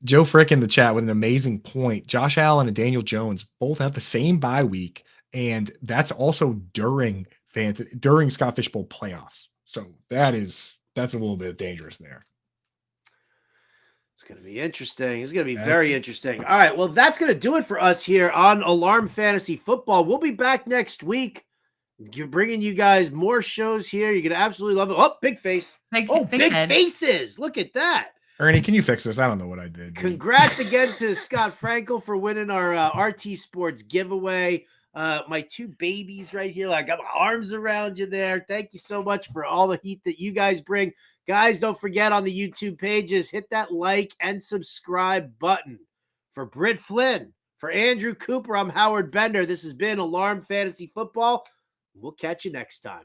Joe Frick in the chat with an amazing point. Josh Allen and Daniel Jones both have the same bye week, and that's also during Scott Fish Bowl playoffs. So that's a little bit dangerous there. It's going to be interesting. It's going to be very interesting. All right, well, that's going to do it for us here on Alarm Fantasy Football. We'll be back next week. Bringing you guys more shows here. You're going to absolutely love it. Oh, big face. Big faces. Look at that. Ernie, can you fix this? I don't know what I did. Congrats again to Scott Frankel for winning our RT Sports giveaway. My 2 babies right here. I got my arms around you there. Thank you so much for all the heat that you guys bring. Guys, don't forget on the YouTube pages, hit that like and subscribe button. For Britt Flynn, for Andrew Cooper, I'm Howard Bender. This has been Alarm Fantasy Football. We'll catch you next time.